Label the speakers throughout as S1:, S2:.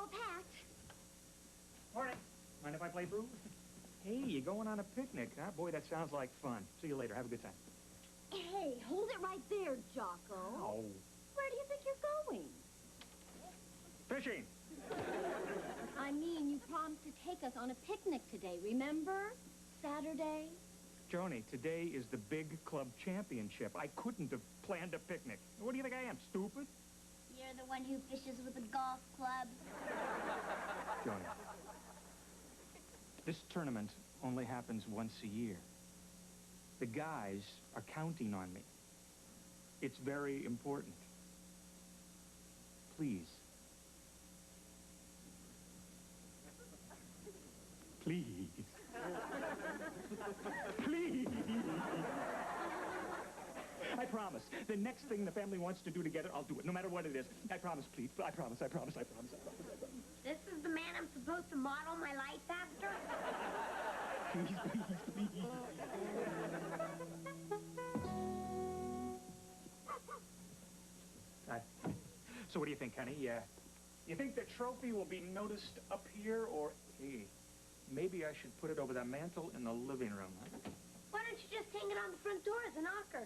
S1: all packed.
S2: Morning. Mind if I play boo? Hey, you going on a picnic, huh? Boy, that sounds like fun. See you later. Have a good time.
S1: Hey, hold it right there, Jocko.
S2: Oh.
S1: Where do you think you're going?
S2: Fishing.
S1: I mean, you promised to take us on a picnic today, remember? Saturday.
S2: Joni, today is the big club championship. I couldn't have planned a picnic. What do you think I am, stupid?
S3: You're the one who fishes with a golf club.
S2: Joni, this tournament only happens once a year. The guys are counting on me. It's very important. Please. Please. Please. I promise. The next thing the family wants to do together, I'll do it, no matter what it is. I promise, please. I promise, I promise, I promise, I promise, I promise.
S3: This is the man I'm supposed to model my life after?
S2: Please, please, please. So what do you think, honey? You think the trophy will be noticed up here, or, hey, maybe I should put it over the mantle in the living room, huh?
S3: Why don't you just hang it on the front door as a knocker?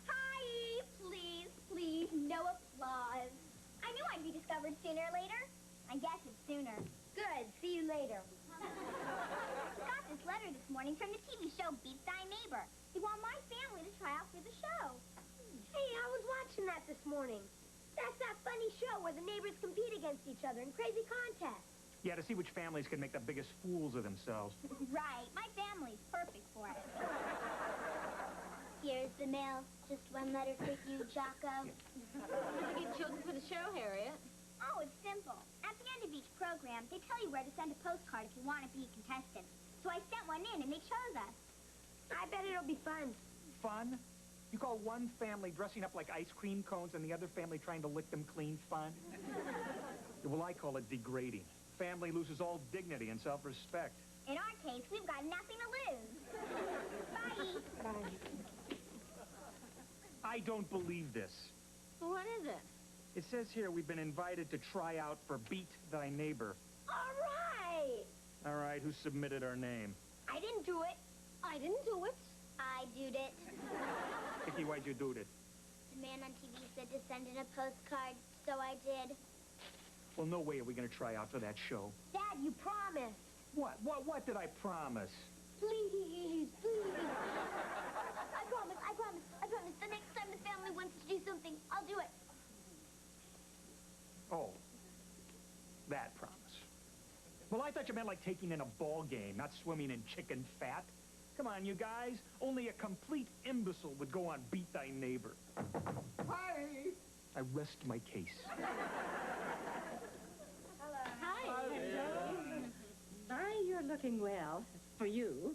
S3: Hi! Please, please, no applause. I knew I'd be discovered sooner or later. I guess it's sooner. Good. See you later. Got this letter this morning from the TV show Beat Thy Neighbor. They want my family to try out for the show. Hey, I was watching that this morning. That's that funny show where the neighbors compete against each other in crazy contests.
S2: Yeah, to see which families can make the biggest fools of themselves.
S3: Right. My family's perfect for it. Here's the mail. Just one letter for you, Jocko.
S1: To get children for the show, Harriet.
S3: Oh, it's simple. At the end of each program, they tell you where to send a postcard if you want to be a contestant. So I sent one in, and they chose us. I bet it'll be fun.
S2: Fun? You call one family dressing up like ice cream cones and the other family trying to lick them clean fun? Well, I call it degrading. Family loses all dignity and self-respect.
S3: In our case, we've got nothing to lose. Bye.
S1: Bye.
S2: I don't believe this.
S1: Well, what is it?
S2: It says here we've been invited to try out for Beat Thy Neighbor.
S3: All right.
S2: All right, who submitted our name?
S3: I didn't do it.
S1: I didn't do it.
S3: I did it.
S2: Vicky, why'd you do it?
S3: The man on TV said to send in a postcard, so I did.
S2: Well, no way are we going to try out for that show.
S3: Dad, you promised.
S2: What did I promise?
S3: Please, please. I promise. The next time the family wants to do something, I'll do it.
S2: Oh, that promise. Well, I thought you meant like taking in a ball game, not swimming in chicken fat. Come on, you guys. Only a complete imbecile would go on Beat Thy Neighbor.
S4: Hi!
S2: I rest my case.
S3: Hello.
S1: Hi.
S4: Hello.
S5: My, you're looking well. For you.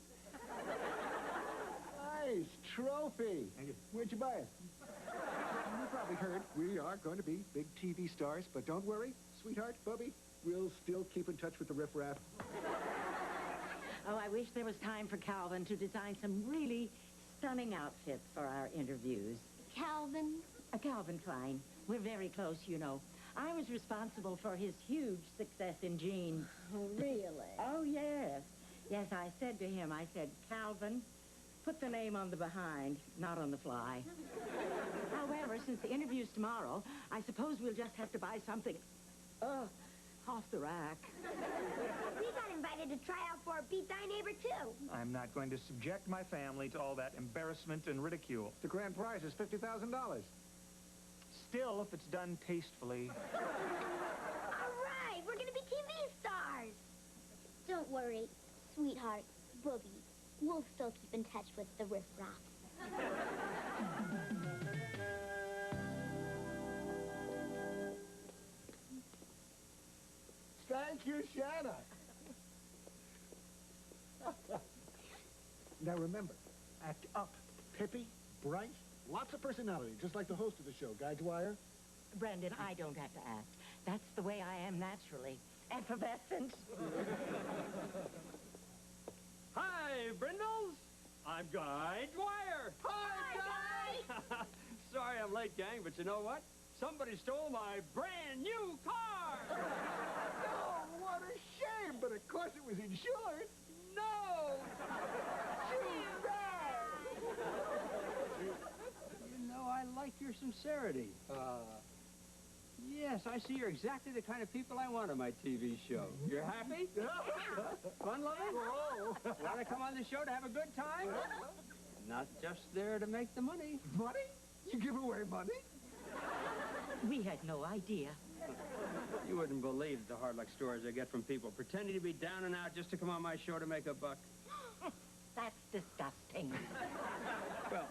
S4: Nice trophy.
S2: Thank you.
S4: Where'd you buy it? You probably heard we are going to be big TV stars, but don't worry, sweetheart, Bubby, we'll still keep in touch with the riffraff.
S5: Oh, I wish there was time for Calvin to design some really stunning outfits for our interviews.
S1: Calvin.
S5: Calvin Klein. We're very close, you know. I was responsible for his huge success in jeans.
S1: Oh, really?
S5: Oh, yes. Yes, I said to him, I said, Calvin, put the name on the behind, not on the fly. However, since the interview's tomorrow, I suppose we'll just have to buy something, off the rack.
S3: We got invited to try out for Beat Thy Neighbor, too.
S2: I'm not going to subject my family to all that embarrassment and ridicule.
S4: The grand prize is $50,000.
S2: Still, if it's done tastefully.
S3: All right, we're going to be TV stars. Don't worry, sweetheart, Booby. We'll still keep in touch with the riffraff.
S4: Thank you, Shanna. Now remember, act up. Pippy, bright, lots of personality, just like the host of the show, Guy Dwyer.
S5: Brendan, I don't have to act. That's the way I am naturally. Effervescent.
S6: Hi, Brindles. I'm Guy Dwyer.
S3: Hi, Guy.
S6: Sorry I'm late, gang, but you know what? Somebody stole my brand new car!
S4: Oh, what a shame, but of course it was insured.
S6: No!
S4: Too bad.
S6: You know, I like your sincerity. Yes, I see you're exactly the kind of people I want on my TV show. You're happy? Fun loving?
S4: Oh.
S6: Want to come on the show to have a good time? Not just there to make the money.
S4: Money? You give away money?
S5: We had no idea.
S6: You wouldn't believe the hard luck stories I get from people pretending to be down and out just to come on my show to make a buck.
S5: That's disgusting.
S6: Well,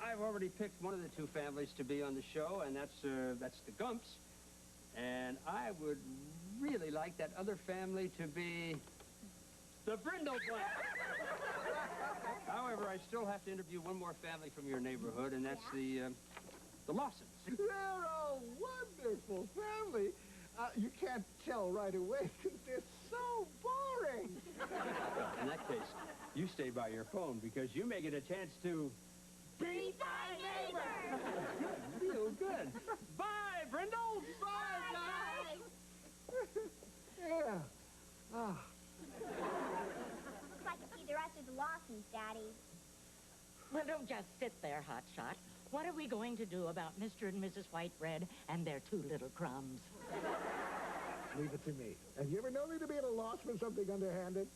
S6: I've already picked one of the two families to be on the show, and that's the Gumps. And I would really like that other family to be the Brindle Bunch. However, I still have to interview one more family from your neighborhood, and that's the Lawsons.
S4: They're a wonderful family. You can't tell right away because they're so boring.
S6: Well, in that case, you stay by your phone because you may get a chance to
S3: Be my neighbor!
S6: feel good. Bye, Brindle.
S3: Bye, guys!
S4: Yeah. Ah.
S3: Looks like it's either us or the Lawsons, Daddy.
S5: Well, don't just sit there, Hotshot. What are we going to do about Mr. and Mrs. Whitebread and their two little crumbs?
S4: Leave it to me. Have you ever known me to be at a loss for something underhanded?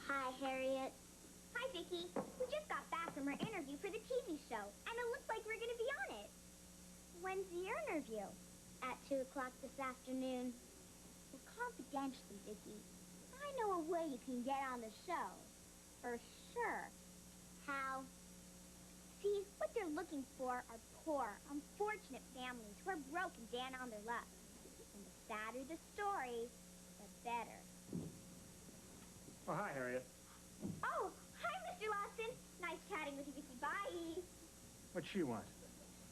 S3: Hi, Harriet. Hi, Vicky. We just got back from our interview for the TV show, and it looks like we're going to be on it. When's the interview? At 2 o'clock this afternoon. Well, confidentially, Vicky, I know a way you can get on the show. For sure. How? See, what they're looking for are poor, unfortunate families who are broke and down on their luck. And the sadder the story, the better.
S2: Oh, hi, Harriet.
S3: Oh, hi, Mr. Lawson. Nice chatting with you, Vicky. Bye.
S2: What'd she want?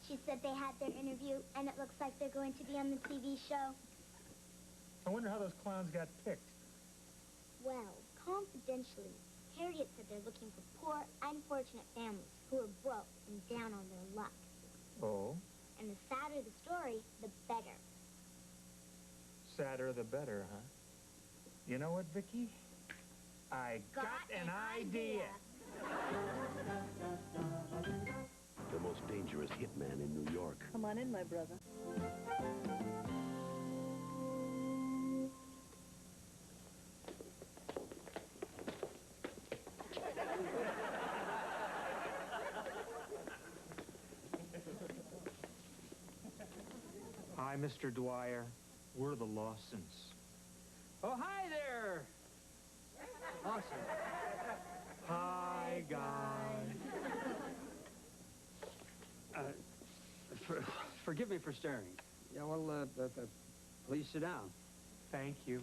S3: She said they had their interview, and it looks like they're going to be on the TV show.
S2: I wonder how those clowns got picked.
S3: Well, confidentially, Harriet said they're looking for poor, unfortunate families who are broke and down on their luck.
S2: Oh?
S3: And the sadder the story, the better.
S2: Sadder the better, huh? You know what, Vicky? I got an idea.
S7: The most dangerous hitman in New York.
S8: Come on in, my brother.
S2: Hi, Mr. Dwyer. We're the Lawsons.
S6: Oh, hi there. Awesome.
S2: Hi, guys.
S6: Forgive me for staring. Yeah, well, please sit down.
S2: Thank you.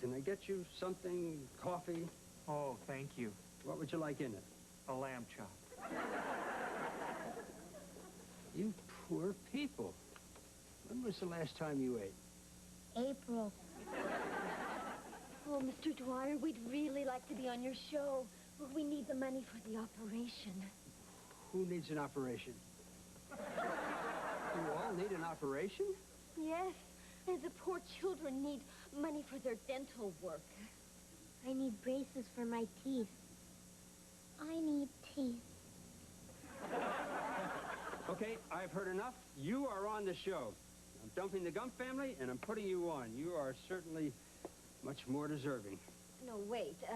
S6: Can I get you something, coffee?
S2: Oh, thank you.
S6: What would you like in it?
S2: A lamb chop.
S6: You poor people. When was the last time you ate?
S3: April.
S1: Oh, Mr. Dwyer, we'd really like to be on your show. Well, we need the money for the operation.
S6: Who needs an operation? You all need an operation?
S1: Yes, and the poor children need money for their dental work.
S3: I need braces for my teeth. I need teeth.
S6: Okay, I've heard enough. You are on the show. I'm dumping the Gump family, and I'm putting you on. You are certainly much more deserving.
S1: No, wait. This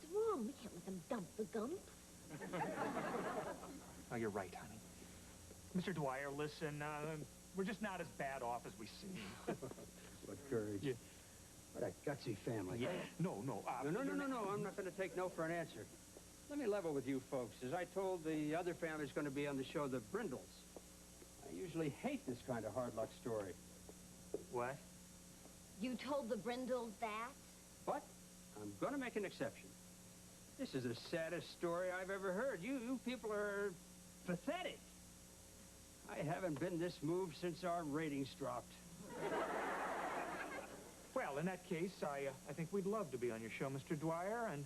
S1: is wrong. We can't let them dump the Gump.
S2: Oh, you're right, honey. Mr. Dwyer, listen, we're just not as bad off as we seem.
S6: What courage.
S2: Yeah.
S6: What a gutsy family.
S2: Yeah. No.
S6: No, I'm not going to take no for an answer. Let me level with you folks. As I told the other families going to be on the show, the Brindles, I usually hate this kind of hard luck story.
S2: What?
S1: You told the Brindles that?
S6: But I'm going to make an exception. This is the saddest story I've ever heard. You people are pathetic. I haven't been this moved since our ratings dropped.
S2: Well, in that case, I think we'd love to be on your show, Mr. Dwyer, and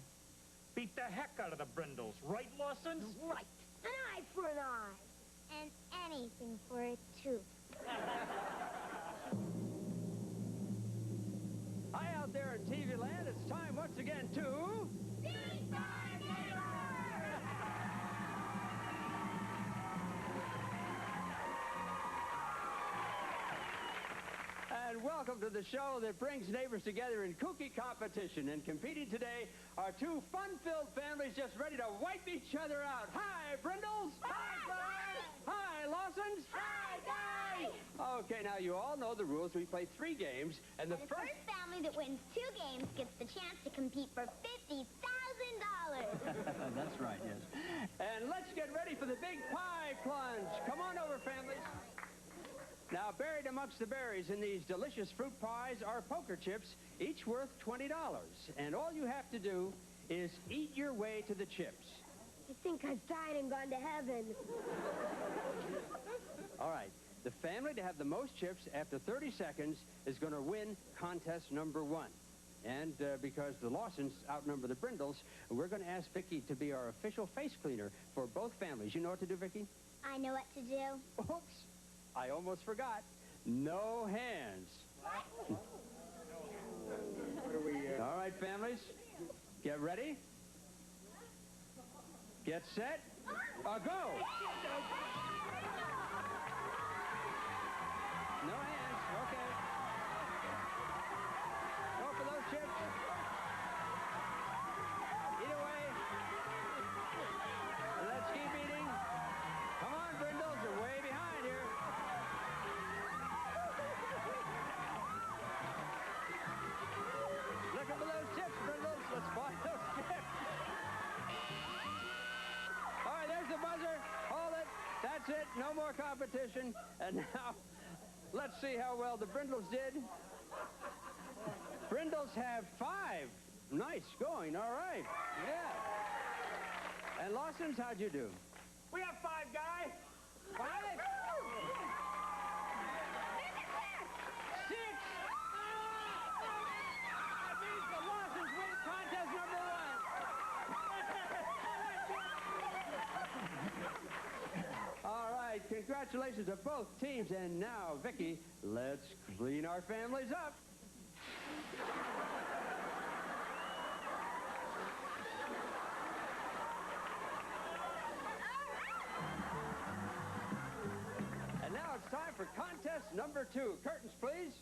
S2: beat the heck out of the Brindles. Right, Lawson?
S3: Right. An eye for an eye. And anything for a tooth.
S6: Hi, out there in TV land. It's time once again to... And welcome to the show that brings neighbors together in kooky competition. And competing today are two fun-filled families just ready to wipe each other out. Hi, Brindles. Hi, Guy. Hi, Lawsons.
S3: Hi, Guy.
S6: Okay, now you all know the rules. We play 3 games, and the
S3: The first family that wins 2 games gets the chance to compete for $50,000.
S6: That's right, yes. And let's get ready for the big pie plunge. Come on over, families. Now, buried amongst the berries in these delicious fruit pies are poker chips, each worth $20. And all you have to do is eat your way to the chips.
S3: I think I've died and gone to heaven.
S6: All right. The family to have the most chips after 30 seconds is going to win contest number 1. And because the Lawsons outnumber the Brindles, we're going to ask Vicky to be our official face cleaner for both families. You know what to do, Vicky?
S3: I know what to do.
S6: Oops. I almost forgot. No hands.
S3: What?
S6: All right, families. Get ready. Get set. Go. No hands. Okay. Go for those chips. Eat away. Let's keep eating. Come on, Brindles. You're way behind here. Looking for those chips, Brindles. Let's find those chips. All right, there's the buzzer. Hold it. That's it. No more competition. And now, let's see how well the Brindles did. Brindles have 5. Nice going. All right. Yeah. And Lawson's, how'd you do?
S2: We have 5, Guy.
S6: 5? 6. That means the Lawsons win contest number 1. All right, congratulations to both teams. And now, Vicky, let's clean our families up. And now it's time for contest number 2. Curtains, please.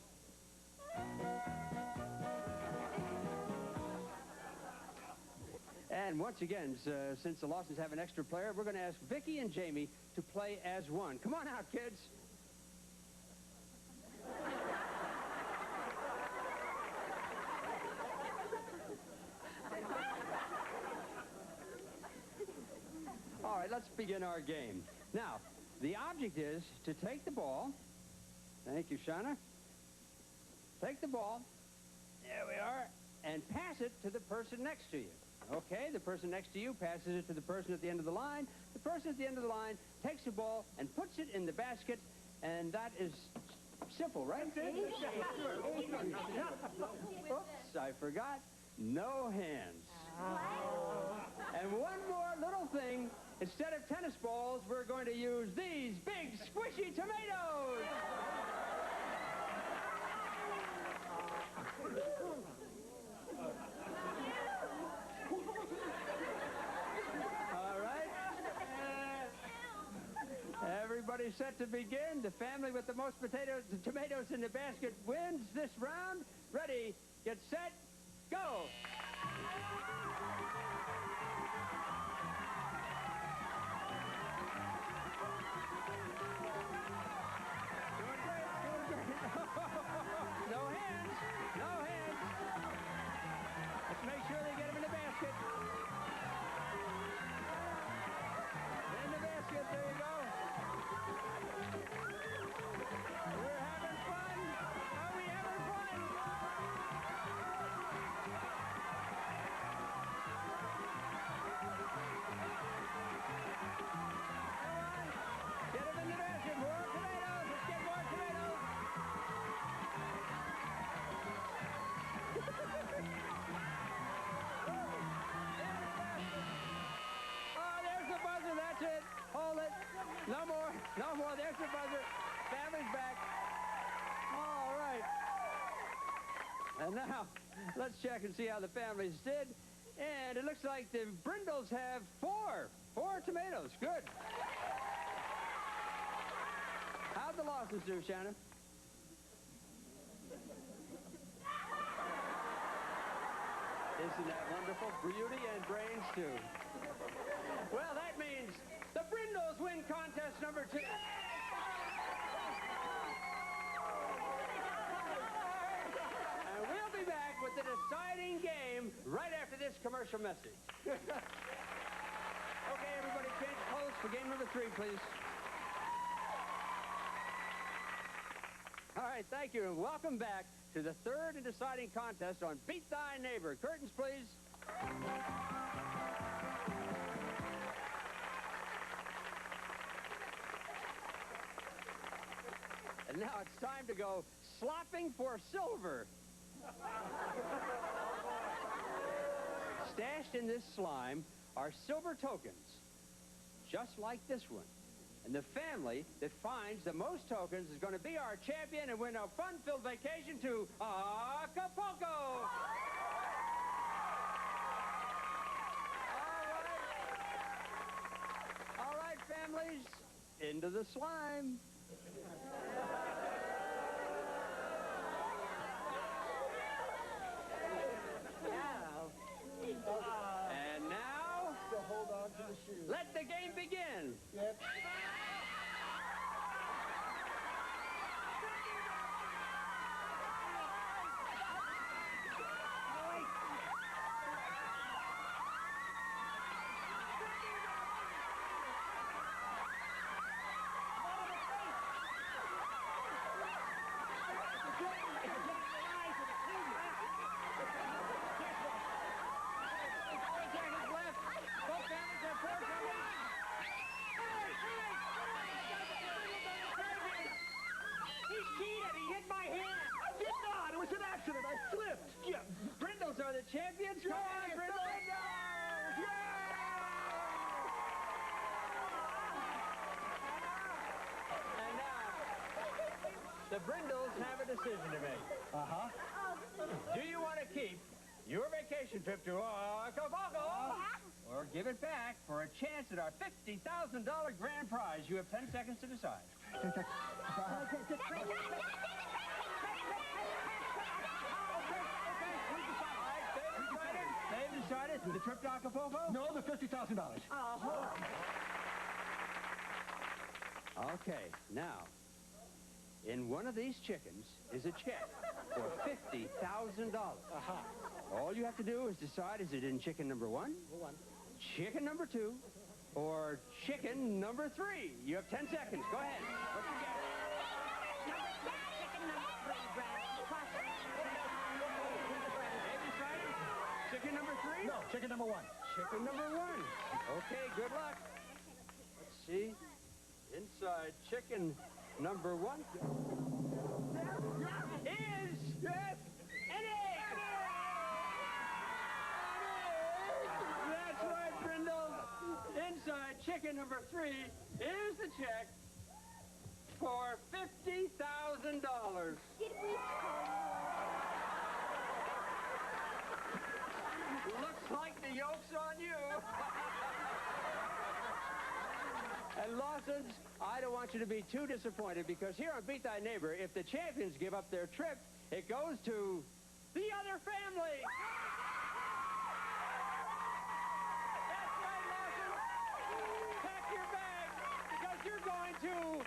S6: And once again, since the Lawsons have an extra player, we're going to ask Vicky and Jamie to play as one. Come on out, kids. All right, let's begin our game. Now, the object is to take the ball. Thank you, Shauna. Take the ball. There we are. And pass it to the person next to you. Okay, the person next to you passes it to the person at the end of the line. The person at the end of the line takes the ball and puts it in the basket, and that is simple, right? Oops, I forgot. No hands. And one more little thing. Instead of tennis balls, we're going to use these big, squishy tomatoes. All right. Everybody set to begin. The family with the most tomatoes in the basket wins this round. Ready, get set, go. No hands. No hands. Let's make sure they get them in the basket. In the basket. There you go. We're having fun. Are we having fun? And now, let's check and see how the families did. And it looks like the Brindles have four tomatoes. Good. How'd the losses do, Shannon? Isn't that wonderful? Beauty and brains, too. Well, that means the Brindles win contest number 2. And we'll be back with the deciding game right after this commercial message. Okay, everybody, change clothes for game number 3, please. All right, thank you, and welcome back to the third and deciding contest on Beat Thy Neighbor. Curtains, please. And now it's time to go slopping for silver. Stashed in this slime are silver tokens, just like this one. And the family that finds the most tokens is going to be our champion and win a fun-filled vacation to Acapulco. All right, families, into the slime. And now,
S4: hold on to the shoe.
S6: let the game begin.
S4: Yep.
S6: Brindles are the champions. Come on, Brindles! And now, the Brindles have a decision to make.
S4: Uh-huh.
S6: Do you want to keep your vacation trip to Acapulco? Or give it back for a chance at our $50,000 grand prize? You have 10 seconds to decide. They've decided the trip to Acapulco?
S4: No, the $50,000.
S6: Okay, now, in one of these chickens is a check for $50,000. All you have to do is decide, is it in chicken number 1, chicken number 2, or chicken number 3? You have 10 seconds. Go ahead. What you get? Chicken number 3?
S4: No, chicken number 1.
S6: Chicken number 1. Okay, good luck. Let's see. Inside chicken number 1 is an egg! That's right, Brindle. Inside chicken number 3 is the check for $50,000. Looks like the yoke's on you. And Lawsons, I don't want you to be too disappointed, because here on Beat Thy Neighbor, if the champions give up their trip, it goes to the other family. That's right, Lawsons. Pack your bags, because you're going to...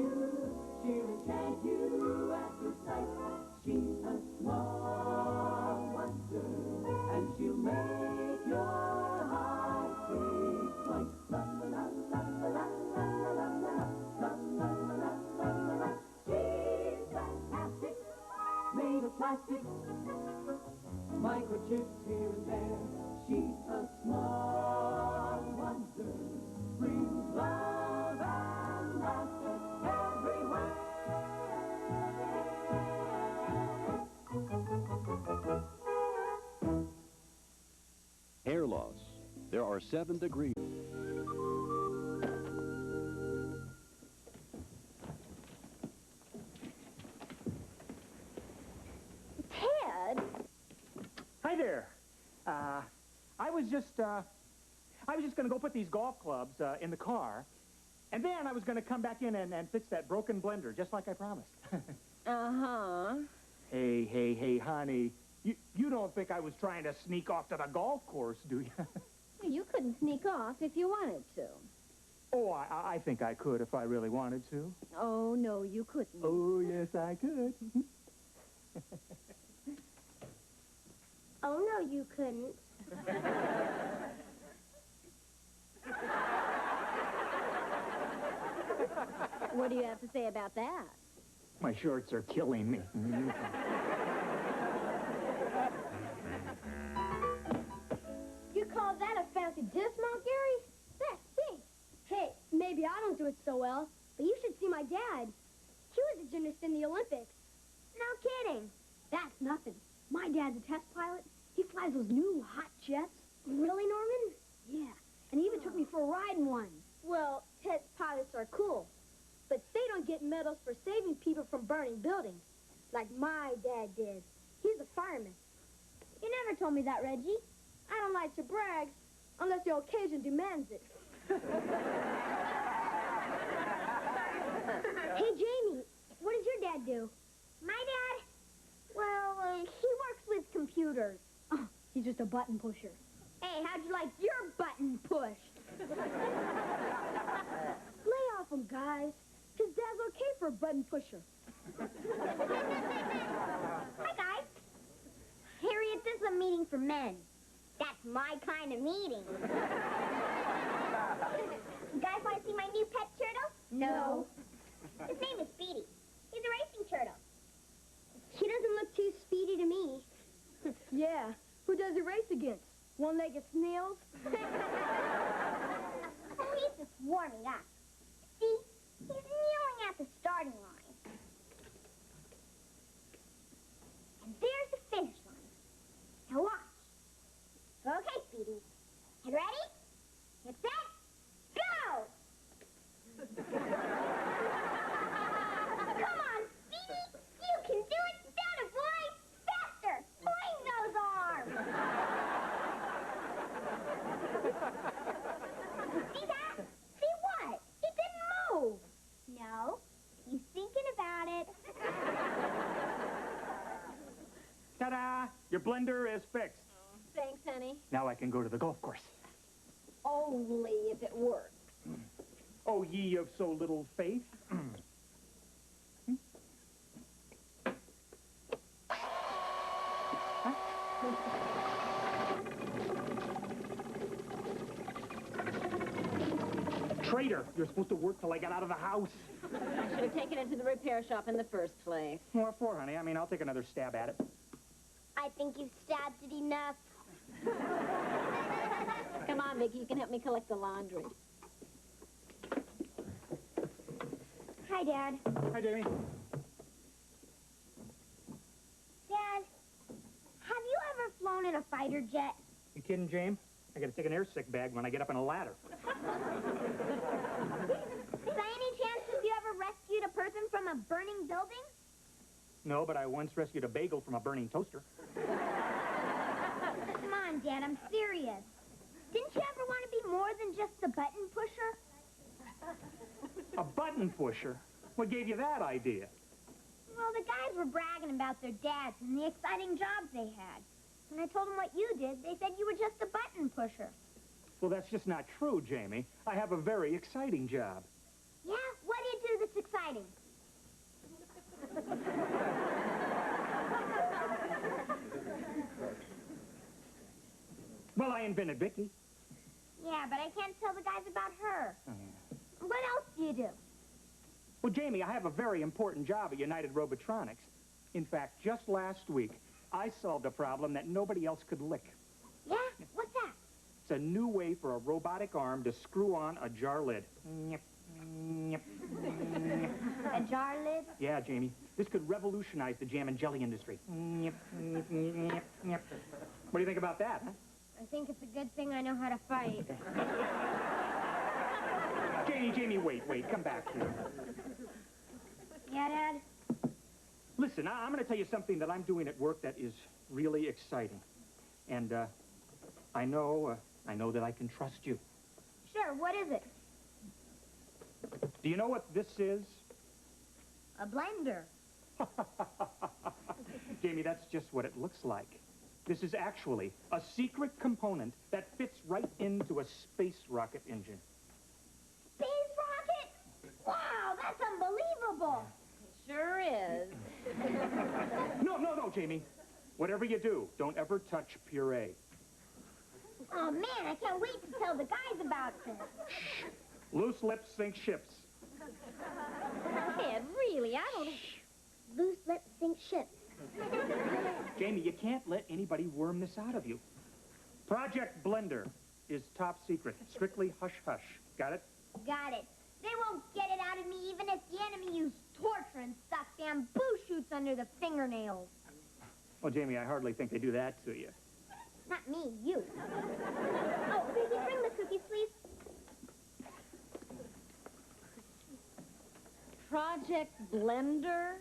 S8: you, she'll enchant you at first sight. She's a small wonder, and she'll make your heart beat like la la la la la la la la la la la la la. She's fantastic, made of plastic, microchips here and there. She's a small wonder, brings love and laughter everywhere.
S7: Hair loss. There are 7 degrees.
S1: Ted?
S2: Hi there. I was just going to go put these golf clubs in the car, and then I was going to come back in and fix that broken blender, just like I promised.
S1: Uh-huh.
S2: Hey, honey. You don't think I was trying to sneak off to the golf course, do you?
S1: You couldn't sneak off if you wanted to.
S2: Oh, I think I could if I really wanted to.
S1: Oh, no, you couldn't.
S2: Oh, yes, I could.
S3: Oh, no, you couldn't.
S1: What do you have to say about that?
S2: My shorts are killing me.
S3: You call that a fancy dismount, Gary? That stinks. Hey, maybe I don't do it so well, but you should see my dad. He was a gymnast in the Olympics. No kidding. That's nothing. My dad's a test pilot. He flies those new hot jets. Really, Norman? Yeah. And he even took me for a ride in one. Well, test pilots are cool, but they don't get medals for saving people from burning buildings, like my dad did. He's a fireman. You never told me that, Reggie. I don't like to brag, unless the occasion demands it. Hey, Jamie, what does your dad do? My dad? Well, he works with computers. Oh, he's just a button pusher. Hey, how'd you like your button pushed? Lay off him, guys. His dad's okay for a button pusher. Hi, guys. Harriet, this is a meeting for men. That's my kind of meeting. You guys want to see my new pet turtle? No. His name is Speedy. He's a racing turtle. He doesn't look too speedy to me. Yeah. Who does he race against? One-legged snails? Oh, he's just warming up. See? He's kneeling at the starting line. And there's the finish line. Now watch. Okay, Speedy. You ready? Get set? Go! Come on, Speedy! You can do it! Better, boy! Faster! Swing those arms! See that? See what? It didn't move. No. He's thinking about it.
S2: Ta-da! Your blender is fixed.
S1: Thanks, honey.
S2: Now I can go to the golf course.
S1: Only if it works.
S2: Oh, ye of so little faith. Traitor, you're supposed to work till I get out of the house.
S1: I should have taken it to the repair shop in the first place.
S2: What for, honey? I mean, I'll take another stab at it.
S3: I think you've stabbed it enough.
S1: Come on, Vicky, you can help me collect the laundry.
S3: Hi, Dad.
S2: Hi, Jamie.
S3: Dad, have you ever flown in a fighter jet?
S2: You kidding, James? I gotta take an air sick bag when I get up in a ladder.
S3: By any chance have you ever rescued a person from a burning building?
S2: No, but I once rescued a bagel from a burning toaster.
S3: Come on, Dad, I'm serious. Didn't you ever want to be more than just a button pusher?
S2: A button pusher? What gave you that idea?
S3: Well, the guys were bragging about their dads and the exciting jobs they had. When I told them what you did, they said you were just a button pusher.
S2: Well, that's just not true, Jamie. I have a very exciting job.
S3: Yeah? What do you do that's exciting? exciting.
S2: Well, I invented Vicky.
S3: Yeah, but I can't tell the guys about her.
S2: Oh, yeah.
S3: What else do you do?
S2: Well, Jamie, I have a very important job at United Robotronics. In fact, just last week, I solved a problem that nobody else could lick.
S3: Yeah? What's that?
S2: It's a new way for a robotic arm to screw on a jar lid.
S3: A jar lid?
S2: Yeah, Jamie. This could revolutionize the jam and jelly industry. What do you think about that, huh?
S3: I think it's a good thing I know how to fight.
S2: Jamie, wait. Come back here.
S3: Yeah, Dad?
S2: Listen, I'm going to tell you something that I'm doing at work that is really exciting. And, I know that I can trust you.
S3: Sure, what is it?
S2: Do you know what this is?
S3: A blender.
S2: Jamie, that's just what it looks like. This is actually a secret component that fits right into a space rocket engine.
S3: Space rocket? Wow, that's unbelievable.
S1: Sure is.
S2: No, Jamie. Whatever you do, don't ever touch puree.
S3: Oh, man, I can't wait to tell the guys about this.
S2: Loose lips sink ships.
S1: Ted, really, I don't...
S3: Loose lips sink ships.
S2: Jamie, you can't let anybody worm this out of you. Project Blender is top secret. Strictly hush-hush. Got it?
S3: Got it. They won't get it out of me even if the enemy used torture and stuck bamboo shoots under the fingernails.
S2: Well, Jamie, I hardly think they do that to you.
S3: Not me, you. Oh, Vicky, bring the cookies, please.
S1: Project Blender?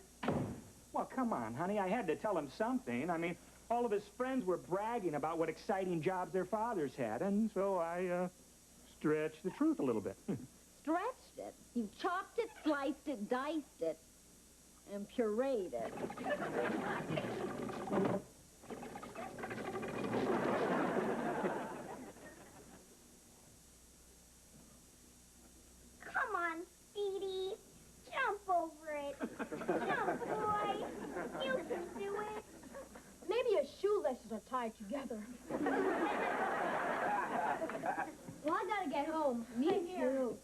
S2: Well, come on, honey. I had to tell him something. I mean, all of his friends were bragging about what exciting jobs their fathers had, and so I, stretched the truth a little bit.
S1: Stretched it. You chopped it, sliced it, diced it, and pureed it.
S3: Come on, Speedy. Jump over it. Jump, boy. You can do it.
S1: Maybe your shoelaces are tied together. Well, I gotta get home. Me too.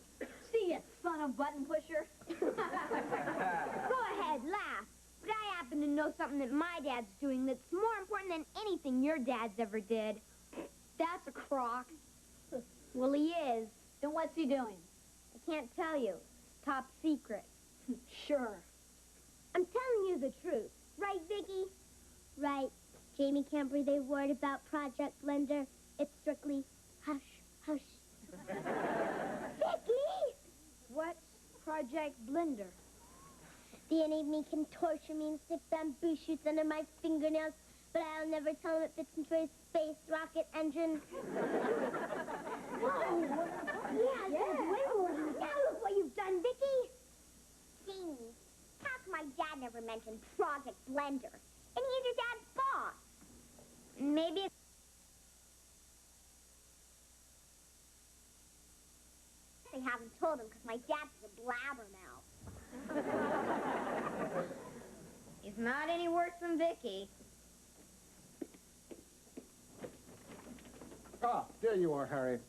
S1: See ya, son of button pusher.
S3: Go ahead, laugh. But I happen to know something that my dad's doing that's more important than anything your dad's ever did.
S1: That's a crock.
S3: Well, he is.
S1: Then what's he doing?
S3: I can't tell you. It's top secret.
S1: Sure.
S3: I'm telling you the truth. Right, Vicky? Right. Jamie can't breathe a word about Project Blender. It's strictly hush, hush. Vicky!
S1: What's Project Blender?
S3: The enemy can torture me and stick bamboo shoots under my fingernails, but I'll never tell him it fits into a space rocket engine. Whoa! Yeah, now look what you've done, Vicky! Jamie, how come my dad never mentioned Project Blender? And he's your dad's boss. Maybe it's... I haven't told him because my dad's a blabbermouth.
S1: He's not any worse than Vicky.
S4: Ah, there you are, Harry.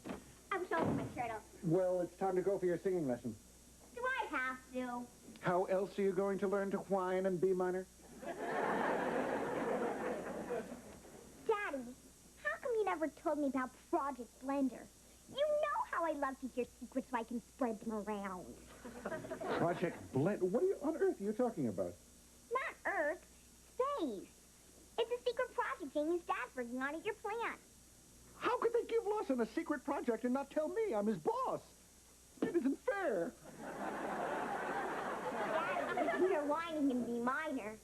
S3: I was off my shirt off.
S4: Well, it's time to go for your singing lesson.
S3: Do I have to?
S4: How else are you going to learn to whine in B minor?
S3: Daddy, how come you never told me about Project Blender? You know how I love to hear secrets so I can spread them around.
S4: Project Blend. What on earth are you talking about?
S3: Not Earth, space. It's a secret project Jamie's dad's working on at your plant.
S4: How could they give Lawson a secret project and not tell me? I'm his boss. It isn't fair.
S3: Daddy, you're whining in B minor.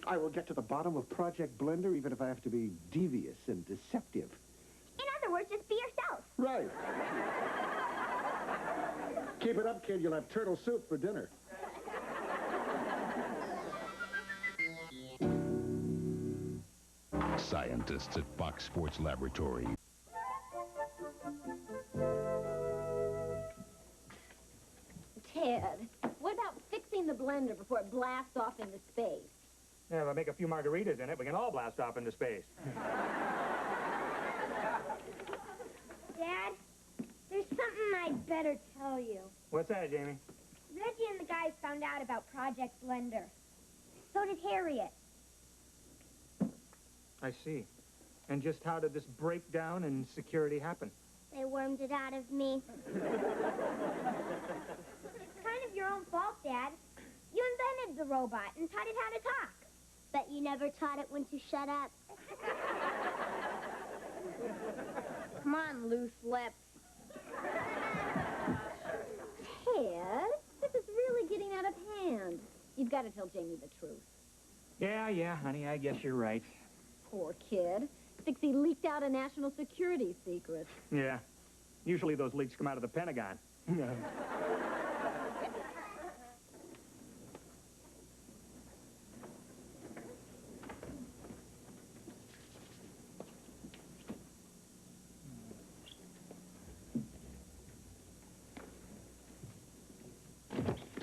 S4: I will get to the bottom of Project Blender even if I have to be devious and deceptive.
S3: In other words, just be yourself.
S4: Right. Keep it up, kid. You'll have turtle soup for dinner.
S7: Scientists at Fox Sports Laboratory.
S1: Ted, what about blender before it blasts off into space.
S2: Yeah, if I make a few margaritas in it, we can all blast off into space.
S3: Dad, there's something I'd better tell you.
S2: What's that, Jamie?
S3: Reggie and the guys found out about Project Blender. So did Harriet.
S2: I see. And just how did this breakdown in security happen?
S3: They wormed it out of me. Kind of your own fault, Dad. You invented the robot and taught it how to talk. But you never taught it when to shut up.
S1: Come on, loose lips. Ted, this is really getting out of hand. You've got to tell Jamie the truth.
S2: Yeah, honey, I guess you're right.
S1: Poor kid. Thinks he leaked out a national security secret.
S2: Yeah. Usually those leaks come out of the Pentagon.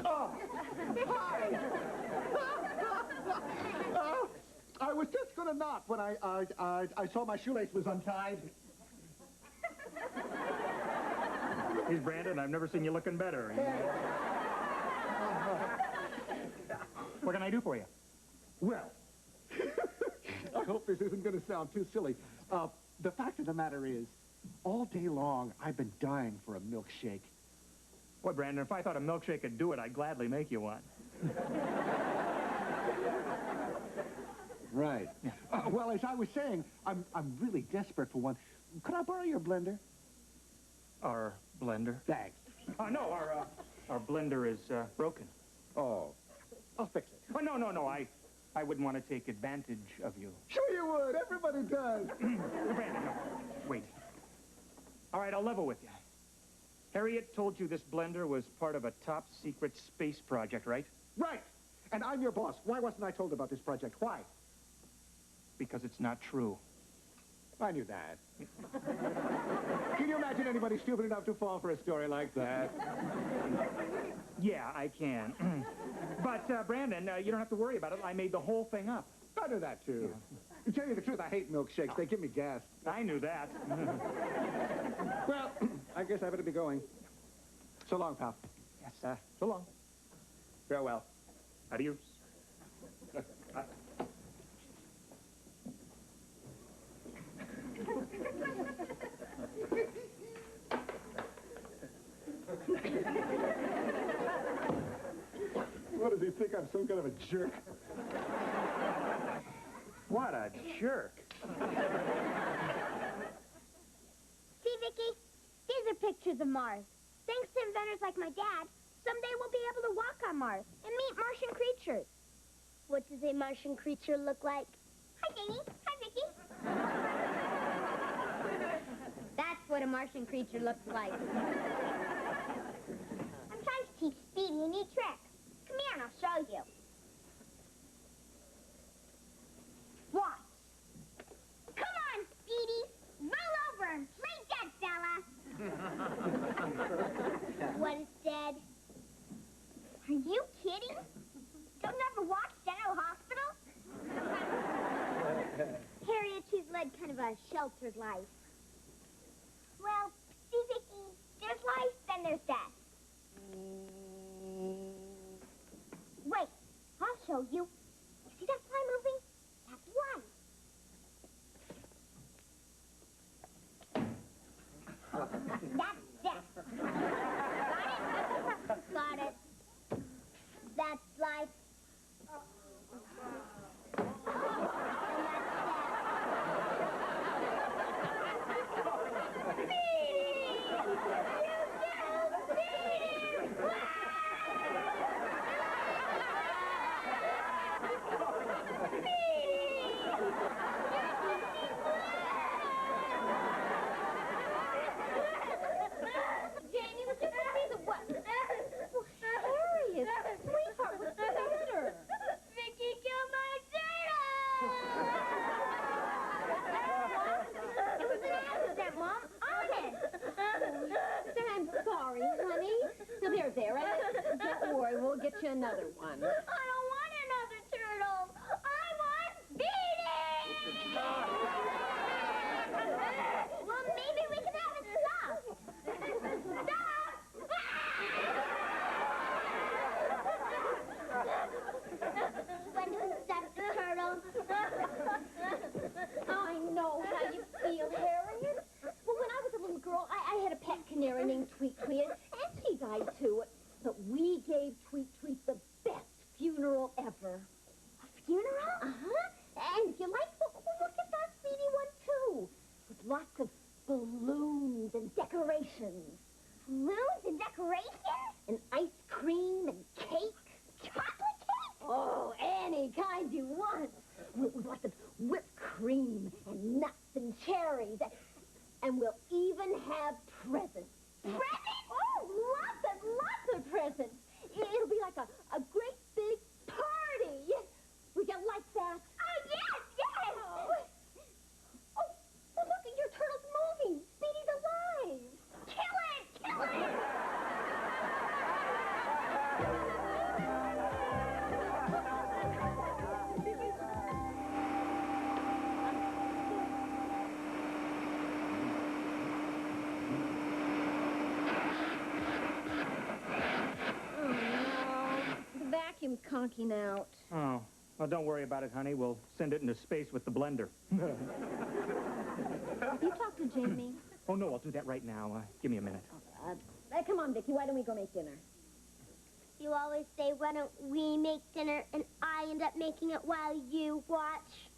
S4: Oh, hi! I was just going to knock when I saw my shoelace was untied.
S2: He's Brandon. I've never seen you looking better. What can I do for you?
S4: Well, I hope this isn't going to sound too silly. The fact of the matter is, all day long, I've been dying for a milkshake.
S2: What, Brandon? If I thought a milkshake could do it, I'd gladly make you one.
S4: Right. Well, as I was saying, I'm really desperate for one. Could I borrow your blender?
S2: Our blender?
S4: Thanks.
S2: No, our blender is broken.
S4: Oh, I'll fix it.
S2: Oh, no. I wouldn't want to take advantage of you.
S4: Sure you would. Everybody does.
S2: Brandon, no. Wait. All right, I'll level with you. Harriet told you this blender was part of a top-secret space project, right?
S4: Right. And I'm your boss. Why wasn't I told about this project? Why?
S2: Because it's not true.
S4: I knew that. Can you imagine anybody stupid enough to fall for a story like that?
S2: Yeah, I can. But, Brandon, you don't have to worry about it. I made the whole thing up.
S4: I knew that, too. To tell you the truth, I hate milkshakes. They give me gas.
S2: I knew that.
S4: Well, I guess I better be going. So long, pal.
S2: Yes, so long. Farewell. Adios.
S4: What does he think? I'm some kind of a jerk.
S2: What a jerk.
S3: See, Vicky? These are pictures of Mars. Thanks to inventors like my dad, someday we'll be able to walk on Mars and meet Martian creatures. What does a Martian creature look like? Hi, Jamie. Hi, Vicky.
S1: That's what a Martian creature looks like.
S3: I'm trying to teach Speedy a new trick. Come here and I'll show you. Watch. Come on, Speedy. Roll over and play dead, fella. What is dead? Are you kidding? Don't you ever watch General Hospital? Harriet, she's led kind of a sheltered life. Well, see, Vicky, there's life, then there's death. Wait, I'll show you. You see that fly moving? That's life. That's death. Got it? Got it. That's life. And that's death.
S1: another one.
S3: I don't want another turtle. I want Beanie! Well, maybe we can have it stuffed. When you stuff the turtle.
S1: I know how you feel, Harriet. Well, when I was a little girl, I had a pet canary named Tweet Tweet, and she died too. But we gave Tweet Tweet the best funeral ever.
S3: A funeral?
S1: Uh-huh. And if you like, look at that sweetie one, too. With lots of balloons and decorations.
S3: Balloons and decorations?
S1: And ice cream and cake.
S3: Chocolate cake?
S1: Oh, any kind you want. With lots of whipped cream and nuts and cherries. And we'll even have presents.
S3: Presents?
S1: Oh, lots of presents. It'll be like a great big party. Would you like that?
S3: Oh, yes, yes!
S1: Oh, look, your turtle's moving. Speedy's alive.
S3: Kill it! Kill it!
S1: Vacuum's conking out.
S2: Oh, well, don't worry about it, honey. We'll send it into space with the blender.
S1: You talk to Jamie.
S2: Oh, no, I'll do that right now. Give me a minute.
S1: Come on, Vicki. Why don't we go make dinner?
S3: You always say, why don't we make dinner, and I end up making it while you watch.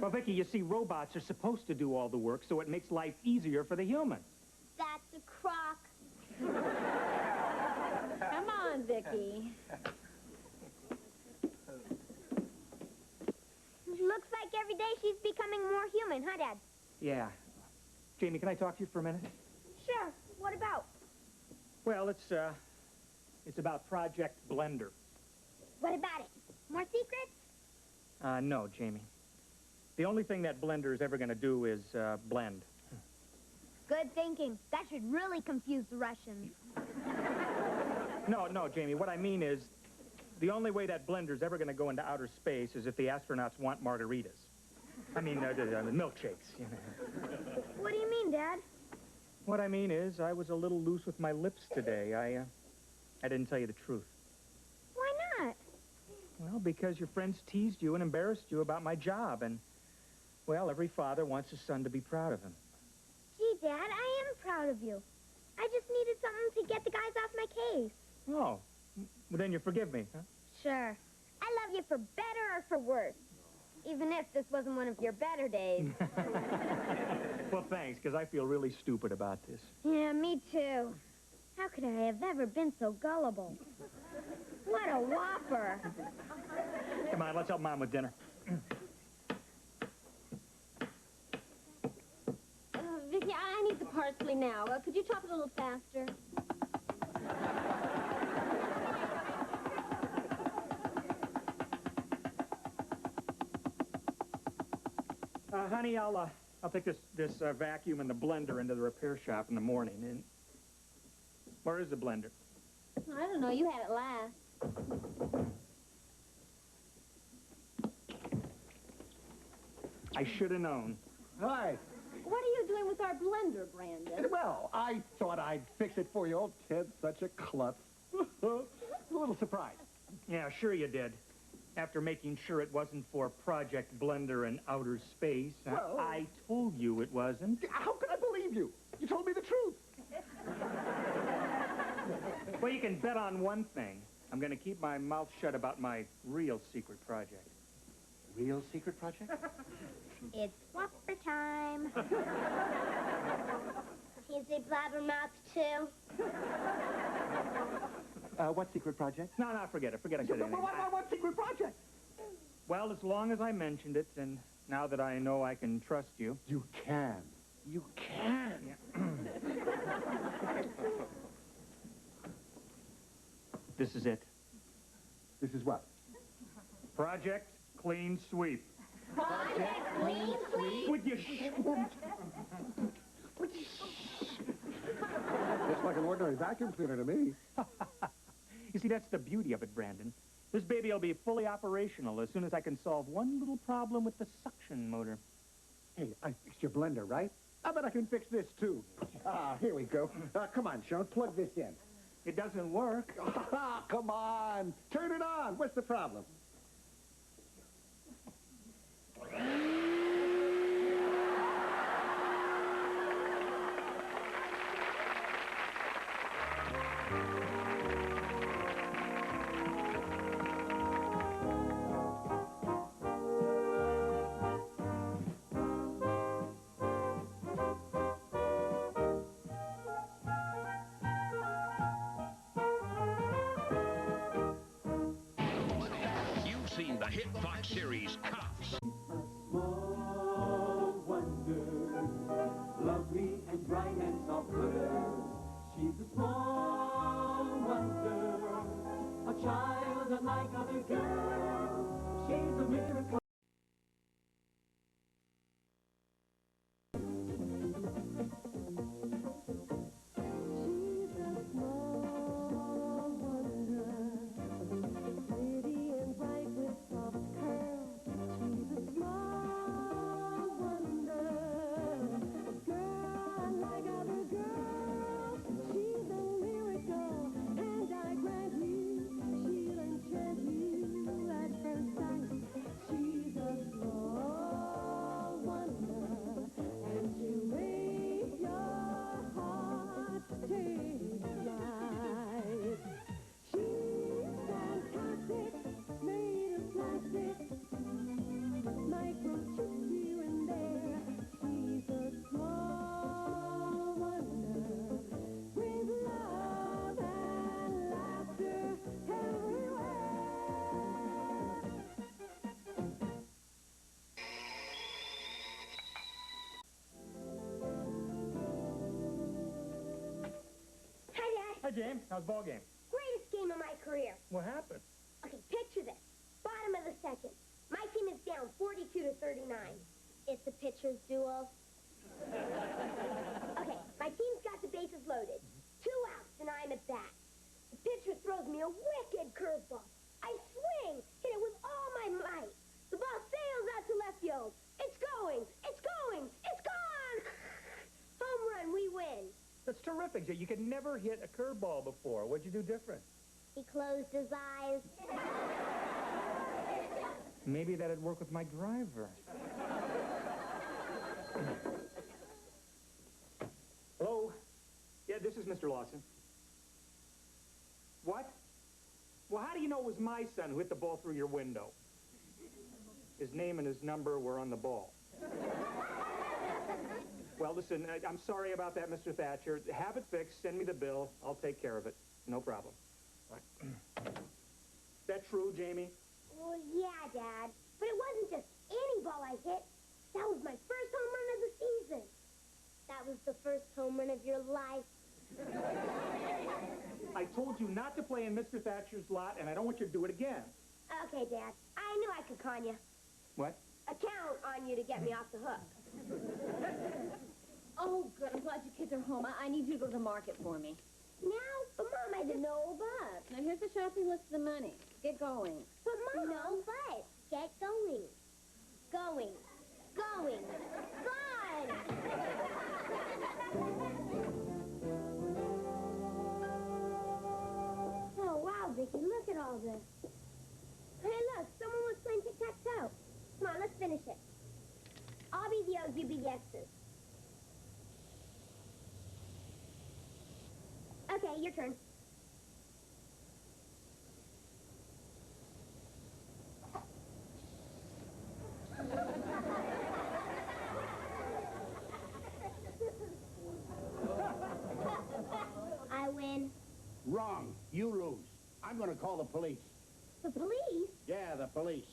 S2: Well, Vicki, you see, robots are supposed to do all the work, so it makes life easier for the human.
S3: That's a crock.
S1: Come on, Vicki.
S3: Looks like every day she's becoming more human, huh, Dad?
S2: Yeah. Jamie, can I talk to you for a minute?
S3: Sure. What about?
S2: Well, it's about Project Blender.
S3: What about it? More secrets?
S2: No, Jamie. The only thing that blender is ever going to do is, blend.
S3: Good thinking. That should really confuse the Russians.
S2: No, Jamie, what I mean is, the only way that blender's ever going to go into outer space is if the astronauts want margaritas. I mean, the milkshakes, you know.
S3: What do you mean, Dad?
S2: What I mean is, I was a little loose with my lips today. I didn't tell you the truth.
S3: Why not?
S2: Well, because your friends teased you and embarrassed you about my job, and, well, every father wants his son to be proud of him.
S3: Gee, Dad, I am proud of you. I just needed something to get the guys off my case.
S2: Oh, well, then you forgive me, huh?
S3: Sure. I love you for better or for worse. Even if this wasn't one of your better days.
S2: Well, thanks, because I feel really stupid about this.
S3: Yeah, me too. How could I have ever been so gullible? What a whopper.
S2: Come on, let's help Mom with dinner.
S1: Vicki, I need the parsley now. Could you chop it a little faster?
S2: Honey, I'll take this vacuum and the blender into the repair shop in the morning. And where is the blender?
S1: I don't know. You had it last.
S2: I should have known.
S4: Hi.
S1: What are you doing with our blender, Brandon?
S4: Well, I thought I'd fix it for you. Old Ted's such a klutz. A little surprised.
S2: Yeah, sure you did. After making sure it wasn't for Project Blender in outer space,
S4: Well-
S2: I told you it wasn't.
S4: How could I believe you? You told me the truth.
S2: Well, you can bet on one thing. I'm going to keep my mouth shut about my real secret project.
S4: Real secret project?
S3: It's whopper time. Can you say blabbermouth too?
S4: What secret project?
S2: No, forget it. Forget I said anything.
S4: What secret project?
S2: Well, as long as I mentioned it, and now that I know I can trust you.
S4: You can. You can.
S2: This is it.
S4: This is what?
S2: Project Clean Sweep.
S3: Project Clean Sweep?
S2: Would you
S4: Looks like an ordinary vacuum cleaner to me.
S2: See, that's the beauty of it, Brandon. This baby will be fully operational as soon as I can solve one little problem with the suction motor.
S4: Hey, I fixed your blender, right? I bet I can fix this, too. Here we go. Come on, Sean, plug this in.
S2: It doesn't work.
S4: Come on. Turn it on. What's the problem?
S7: You've seen the hit Fox series Cops.
S8: A small wonder, lovely and bright and soft girl. She's a small wonder, a child unlike other girls. She's a miracle.
S2: Hi, James. How's the ball game?
S3: Greatest game of my career.
S2: What happened?
S3: Okay, picture this. Bottom of the second. My team is down 42-39. It's a pitcher's duel. Okay, my team's got the bases loaded. 2 outs, and I'm at bat. The pitcher throws me a wicked curveball. I swing, hit it with all my might. The ball sails out to left field. It's going! It's going! It's gone! Home run, we win.
S2: That's terrific. You could never hit a curveball before. What'd you do different?
S3: He closed his eyes.
S2: Maybe that'd work with my driver. Hello? Yeah, this is Mr. Lawson. What? Well, how do you know it was my son who hit the ball through your window? His name and his number were on the ball. Well, listen, I'm sorry about that, Mr. Thatcher. Have it fixed. Send me the bill. I'll take care of it. No problem. That true, Jamie?
S3: Well, yeah, Dad. But it wasn't just any ball I hit. That was my first home run of the season. That was the first home run of your life.
S2: I told you not to play in Mr. Thatcher's lot, and I don't want you to do it again.
S3: Okay, Dad. I knew I could con you.
S2: What?
S3: Count on you to get me off the hook.
S1: Oh, good. I'm glad you kids are home. I need you to go to the market for me.
S3: Now? But, Mom, I didn't know but.
S1: Now, here's the shopping list of the money. Get going.
S3: But, Mom. No, but. Get going. Going. Going. Gone! Oh, wow, Vicky, look at all this. Hey, look, someone was playing tic-tac-toe. Come on, let's finish it. I'll be the O's, you be the X's. Okay, your turn. I win.
S9: Wrong. You lose. I'm going to call the police.
S3: The police?
S9: Yeah, the police.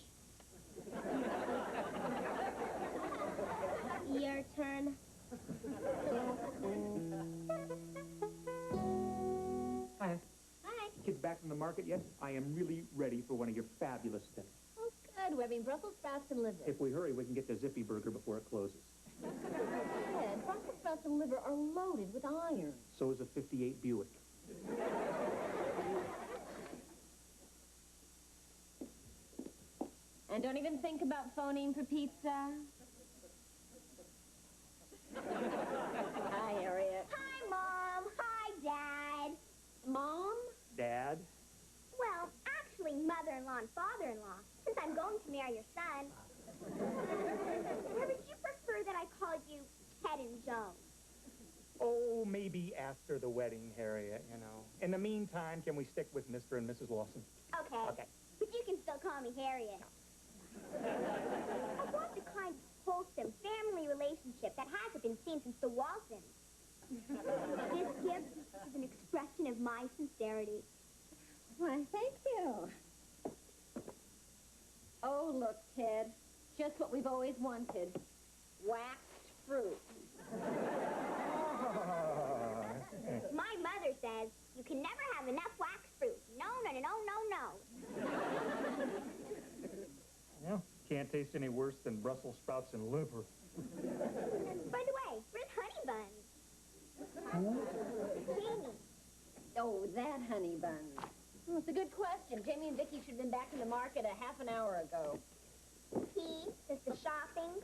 S3: Your turn.
S2: Hi.
S3: Hi.
S2: Kids back from the market yet? I am really ready for one of your fabulous dinners.
S1: Oh, good. We're having Brussels sprouts and liver.
S2: If we hurry, we can get the Zippy Burger before it closes.
S1: Ted, Brussels sprouts and liver are loaded with iron.
S2: So is a 58 Buick.
S1: And don't even think about phoning for pizza. Hi, Harriet.
S3: Hi, Mom. Hi, Dad.
S1: Mom?
S2: Dad?
S3: Well, actually, mother-in-law and father-in-law, since I'm going to marry your son. Or would you prefer that I called you Ted and Joan?
S2: Oh, maybe after the wedding, Harriet, you know. In the meantime, can we stick with Mr. and Mrs. Lawson?
S3: Okay.
S2: Okay.
S3: But you can still call me Harriet. I want the kind of wholesome family relationship that hasn't been seen since the Waltons. This gift is an expression of my sincerity.
S1: Why, thank you. Oh, look, Ted. Just what we've always wanted. Waxed fruit.
S3: My mother says you can never have enough wax fruit. No, no, no, no, no, no.
S2: Well, can't taste any worse than Brussels sprouts and liver.
S3: By the way, where's Honey Bun? Jamie.
S1: Oh, that honey bun. Well, it's a good question. Jamie and Vicky should have been back in the market a half an hour ago.
S3: He does the shopping.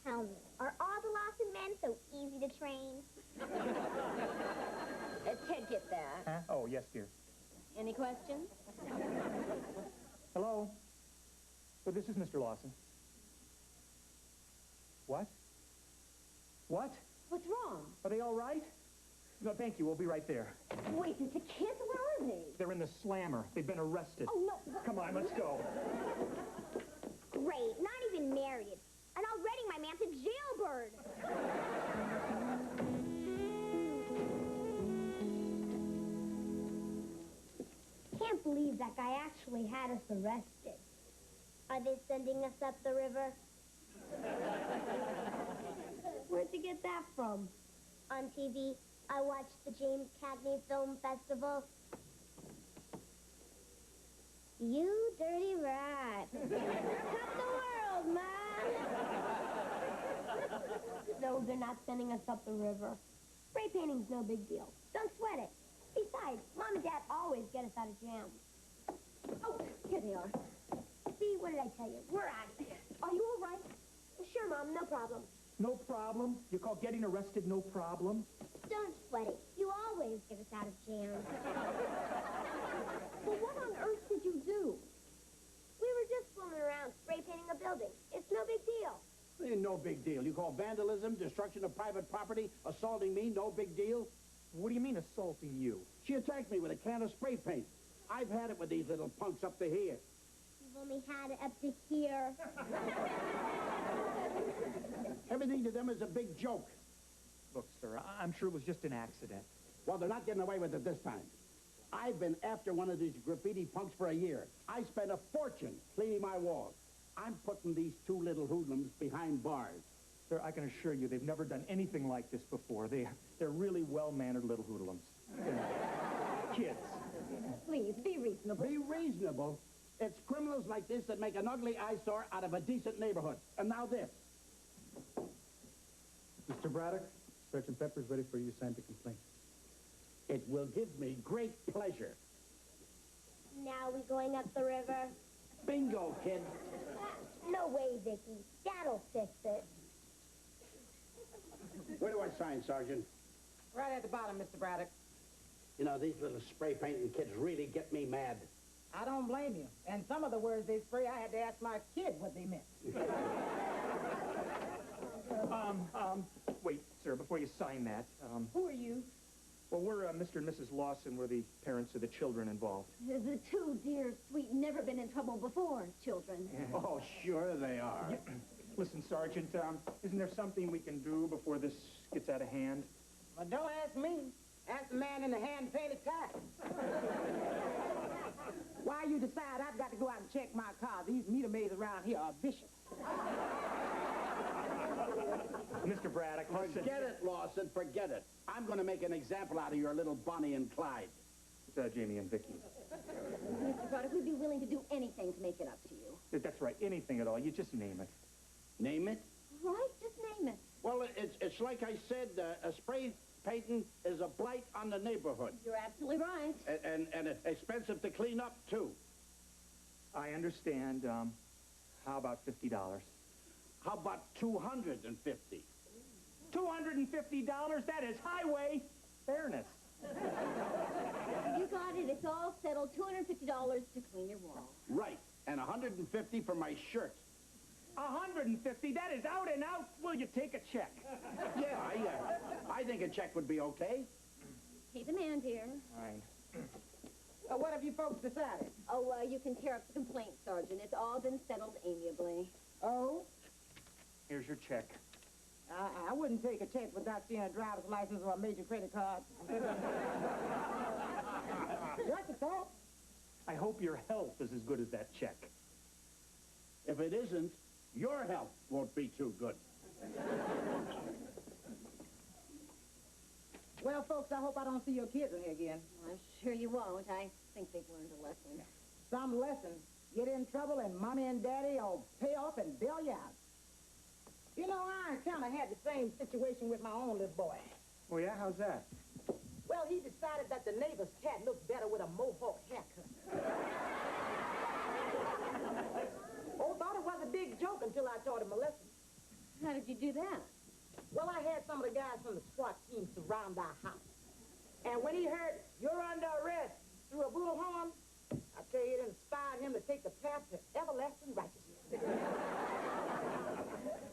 S3: Tell me, are all the Lawson men so easy to train?
S1: Ted, get that.
S2: Huh? Oh, yes, dear.
S1: Any questions?
S2: Hello? So this is Mr. Lawson. What? What?
S1: What's wrong?
S2: Are they all right? No, thank you. We'll be right there.
S1: Wait, it's the kids? Where are they?
S2: They're in the slammer. They've been arrested.
S1: Oh, no.
S2: Come on, let's go.
S3: Great, not even married. And already my man's a jailbird. Can't believe that guy actually had us arrested. Are they sending us up the river? Where'd you get that from? On TV. I watched the James Cagney Film Festival. You dirty rat. Cut the world, Ma! No, they're not sending us up the river. Spray painting's no big deal. Don't sweat it. Besides, Mom and Dad always get us out of jams.
S1: Oh, here they are.
S3: See, what did I tell you? We're out of here.
S1: Are you all right?
S3: Sure, Mom, no problem.
S2: No problem? You call getting arrested no problem?
S3: Don't sweat it. You always get us out of jams.
S1: Well, what on earth did you do?
S3: We were just swimming around spray painting a building. It's no big deal.
S9: Ain't no big deal. You call vandalism, destruction of private property, assaulting me, no big deal?
S2: What do you mean assaulting you?
S9: She attacked me with a can of spray paint. I've had it with these little punks up to here.
S3: You've only had it up to here.
S9: Everything to them is a big joke.
S2: Look, sir, I'm sure it was just an accident.
S9: Well, they're not getting away with it this time. I've been after one of these graffiti punks for a year. I spent a fortune cleaning my walls. I'm putting these two little hoodlums behind bars.
S2: Sir, I can assure you they've never done anything like this before. They're really well-mannered little hoodlums. Kids.
S1: Please, be reasonable.
S9: Be reasonable. It's criminals like this that make an ugly eyesore out of a decent neighborhood. And now this.
S4: Mr. Braddock, Sergeant Pepper's ready for you to sign the complaint.
S9: It will give me great pleasure.
S3: Now we going up the river?
S9: Bingo, kid.
S3: No way, Vicky. Dad'll fix it.
S9: Where do I sign, Sergeant?
S5: Right at the bottom, Mr. Braddock.
S9: You know, these little spray painting kids really get me mad.
S5: I don't blame you. And some of the words they spray, I had to ask my kid what they meant.
S2: Wait, sir, before you sign that,
S5: Who are you?
S2: well, we're Mr. and Mrs. Lawson. We're the parents of the children involved.
S1: The two dear, sweet, never been in trouble before children.
S9: Oh, sure they are.
S2: Listen, Sergeant, isn't there something we can do before this gets out of hand?
S5: Well, don't ask me. Ask the man in the hand-painted tie. While you decide, I've got to go out and check my car. These meter maids around here are vicious.
S2: Mr. Braddock, listen.
S9: Forget it, Lawson, forget it. I'm going to make an example out of your little Bonnie and Clyde.
S2: It's Jamie and Vicky.
S1: Mr. Braddock, we'd be willing to do anything to make it up to you.
S2: That's right, anything at all. You just name it.
S9: Name it?
S1: Right? Just name it.
S9: Well, it's like I said, a spray painting is a blight on the neighborhood.
S1: You're absolutely right.
S9: And it's expensive to clean up, too.
S2: I understand. How about $50?
S9: How about 250?
S2: $250? That is highway fairness.
S1: You got it. It's all settled. $250 to clean your wall.
S9: Right. And 150 for my shirt.
S2: 150? That is out and out. Will you take a check?
S9: Yeah, I think a check would be okay.
S1: Pay the man, dear.
S2: Fine.
S5: What have you folks decided?
S1: Oh, you can tear up the complaint, Sergeant. It's all been settled amiably.
S5: Oh?
S2: Here's your check.
S5: I wouldn't take a check without seeing a driver's license or a major credit card. That's a thought.
S2: I hope your health is as good as that check.
S9: If it isn't, your health won't be too good.
S5: Well, folks, I hope I don't see your kids in here again.
S1: Well, I'm sure you won't. I think they've learned a lesson.
S5: Some lesson. Get in trouble and Mommy and Daddy will pay off and bail you out. You know, I kind of had the same situation with my own little boy.
S2: Oh, yeah? How's that?
S5: Well, he decided that the neighbor's cat looked better with a mohawk haircut. Oh, thought it was a big joke until I taught him a lesson.
S1: How did you do that?
S5: Well, I had some of the guys from the SWAT team surround our house. And when he heard, "You're under arrest," through a bullhorn, I tell you, it inspired him to take the path to everlasting righteousness.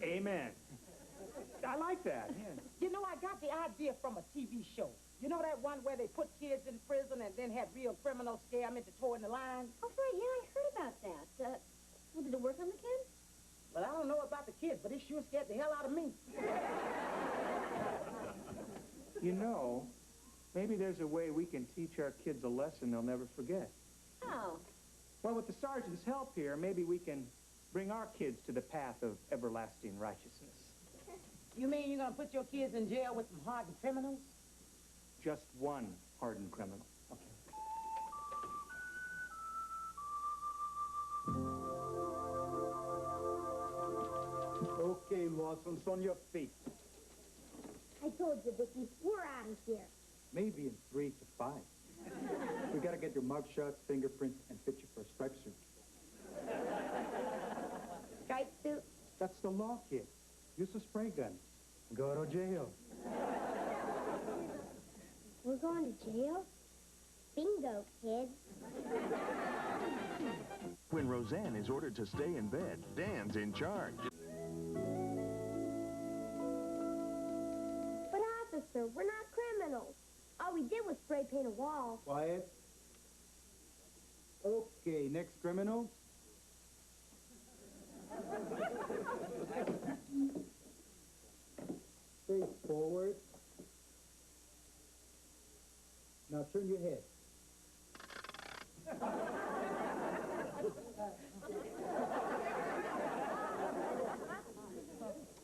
S2: Amen. I like that, yeah.
S5: You know, I got the idea from a TV show. You know that one where they put kids in prison and then have real criminals scare them into towing the line?
S1: Oh, right, yeah, I heard about that. Well, did it work on the kids?
S5: Well, I don't know about the kids, but it sure scared the hell out of me.
S2: You know, maybe there's a way we can teach our kids a lesson they'll never forget.
S1: How?
S2: Well, with the sergeant's help here, maybe we can bring our kids to the path of everlasting righteousness.
S5: You mean you're going to put your kids in jail with some hardened criminals?
S2: Just one hardened criminal.
S4: Okay, Lawsons, on your feet.
S3: I told you, Vicky, we're out of here.
S4: Maybe in 3 to 5. We gotta get your mugshots, fingerprints, and fit you for a striped suit.
S3: Striped suit?
S4: That's the law, kid. Use a spray gun. Go to jail.
S3: We're going to jail? Bingo, kid.
S7: When Roseanne is ordered to stay in bed, Dan's in charge.
S3: But, officer, we're not criminals. All we did was spray paint a wall.
S4: Quiet. Okay, next criminal. Face forward. Now turn your head.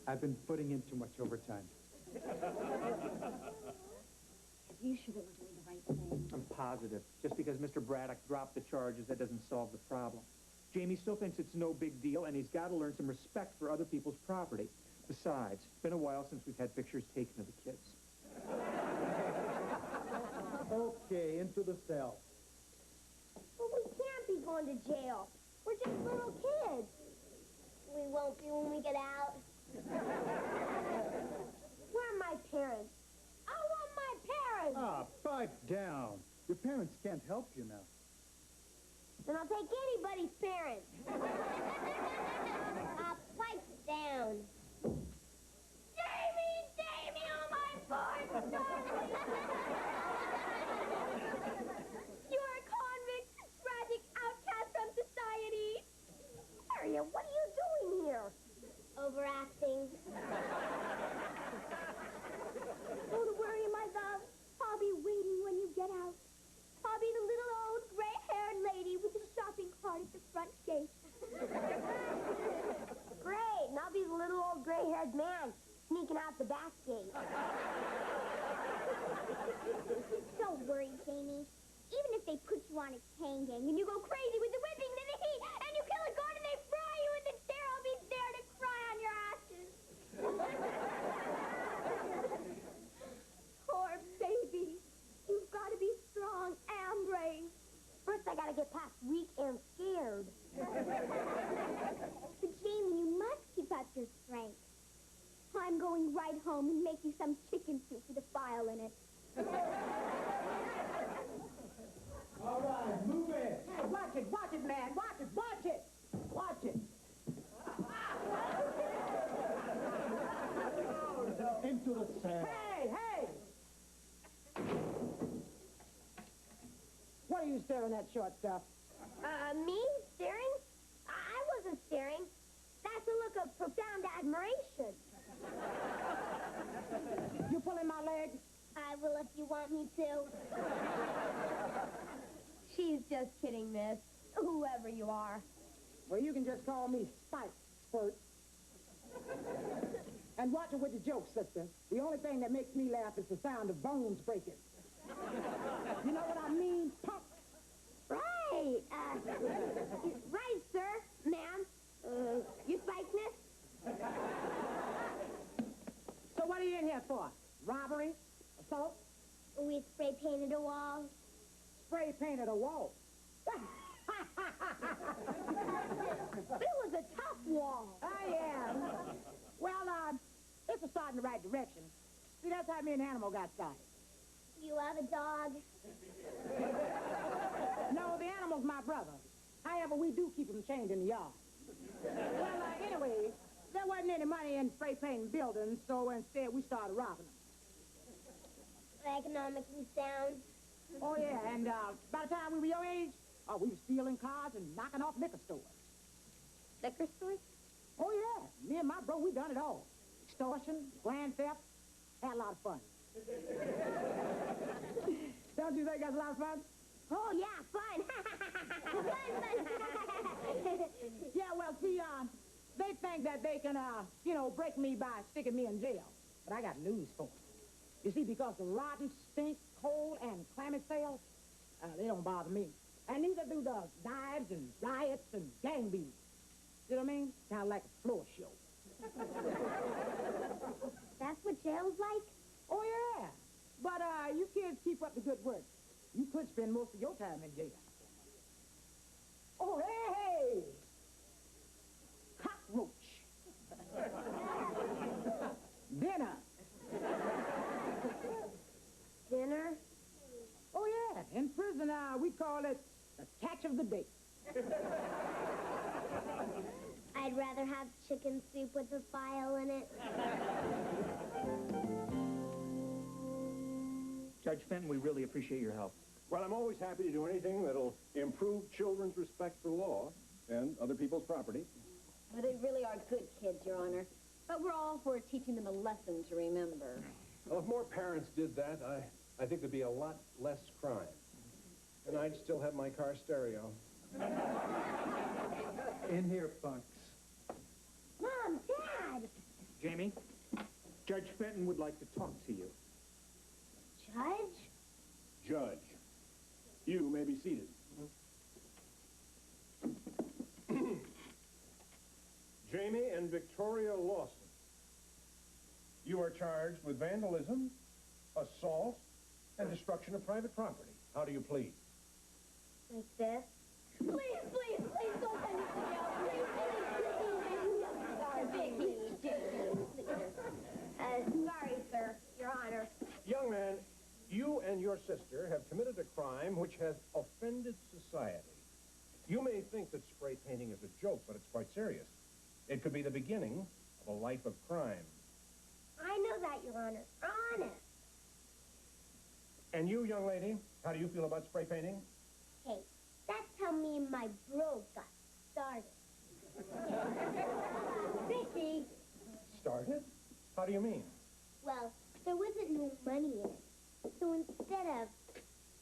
S4: I've been putting in too much overtime.
S1: You sure that we're doing the right thing?
S2: I'm positive. Just because Mr. Braddock dropped the charges, that doesn't solve the problem. Jamie still thinks it's no big deal, and he's got to learn some respect for other people's property. Besides, it's been a while since we've had pictures taken of the kids.
S4: Okay, into the cell.
S3: But we can't be going to jail. We're just little kids. We won't be when we get out. Where are my parents? I want my parents!
S4: Ah, pipe down. Your parents can't help you now.
S3: Then I'll take anybody's parents. Pipe down. Jamie! Jamie! Oh, my boy! You're a convict, tragic outcast from society. Maria, what are you doing here? Overacting. Don't worry, my love. I'll be waiting when you get out. I'll be the little old gray-haired lady with the shopping cart at the front gate. Great, and I'll be the little old gray-haired man sneaking out the back gate. Don't worry, Jamie. Even if they put you on a chain gang and you go crazy with the whipping and the heat and you kill a guard and they fry you in the chair, I'll be there to cry on your ashes. Poor baby. You've got to be strong and brave. First, I got to get
S1: get past weak and scared.
S3: But Jamie, you must keep up your strength. I'm going right home and make you some chicken soup with a file in it.
S9: All right, move it.
S5: Hey, watch it, man. Watch it. Watch it.
S9: Into the sand.
S5: Hey! What are you staring at, short stuff?
S1: Me? Staring? I wasn't staring. That's a look of profound admiration.
S5: You pulling my leg?
S3: I will if you want me to.
S1: She's just kidding, miss. Whoever you are.
S5: Well, you can just call me Spike, Spurt. And watch it with the jokes, sister. The only thing that makes me laugh is the sound of bones breaking. You know what I mean, punk?
S1: Right. Right, sir. Ma'am. You Spike, miss?
S5: So what are you in here for? Robbery? Assault?
S3: We spray painted a wall.
S5: Spray painted a wall.
S1: It was a tough wall.
S5: Oh, yeah. Well, it's a start in the right direction. See, that's how me and Animal got started.
S3: You have a dog.
S5: No, the Animal's my brother. However, we do keep him chained in the yard. Well, anyway, there wasn't any money in spray painting buildings, so instead we started robbing them.
S3: Economically sound.
S5: Oh, yeah, and by the time we were your age, we were stealing cars and knocking off liquor stores.
S1: Liquor store?
S5: Oh, yeah. Me and my bro, we done it all. Extortion, grand theft, had a lot of fun. Don't you think that's a lot of fun?
S1: Oh, yeah, fun.
S5: Yeah, well, see, they think that they can, break me by sticking me in jail. But I got news for them. You see, because the rotten, stink, cold, and clammy sales, they don't bother me. And neither do the dives and riots and gang beats. You know what I mean? Kind of like a floor show.
S3: That's what jail's like?
S5: Oh, yeah. But, you kids keep up the good work. You could spend most of your time in jail. Oh, hey! Cockroach. Dinner.
S1: Dinner?
S5: Oh, yeah. In prison, we call it the catch of the day.
S3: I'd rather have chicken soup with a file in it.
S2: Judge Fenton, we really appreciate your help.
S10: Well, I'm always happy to do anything that'll improve children's respect for law and other people's property.
S1: Well, they really are good kids, Your Honor. But we're all for teaching them a lesson to remember.
S10: Well, if more parents did that, I think there'd be a lot less crime. And I'd still have my car stereo.
S4: In here, punks.
S3: Mom, Dad!
S2: Jamie, Judge Fenton would like to talk to you.
S3: Judge?
S10: Judge, you may be seated. Jamie and Victoria Lawson, you are charged with vandalism, assault, and destruction of private property. How do you plead?
S3: Like this? Please, please, please don't send me to jail. Please, please, please. Sorry, sir, Your Honor.
S10: Young man, you and your sister have committed a crime which has offended society. You may think that spray painting is a joke, but it's quite serious. It could be the beginning of a life of crime.
S3: I know that, Your Honor. Honest.
S10: And you, young lady, how do you feel about spray painting?
S3: Hey, that's how me and my bro got started. Vicky!
S10: Started? How do you mean?
S3: Well, there wasn't no money in it. So instead of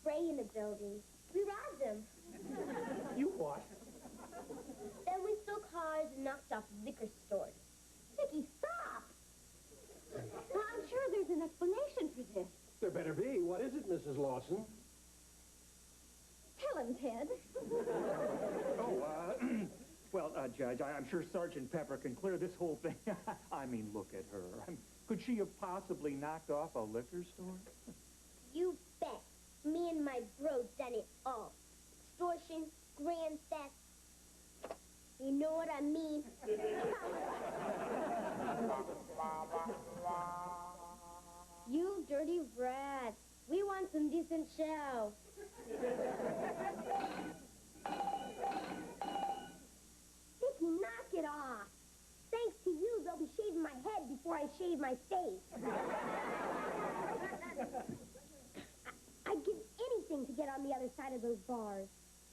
S3: spraying the buildings, we robbed them.
S10: You what?
S3: Then we stole cars and knocked off liquor stores. Vicky, stop!
S1: Well, I'm sure there's an explanation for this.
S10: There better be. What is it, Mrs. Lawson?
S1: Tell him, Ted.
S2: Well, Judge, I'm sure Sergeant Pepper can clear this whole thing. I mean, look at her. Could she have possibly knocked off a liquor store?
S3: You bet. Me and my bro done it all. Extortion,
S1: decent show.
S3: Vicky, knock it off. Thanks to you, they'll be shaving my head before I shave my face. I'd give anything to get on the other side of those bars.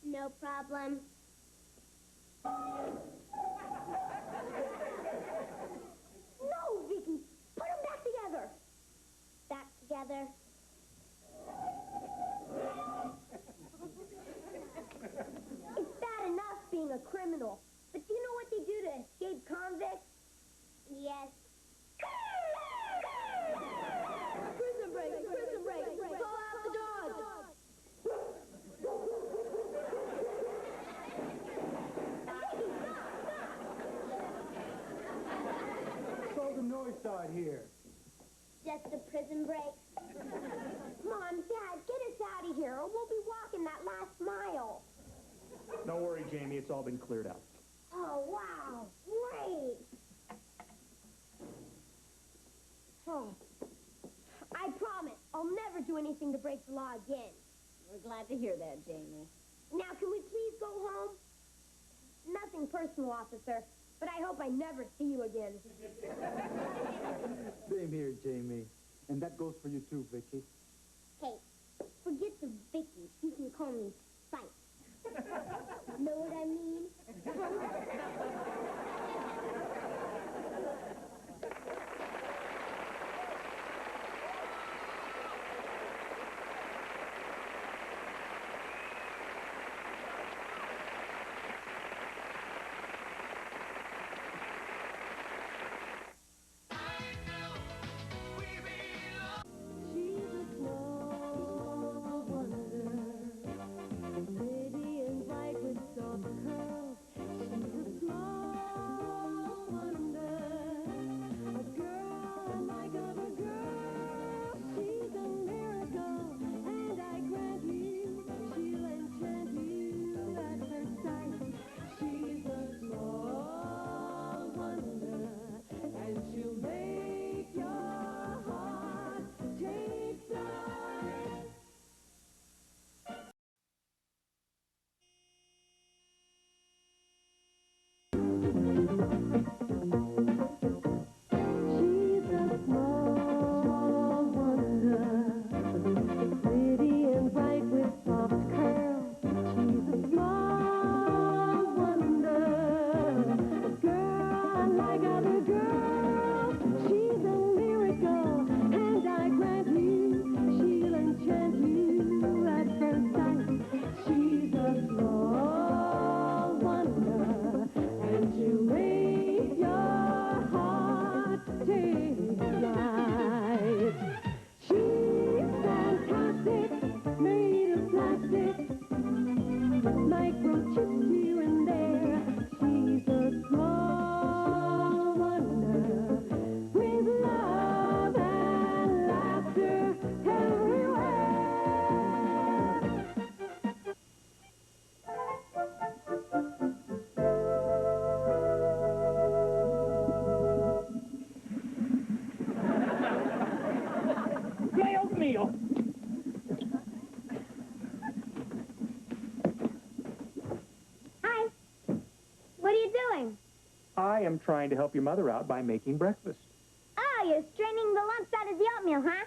S3: No problem. No, Vicky, put them back together. Back together. It's bad enough being a criminal, but do you know what they do to escape convicts? Yes.
S1: Prison break, prison break. Go out the dog.
S9: So the noise out here.
S3: Just a prison break. Mom, Dad, get us out of here, or we'll be walking that last mile.
S2: Don't worry, Jamie. It's all been cleared up.
S3: Oh, wow. Great. Oh. I promise I'll never do anything to break the law again.
S1: We're glad to hear that, Jamie.
S3: Now, can we please go home? Nothing personal, officer, but I hope I never see you again.
S4: Same here, Jamie. And that goes for you too, Vicky.
S3: Hey, forget the Vicky. You can call me Spike. Know what I mean?
S2: I am trying to help your mother out by making breakfast.
S3: Oh, you're straining the lumps out of the oatmeal, huh?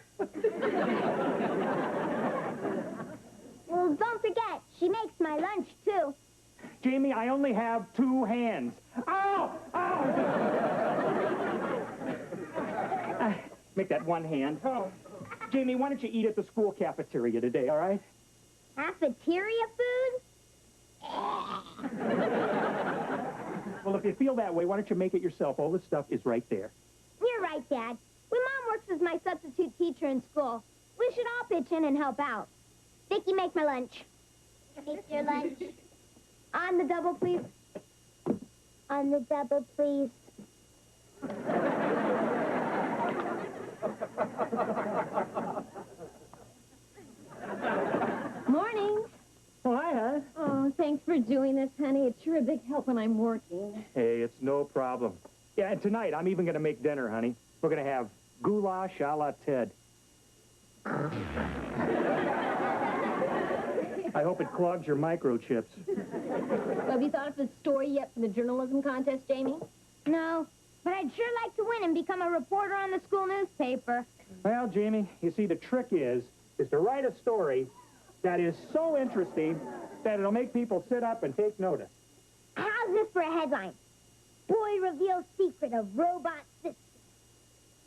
S3: Well, don't forget, she makes my lunch, too.
S2: Jamie, I only have 2 hands. Ow! Ow! Make that 1 hand. Oh. Jamie, why don't you eat at the school cafeteria today, all right?
S3: Cafeteria food?
S2: Well, if you feel that way, why don't you make it yourself? All the stuff is right there.
S3: You're right, Dad. When Mom works as my substitute teacher in school, we should all pitch in and help out. Vicky, make my lunch. Make your lunch. On the double, please. On the double, please.
S1: Morning.
S2: Oh, hi, hon.
S1: Oh, thanks for doing this, honey. It's sure a big help when I'm working.
S2: Hey, it's no problem. Yeah, and tonight I'm even going to make dinner, honey. We're going to have goulash a la Ted. I hope it clogs your microchips.
S1: Well, have you thought of a story yet for the journalism contest, Jamie?
S3: No, but I'd sure like to win and become a reporter on the school newspaper.
S2: Well, Jamie, you see, the trick is to write a story that is so interesting that it'll make people sit up and take notice.
S3: How's this for a headline? Boy reveals secret of robot system.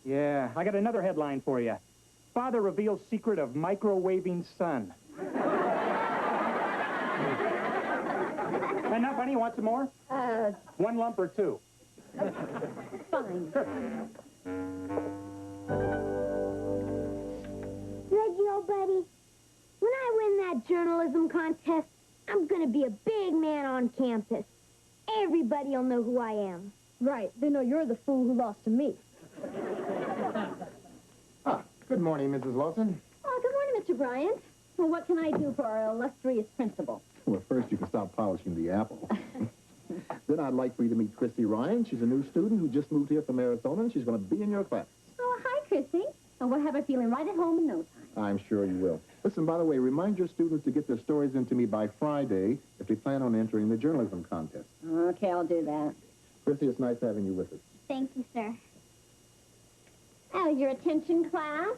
S2: Yeah, I got another headline for you. Father reveals secret of microwaving son. Enough, honey? You want some more? One lump or two?
S1: Fine.
S3: Reggie, old buddy, when I win that journalism contest, I'm gonna be a big man on campus. Everybody'll know who I am.
S1: Right. They know you're the fool who lost to me.
S4: Good morning, Mrs. Lawson.
S1: Oh, good morning, Mr. Bryant. Well, what can I do for our illustrious principal?
S11: Well, first you can stop polishing the apple. Then I'd like for you to meet Christy Ryan. She's a new student who just moved here from Arizona, and she's going to be in your class.
S1: Oh, hi, Chrissy. Oh, we'll have her feeling right at home in no time.
S11: I'm sure you will. Listen, by the way, remind your students to get their stories into me by Friday if they plan on entering the journalism contest.
S1: Okay, I'll do that.
S11: Christy, it's nice having you with us.
S3: Thank you, sir.
S1: Oh, your attention, class?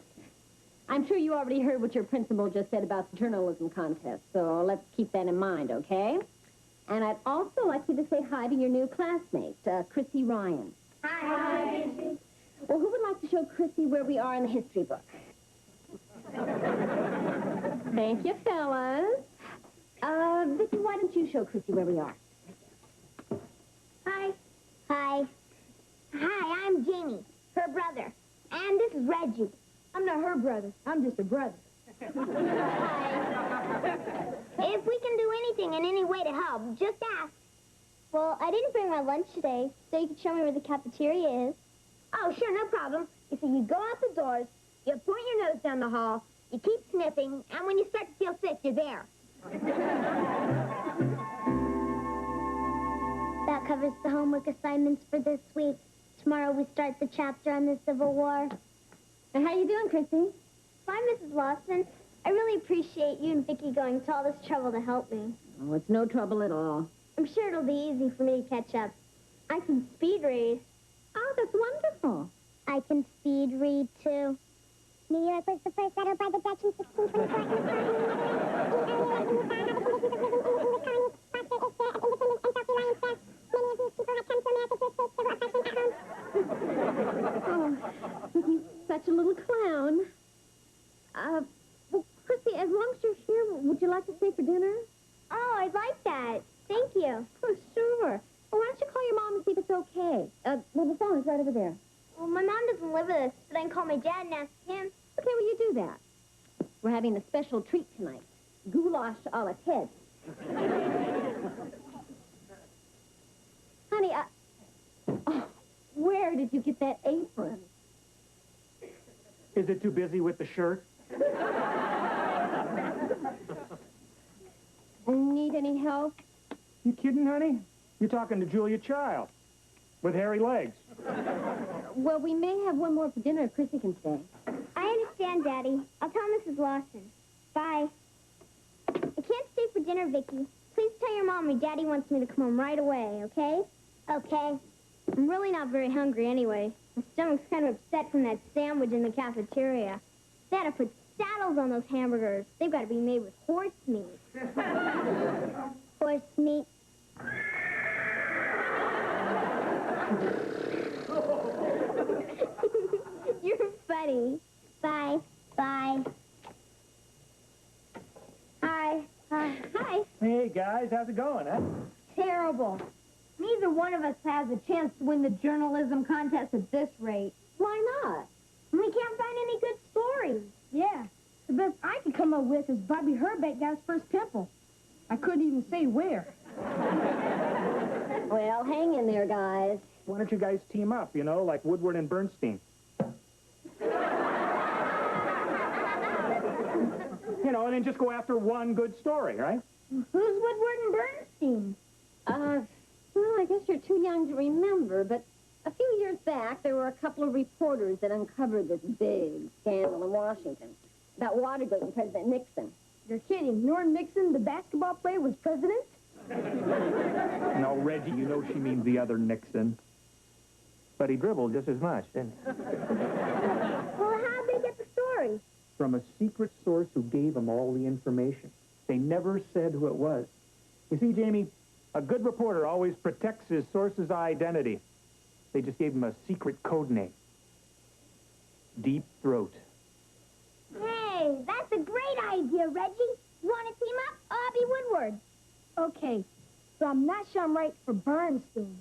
S1: I'm sure you already heard what your principal just said about the journalism contest, so let's keep that in mind, okay? And I'd also like you to say hi to your new classmate, Chrissy Ryan.
S3: Hi.
S1: Well, who would like to show Chrissy where we are in the history book? Thank you, fellas. Vicky, why don't you show Chrissy where we are?
S3: Hi. Hi. Hi, I'm Jamie, her brother. And this is Reggie.
S1: I'm not her brother. I'm just a brother.
S3: Hi. If we can do anything in any way to help, just ask. Well, I didn't bring my lunch today, so you can show me where the cafeteria is. Oh, sure, no problem. You see, you go out the doors, you point your nose down the hall, you keep sniffing, and when you start to feel sick, you're there. That covers the homework assignments for this week. Tomorrow we start the chapter on the Civil War.
S1: And how you doing, Chrissy?
S3: Fine, Mrs. Lawson. I really appreciate you and Vicky going to all this trouble to help me.
S1: Oh, it's no trouble at all.
S3: I'm sure it'll be easy for me to catch up. I can speed read.
S1: Oh, that's wonderful.
S3: I can speed read, too. New York was the first settled by the Dutch in 1624.
S1: Oh, Vicky's such a little clown. Well, Chrissy, as long as you're here, would you like to stay for dinner?
S3: Oh, I'd like that. Thank you.
S1: Oh, sure. Well, why don't you call your mom and see if it's okay? Well, the phone is right over there.
S3: Well, my mom doesn't live with us, but I can call my dad and ask him.
S1: Okay, well, you do that. We're having a special treat tonight. Goulash a la Ted. Honey, oh, where did you get that apron?
S2: Is it too busy with the shirt?
S1: Need any help?
S2: You kidding, honey? You're talking to Julia Child with hairy legs.
S1: Well, we may have one more for dinner if Chrissy can stay.
S3: I understand, Daddy. I'll tell Mrs. Lawson. Bye. I can't stay for dinner, Vicky. Please tell your mom your daddy wants me to come home right away, okay? Okay. I'm really not very hungry anyway. My stomach's kind of upset from that sandwich in the cafeteria. They had to put saddles on those hamburgers. They've got to be made with horse meat. Horse meat. You're funny. Bye. Bye. Hi. Hi.
S2: Hey, guys, how's it going, huh?
S1: Terrible. Neither one of us has a chance to win the journalism contest at this rate. Why not?
S3: We can't find any good stories.
S12: Yeah. The best I could come up with is Bobby Herbeck got his first pimple. I couldn't even say where.
S1: Well, hang in there, guys.
S2: Why don't you guys team up, you know, like Woodward and Bernstein? You know, and then just go after one good story, right?
S3: Who's Woodward and Bernstein?
S1: Well, I guess you're too young to remember, but a few years back, there were a couple of reporters that uncovered this big scandal in Washington about Watergate and President Nixon.
S12: You're kidding. Norm Nixon, the basketball player, was president?
S2: No, Reggie, you know she means the other Nixon. But he dribbled just as much, didn't he?
S3: Well, how'd they get the story?
S2: From a secret source who gave them all the information. They never said who it was. You see, Jamie, a good reporter always protects his source's identity. They just gave him a secret code name. Deep Throat.
S3: Hey, that's a great idea, Reggie. You want to team up? I'll be Woodward.
S12: Okay, so I'm not sure I'm right for Bernstein.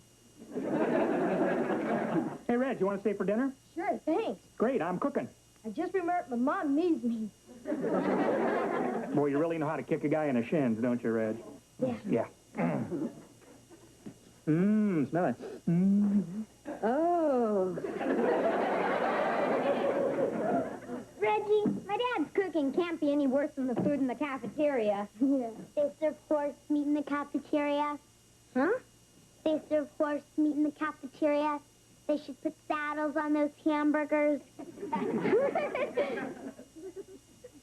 S2: Hey, Reg, you want to stay for dinner?
S12: Sure, thanks.
S2: Great, I'm cooking.
S12: I just remembered my mom needs me.
S2: Boy, you really know how to kick a guy in the shins, don't you, Reg?
S12: Yeah.
S2: Yeah. Smell it.
S12: Oh.
S3: Reggie, my dad's cooking can't be any worse than the food in the cafeteria.
S12: Yeah.
S3: They serve horse meat in the cafeteria.
S12: Huh?
S3: They serve horse meat in the cafeteria. They should put saddles on those hamburgers.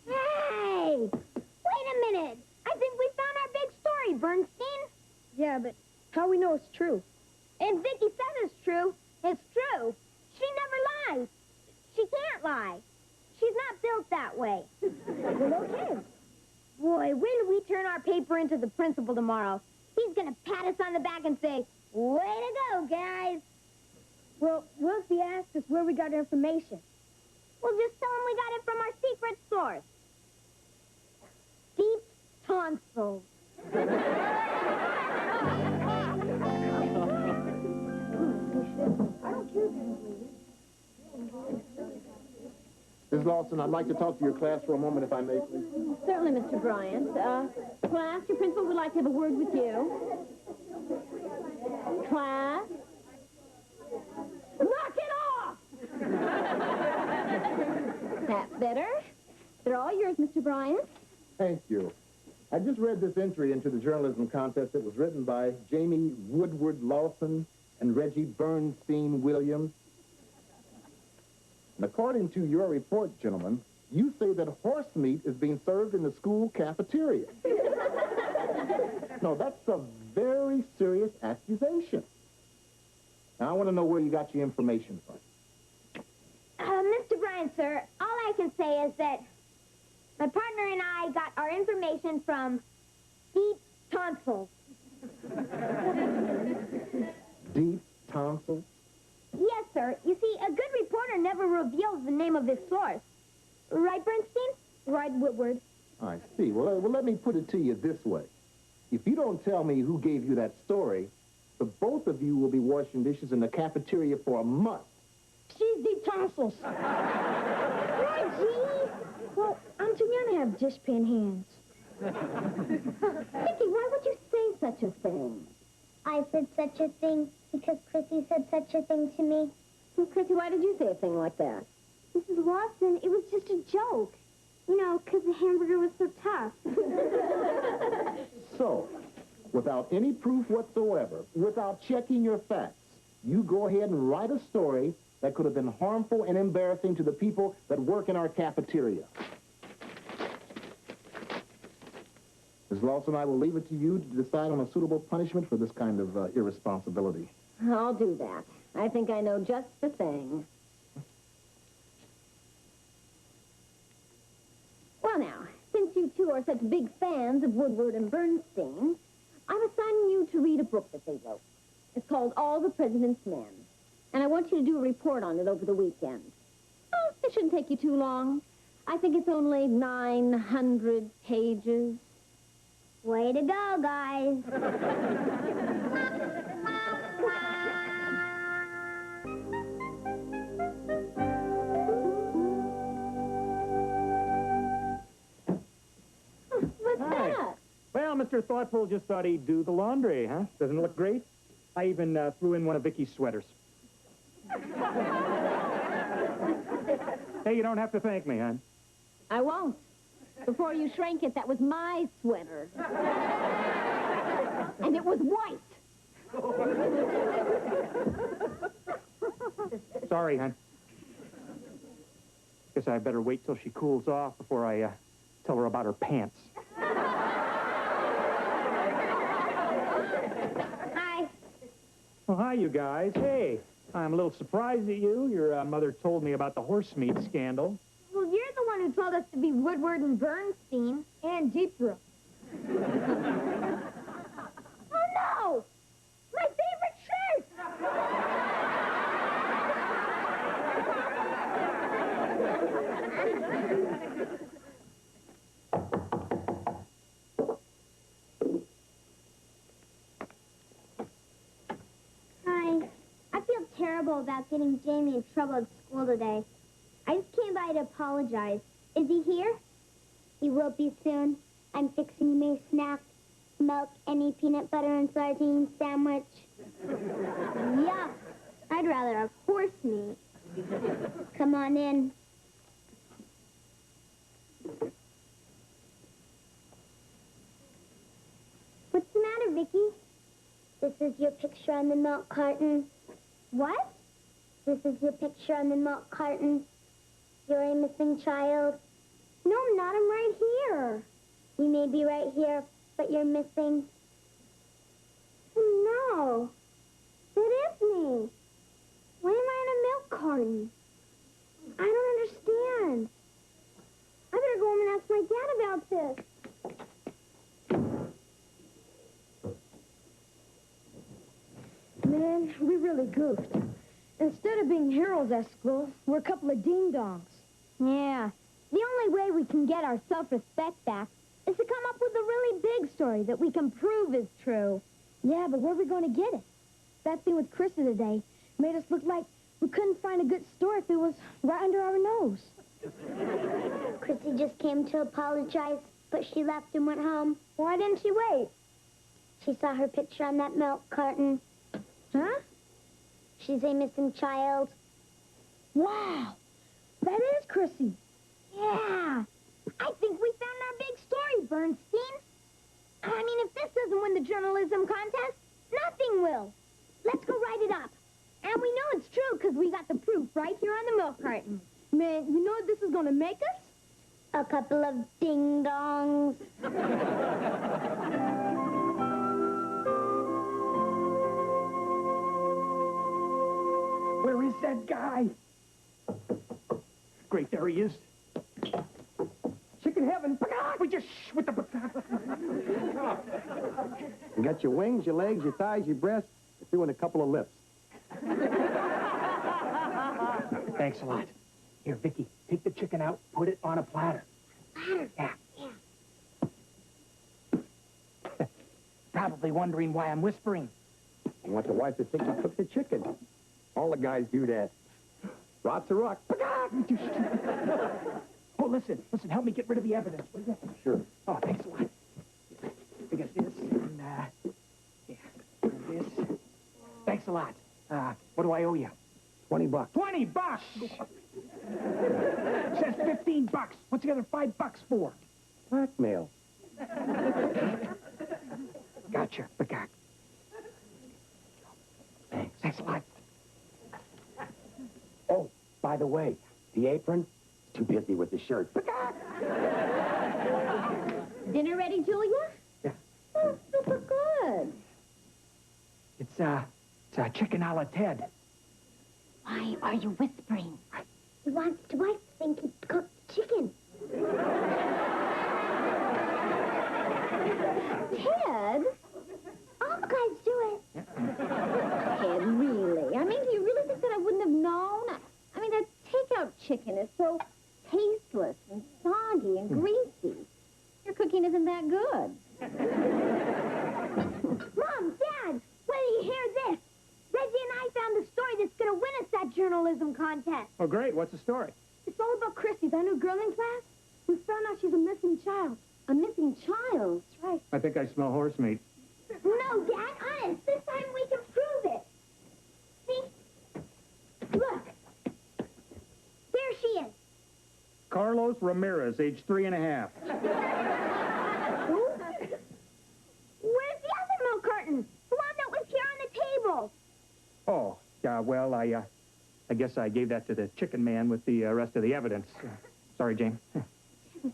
S3: Hey! Wait a minute! I think we found our big story, Bernstein.
S12: Yeah, but how we know it's true?
S3: And Vicky says it's true. It's true. She never lies. She can't lie. She's not built that way.
S12: Well, okay.
S3: Boy, when we turn our paper into the principal tomorrow, he's going to pat us on the back and say, way to go, guys.
S12: Well, what if he asked us where we got our information?
S3: We'll just tell him we got it from our secret source. Deep tonsils.
S11: Ms. Lawson, I'd like to talk to your class for a moment, if I may, please.
S1: Certainly, Mr. Bryant. Class, your principal would like to have a word with you. Class? Knock it off! That's better. They're all yours, Mr. Bryant.
S11: Thank you. I just read this entry into the journalism contest that was written by Jamie Woodward Lawson and Reggie Bernstein Williams. And according to your report, gentlemen, you say that horse meat is being served in the school cafeteria. No, that's a very serious accusation. Now, I want to know where you got your information from.
S3: Mr. Bryant, sir, all I can say is that my partner and I got our information from deep tonsils.
S11: Deep tonsils?
S3: Yes, sir. You see, a good reporter never reveals the name of his source. Right, Bernstein?
S12: Right, Woodward.
S11: I see. Well, let me put it to you this way. If you don't tell me who gave you that story, the both of you will be washing dishes in the cafeteria for a month.
S12: She's deep tonsils.
S3: Reggie!
S12: Well, I'm too young to have dishpan hands.
S1: Vicky, why would you say such a thing?
S3: I said such a thing because Chrissy said such a thing to me.
S1: Well, Chrissy, why did you say a thing like that?
S3: Mrs. Lawson, it was just a joke. You know, because the hamburger was so tough.
S11: So, without any proof whatsoever, without checking your facts, you go ahead and write a story that could have been harmful and embarrassing to the people that work in our cafeteria. Ms. Lawson, I will leave it to you to decide on a suitable punishment for this kind of irresponsibility.
S1: I'll do that. I think I know just the thing. Well, now, since you two are such big fans of Woodward and Bernstein, I'm assigning you to read a book that they wrote. It's called All the President's Men. And I want you to do a report on it over the weekend. Oh, it shouldn't take you too long. I think it's only 900 pages.
S3: Way to go, guys.
S1: What's that?
S2: Well, Mr. Thoughtful just thought he'd do the laundry, huh? Doesn't it look great? I even threw in one of Vicky's sweaters. Hey, you don't have to thank me, hon.
S1: I won't. Before you shrank it, that was my sweater. And it was white.
S2: Sorry, hon. Guess I better wait till she cools off before I Tell her about her pants.
S3: Hi.
S2: Oh, hi, you guys. Hey, I'm a little surprised at you. Your mother told me about the horse meat scandal.
S3: Well, you're the one who told us to be Woodward and Bernstein.
S12: And Deep Throat.
S3: Oh, no! My favorite shirt! Hi. I feel terrible about getting Jamie in trouble at school today. I just came by to apologize. Is he here? He will be soon. I'm fixing me a snack. Milk, any peanut butter and sardine sandwich. Yuck. I'd rather have horse meat. Come on in. What's the matter, Vicky? This is your picture on the milk carton. What? This is your picture on the milk carton. You're a missing child. No, I'm not. I'm right here. You may be right here, but you're missing. Oh, no. That is me. Why am I in a milk carton? I don't understand. I better go home and ask my dad about this.
S12: Man, we really goofed. Instead of being heroes at school, we're a couple of ding-dongs.
S3: Yeah. The only way we can get our self-respect back is to come up with a really big story that we can prove is true.
S12: Yeah, but where are we going to get it? That thing with Chrissy today made us look like we couldn't find a good story if it was right under our nose.
S3: Chrissy just came to apologize, but she left and went home. Why didn't she wait? She saw her picture on that milk carton.
S12: Huh?
S3: She's a missing child.
S12: Wow! That is Chrissy.
S3: Yeah. I think we found our big story, Bernstein. I mean, if this doesn't win the journalism contest, nothing will. Let's go write it up. And we know it's true because we got the proof right here on the milk carton.
S12: Man, you know what this is going to make us?
S3: A couple of ding-dongs.
S2: Where is that guy? Great, there he is. Chicken heaven. We just with the...
S4: You got your wings, your legs, your thighs, your breasts. You're through in a couple of lips.
S2: Thanks a lot. Here, Vicky, take the chicken out, put it on a platter. Yeah. Probably wondering why I'm whispering.
S4: You want the wife to think you cooked the chicken. All the guys do that. Lots of rock.
S2: Oh, listen, help me get rid of the evidence, will you?
S4: Sure.
S2: Oh, thanks a lot. We got this and, yeah, this. Thanks a lot. What do I owe you?
S4: $20.
S2: $20! Says $15. What's the other $5 for?
S4: Blackmail.
S2: Gotcha, Bagak. Thanks a lot.
S4: Oh, by the way, the apron, too busy with the shirt.
S1: Dinner ready, Julia?
S2: Yeah.
S1: Oh, super good.
S2: It's chicken a la Ted.
S1: Why are you whispering?
S3: He wants his wife to think he cooked chicken.
S1: Ted?
S3: All the guys do it.
S1: Ted, really? I mean, do you really think that I wouldn't have known? I mean, that takeout chicken is so tasteless and soggy and greasy. Your cooking isn't that good.
S3: Mom, Dad, wait till you hear this. Reggie and I found the story that's going to win us that journalism contest.
S2: Oh, great. What's the story?
S12: It's all about Chrissy, that new girl in class. We found out she's a missing child.
S1: A missing child?
S12: That's right.
S2: I think I smell horse meat.
S3: No, Dad, honest. This time we can prove it. See? Look. There she is.
S2: Carlos Ramirez, age 3.5.
S3: Who? Where's the other milk carton? The one that was here on the table.
S2: Oh, well, I guess I gave that to the chicken man with the rest of the evidence. Sorry, Jane.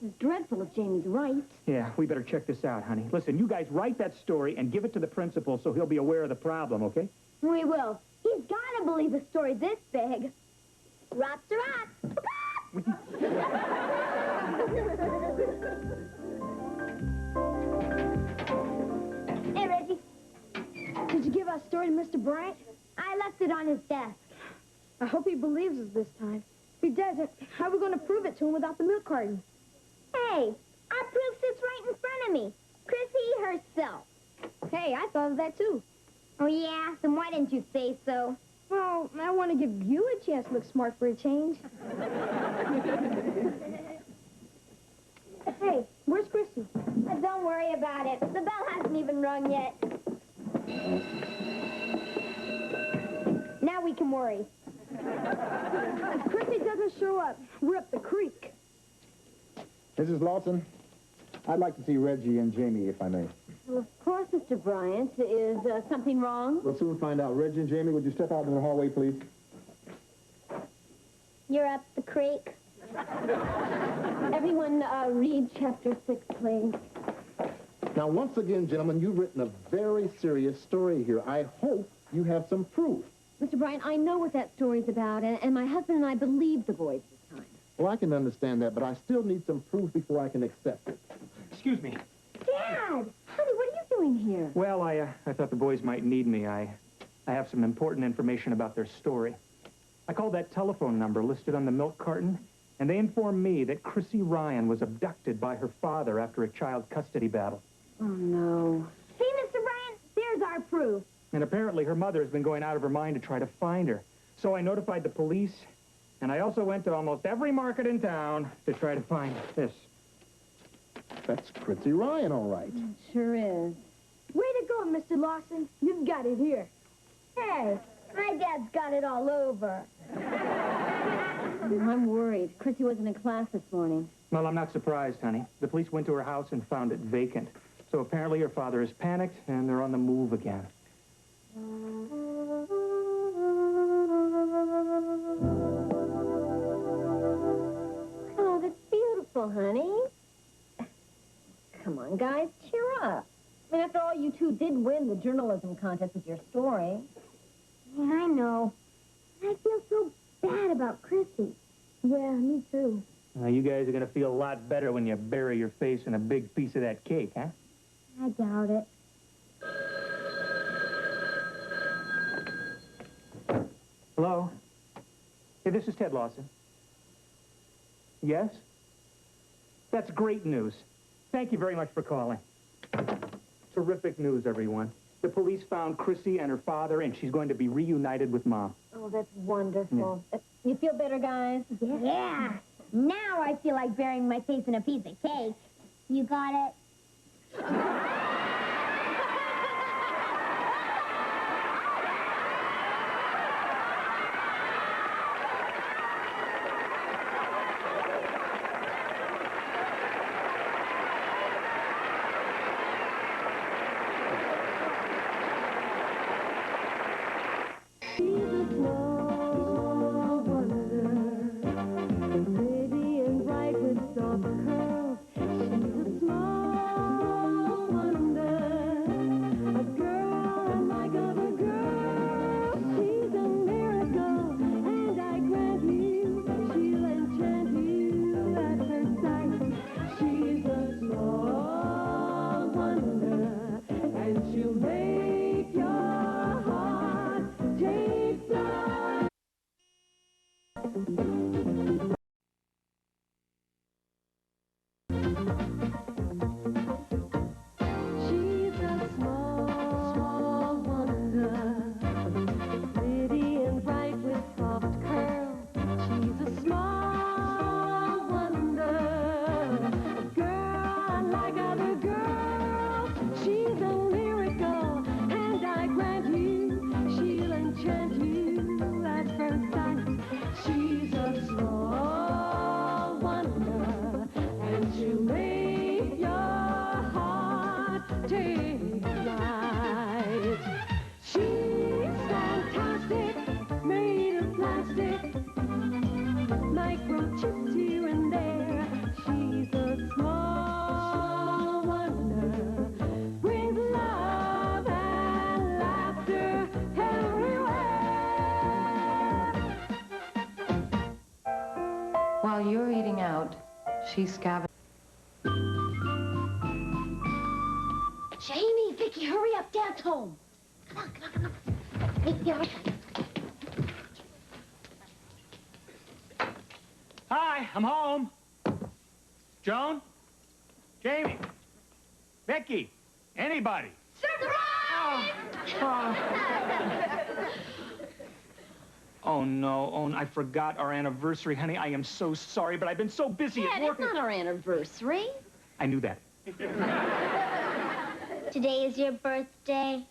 S1: this is dreadful if Jamie's right.
S2: Yeah, we better check this out, honey. Listen, you guys write that story and give it to the principal so he'll be aware of the problem, okay?
S1: We will. He's got to believe a story this big. Rocks to rocks. Hey, Reggie.
S12: Did you give our story to Mr. Bryant?
S1: I left it on his desk.
S12: I hope he believes us this time. If he doesn't, how are we going to prove it to him without the milk carton?
S1: Hey, our proof sits right in front of me. Chrissy herself.
S12: Hey, I thought of that too.
S1: Oh, yeah? Then why didn't you say so?
S12: Well, I want to give you a chance to look smart for a change. Hey, where's Chrissy?
S1: Don't worry about it. The bell hasn't even rung yet. Now we can worry.
S12: If Chrissy doesn't show up, we're up the creek.
S11: Mrs. Lawson, I'd like to see Reggie and Jamie, if I may.
S1: Well, of course, Mr. Bryant. Is something wrong?
S11: We'll soon find out. Reggie and Jamie, would you step out in the hallway, please?
S1: You're up the creek. Everyone, read chapter 6, please.
S11: Now, once again, gentlemen, you've written a very serious story here. I hope you have some proof.
S1: Mr. Bryant, I know what that story's about, and my husband and I believe the boys this time.
S11: Well, I can understand that, but I still need some proof before I can accept it.
S2: Excuse me.
S1: Dad! Honey, what are you doing here?
S2: Well, I thought the boys might need me. I have some important information about their story. I called that telephone number listed on the milk carton, and they informed me that Chrissy Ryan was abducted by her father after a child custody battle.
S1: Oh, no. See, Mr. Bryant? There's our proof.
S2: And apparently her mother has been going out of her mind to try to find her. So I notified the police, and I also went to almost every market in town to try to find this.
S11: That's Chrissy Ryan, all right.
S1: It sure is.
S12: Way to go, Mr. Lawson. You've got it here.
S1: Hey, my dad's got it all over. I'm worried. Chrissy wasn't in class this morning.
S2: Well, I'm not surprised, honey. The police went to her house and found it vacant. So apparently her father is panicked, and they're on the move again.
S1: Oh, that's beautiful, honey. Come on, guys, cheer up. I mean, after all, you two did win the journalism contest with your story.
S12: Yeah, I know. I feel so bad about Chrissy. Yeah, me too.
S2: You guys are going to feel a lot better when you bury your face in a big piece of that cake, huh?
S12: I doubt it.
S2: Hello? Hey, this is Ted Lawson. Yes? That's great news. Thank you very much for calling. Terrific news, everyone. The police found Chrissy and her father, and she's going to be reunited with Mom.
S1: Oh, that's wonderful. You feel better, guys?
S3: Yeah. Now I feel like burying my face in a piece of cake. You got it?
S8: Baby and bright with soft curls. She's a small
S13: cheese scavenging.
S1: Jamie, Vicky, hurry up. Dad's home. Come on, come on, come on. Hey, get outside.
S2: Hi, I'm home. Joan? Jamie? Becky? Anybody?
S1: Surprise!
S2: Oh, no. Oh, I forgot our anniversary, honey. I am so sorry, but I've been so busy at
S1: Dad,
S2: work.
S1: it's not our anniversary.
S2: I knew that.
S3: Today is your birthday.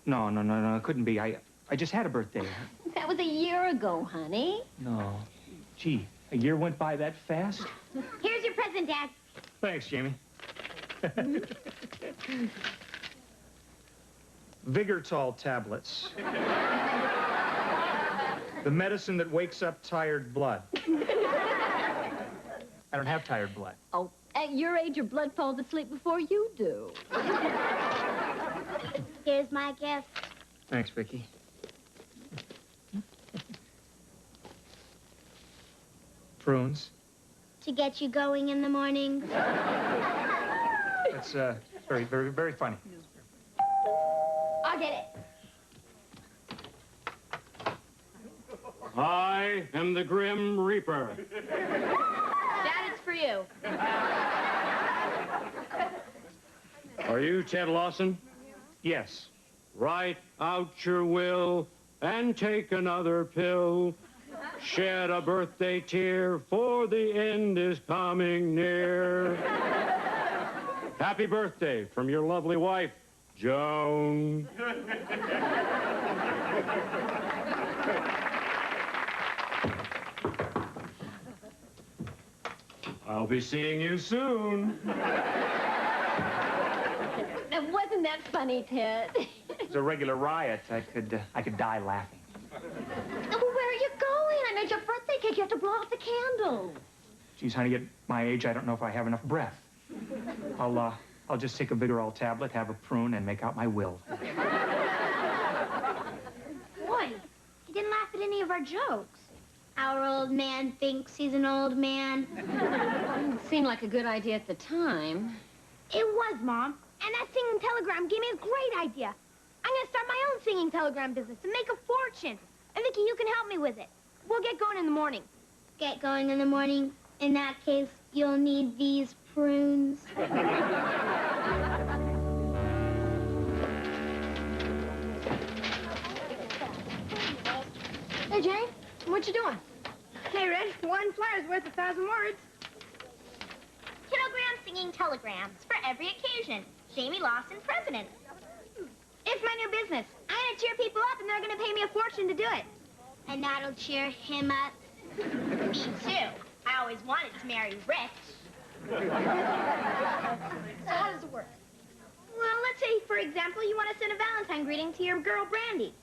S2: No, it couldn't be. I just had a birthday.
S1: That was a year ago, honey.
S2: No. Gee, a year went by that fast?
S3: Here's your present, Dad.
S2: Thanks, Jamie. Vigortol tablets. The medicine that wakes up tired blood. I don't have tired blood.
S1: Oh, at your age, your blood falls asleep before you do.
S3: Here's my gift.
S2: Thanks, Vicky. Prunes.
S3: To get you going in the morning.
S2: That's very, very, very funny.
S3: I'll get it.
S6: I am the Grim Reaper.
S3: Dad, it's for you.
S6: Are you Ted Lawson?
S2: Yes.
S6: Write out your will and take another pill. Shed a birthday tear, for the end is coming near. Happy birthday from your lovely wife, Joan. I'll be seeing you soon.
S1: Now, wasn't that funny, Ted?
S2: It's a regular riot. I could die laughing.
S1: Well, where are you going? I made your birthday cake. You have to blow out the candles.
S2: Geez, honey, at my age, I don't know if I have enough breath. I'll just take a Vigorol tablet, have a prune, and make out my will.
S3: Boy, he didn't laugh at any of our jokes. Our old man thinks he's an old man.
S1: It seemed like a good idea at the time.
S3: It was, Mom. And that singing telegram gave me a great idea. I'm going to start my own singing telegram business and make a fortune. And Vicky, you can help me with it. We'll get going in the morning. Get going in the morning? In that case, you'll need these prunes.
S12: Hey, Jane, what you doing?
S3: Hey, Red, one flyer's worth 1,000 words. Kilogram singing telegrams for every occasion. Jamie Lawson, president. It's my new business. I'm going to cheer people up, and they're going to pay me a fortune to do it. And that'll cheer him up. Me, too. I always wanted to marry Rich. So how does it work? Well, let's say, for example, you want to send a Valentine greeting to your girl, Brandy.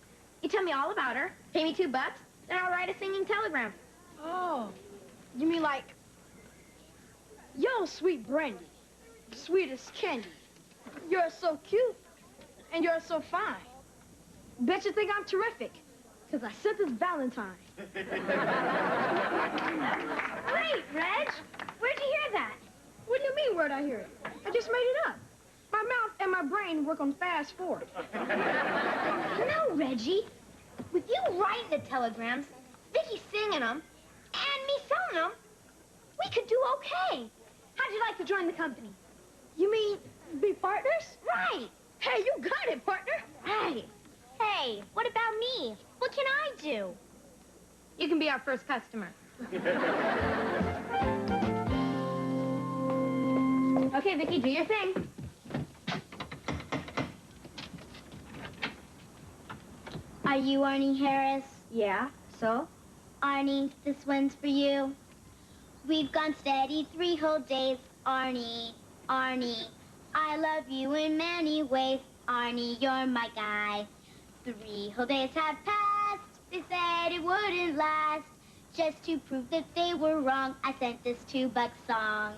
S3: You tell me all about her, pay me $2, then I'll write a singing telegram.
S12: Oh, you mean like, yo, sweet Brandy, sweet as candy. You're so cute, and you're so fine. Bet you think I'm terrific, because I sent this Valentine.
S3: Great, Reg. Where'd you hear that?
S12: What do you mean, where'd I hear it? I just made it up. My mouth and my brain work on fast forward.
S3: No, Reggie. With you writing the telegrams, Vicky singing them, and me selling them, we could do okay. How'd you like to join the company?
S12: You mean be partners?
S3: Right.
S12: Hey, you got it, partner.
S3: Right. Hey, what about me? What can I do? You can be our first customer. Okay, Vicky, do your thing. Are you Arnie Harris?
S12: Yeah, so?
S3: Arnie, this one's for you. We've gone steady 3 whole days. Arnie, Arnie, I love you in many ways. Arnie, you're my guy. 3 whole days have passed. They said it wouldn't last. Just to prove that they were wrong, I sent this $2 song.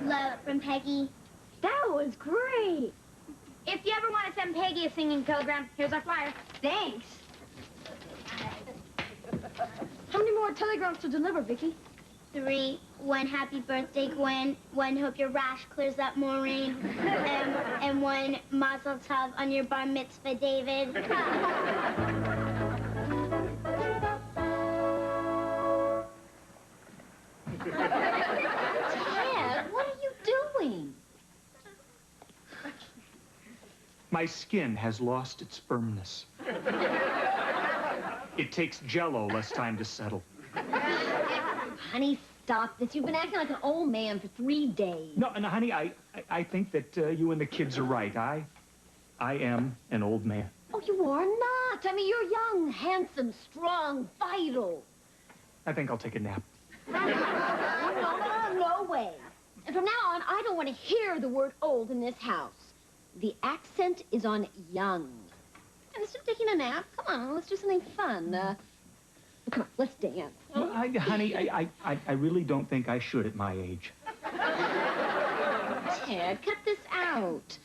S3: Love from Peggy.
S12: That was great.
S3: If you ever want to send Peggy a singing telegram, here's our flyer. Thanks.
S12: How many more telegrams to deliver, Vicky?
S3: 3, 1 happy birthday, Gwen. 1 hope your rash clears up, Maureen. And 1 mazel tov on your bar mitzvah, David.
S1: Ted, what are you doing?
S2: My skin has lost its firmness. It takes Jell-O less time to settle.
S1: Honey, stop this. You've been acting like an old man for 3 days.
S2: No, honey, I think that you and the kids are right. I am an old man.
S1: Oh, you are not. I mean, you're young, handsome, strong, vital.
S2: I think I'll take a nap.
S1: No way. And from now on, I don't want to hear the word old in this house. The accent is on young. And instead of taking a nap, come on, let's do something fun. Come on, let's dance.
S2: Well, honey, I really don't think I should at my age.
S1: Ted, cut this out.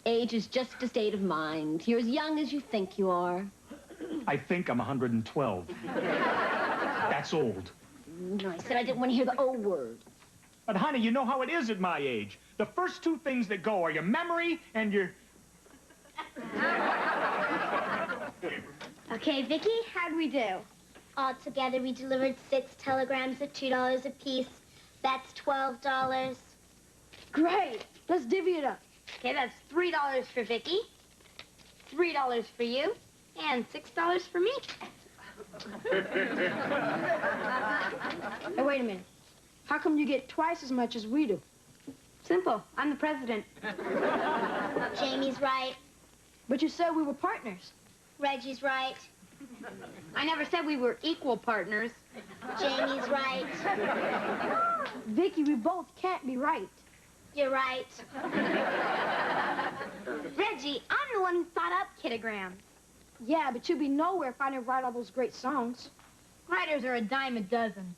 S1: Age is just a state of mind. You're as young as you think you are.
S2: I think I'm 112. That's old.
S1: No, I said I didn't want to hear the old word.
S2: But, honey, you know how it is at my age. The first 2 things that go are your memory and your...
S3: Okay, Vicky, how'd we do? Altogether, we delivered 6 telegrams at $2 apiece. That's $12.
S12: Great. Let's divvy it up.
S3: Okay, that's $3 for Vicky, $3 for you, and $6 for me.
S12: Hey, wait a minute. How come you get twice as much as we do?
S3: Simple. I'm the president. Jamie's right.
S12: But you said we were partners.
S3: Reggie's right.
S13: I never said we were equal partners.
S3: Jamie's right.
S12: Vicky, we both can't be right.
S3: You're right.
S13: Reggie, I'm the one who thought up kitograms.
S12: Yeah, but you'd be nowhere if I didn't write all those great songs.
S13: Writers are a dime a dozen.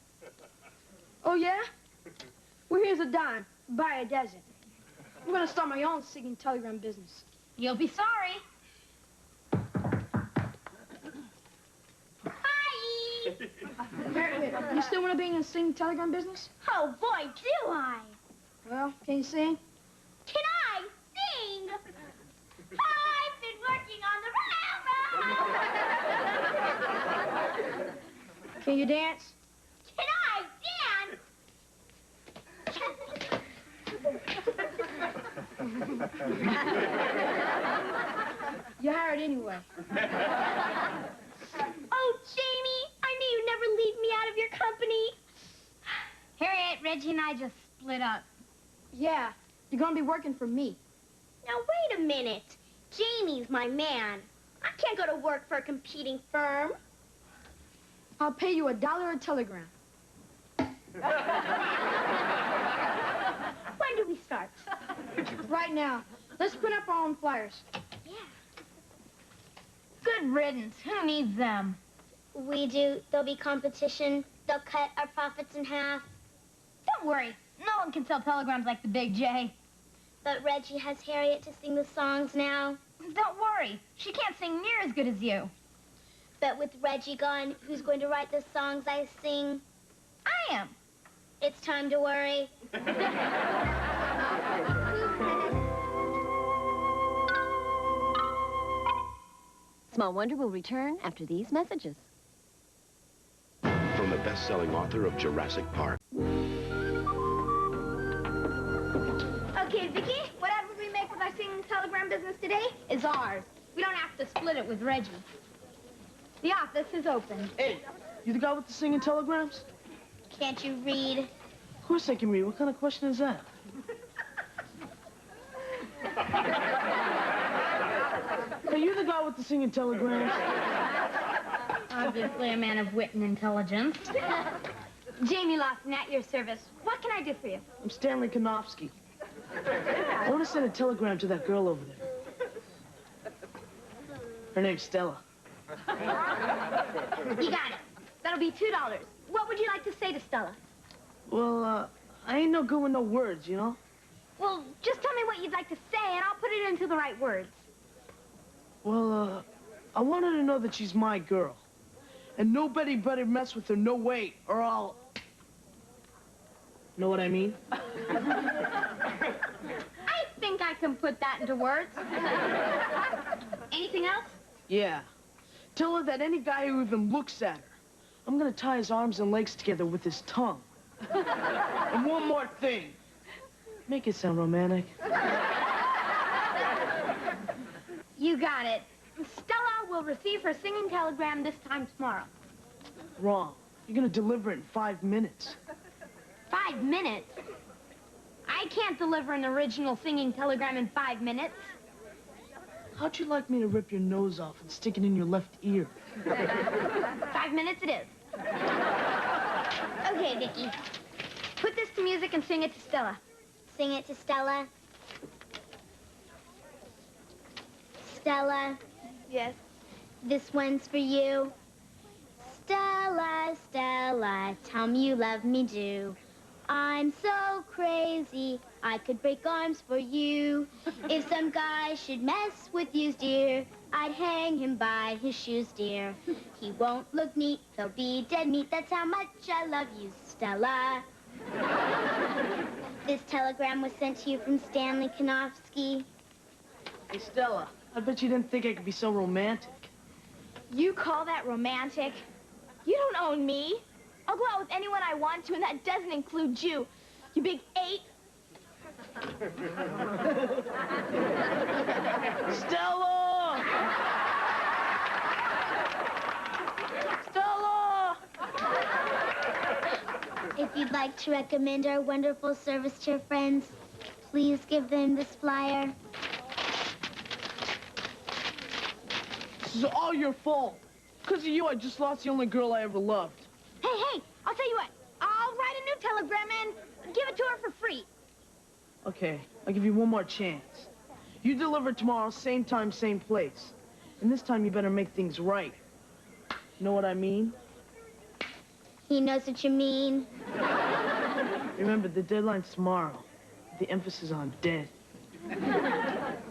S12: Oh, yeah? Well, here's a dime. Buy a dozen. I'm going to start my own singing telegram business.
S13: You'll be sorry.
S3: Hi!
S12: You still want to be in the singing telegram business?
S3: Oh, boy, do I!
S12: Well, can you sing?
S3: Can I sing? I've been working on the railroad!
S12: Can you dance?
S3: Can I
S12: You're hired anyway.
S3: Oh, Jamie, I knew you'd never leave me out of your company.
S13: Harriet, Reggie, and I just split up.
S12: Yeah, you're going to be working for me.
S3: Now, wait a minute. Jamie's my man. I can't go to work for a competing firm.
S12: I'll pay you $1 a telegram.
S3: When do we start?
S12: Right now. Let's print up our own flyers.
S3: Yeah.
S13: Good riddance. Who needs them?
S3: We do. There'll be competition. They'll cut our profits in half.
S13: Don't worry. No one can sell telegrams like the Big J.
S3: But Reggie has Harriet to sing the songs now.
S13: Don't worry. She can't sing near as good as you.
S3: But with Reggie gone, who's going to write the songs I sing?
S13: I am.
S3: It's time to worry.
S1: Small Wonder will return after these messages.
S7: From the best-selling author of Jurassic Park.
S3: Okay, Vicky, whatever we make with our singing telegram business today is ours.
S13: We don't have to split it with Reggie. The office is open.
S14: Hey, you the guy with the singing telegrams?
S3: Can't you read?
S14: Of course I can read. What kind of question is that? Are you the guy with the singing telegrams?
S13: Obviously a man of wit and intelligence.
S3: Jamie Lawson, at your service. What can I do for you?
S14: I'm Stanley Konofsky. I want to send a telegram to that girl over there. Her name's Stella.
S3: You got it. That'll be $2. What would you like to say to Stella?
S14: Well, I ain't no good with no words, you know?
S3: Well, just tell me what you'd like to say, and I'll put it into the right words.
S14: Well, I want her to know that she's my girl. And nobody better mess with her, no way, or I'll... Know what I mean?
S13: I think I can put that into words. Anything else?
S14: Yeah. Tell her that any guy who even looks at her, I'm gonna tie his arms and legs together with his tongue. And one more thing. Make it sound romantic.
S13: You got it. Stella will receive her singing telegram this time tomorrow.
S14: Wrong. You're gonna deliver it in 5 minutes.
S13: 5 minutes? I can't deliver an original singing telegram in 5 minutes.
S14: How'd you like me to rip your nose off and stick it in your left ear?
S13: 5 minutes it is. Okay, Vicky. Put this to music and sing it to Stella.
S3: Sing it to Stella. Stella.
S13: Yes?
S3: This one's for you. Stella, Stella, tell me you love me, do. I'm so crazy, I could break arms for you. If some guy should mess with you, dear, I'd hang him by his shoes, dear. He won't look neat, he'll be dead meat. That's how much I love you, Stella. This telegram was sent to you from Stanley Konofsky.
S14: Hey, Stella, I bet you didn't think I could be so romantic.
S13: You call that romantic? You don't own me. I'll go out with anyone I want to, and that doesn't include you. You big ape.
S14: Stella! Stella!
S3: If you'd like to recommend our wonderful service to your friends, please give them this flyer.
S14: This is all your fault. Because of you, I just lost the only girl I ever loved.
S13: Hey, I'll tell you what. I'll write a new telegram and give it to her for free.
S14: Okay, I'll give you one more chance. You deliver tomorrow, same time, same place. And this time you better make things right. Know what I mean?
S3: He knows what you mean.
S14: Remember, the deadline's tomorrow. The emphasis on dead.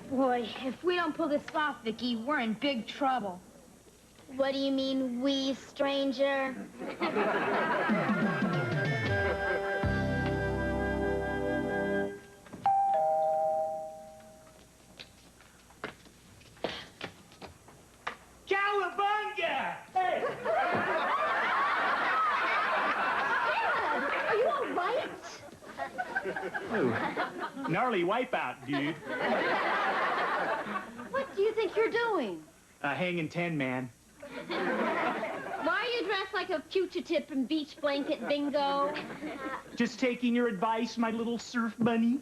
S13: Boy, if we don't pull this off, Vicky, we're in big trouble.
S3: What do you mean, we, stranger?
S2: Cowabunga! Hey!
S1: Are you all right?
S2: Ooh, gnarly wipeout, dude.
S1: What do you think you're doing?
S2: Hanging 10, man.
S1: Why are you dressed like a future-tip and beach blanket bingo?
S2: Just taking your advice, my little surf bunny.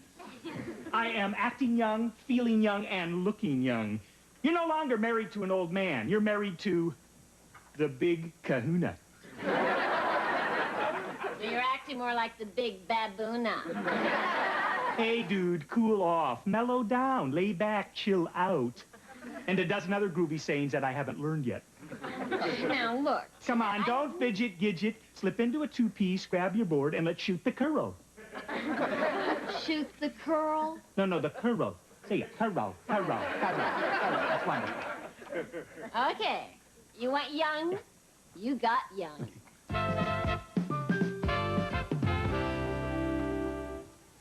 S2: I am acting young, feeling young, and looking young. You're no longer married to an old man. You're married to the big kahuna.
S1: You're acting more like the big baboona.
S2: Hey, dude, cool off. Mellow down. Lay back. Chill out. And a dozen other groovy sayings that I haven't learned yet.
S1: Now, look.
S2: Come on, don't fidget, gidget. Slip into a two-piece, grab your board, and let's shoot the curl.
S1: Shoot the curl?
S2: No, the curl. Say it. Curl. That's wonderful.
S1: Okay. You want young? You got young.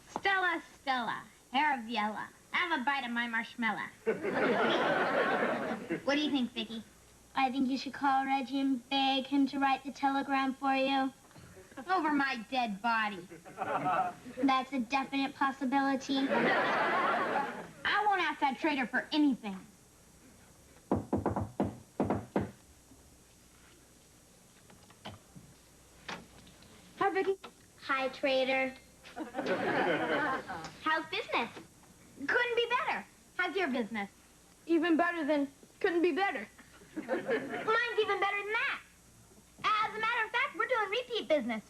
S13: Stella, Stella, hair of yellow. Have a bite of my marshmallow. What do you think, Vicky?
S3: I think you should call Reggie and beg him to write the telegram for you.
S13: Over my dead body.
S3: That's a definite possibility.
S13: I won't ask that traitor for anything. Hi, Vicky.
S3: Hi, traitor.
S13: How's business? Couldn't be better. How's your business?
S12: Even better than couldn't be better.
S13: Mine's even better than that. As a matter of fact, we're doing repeat business.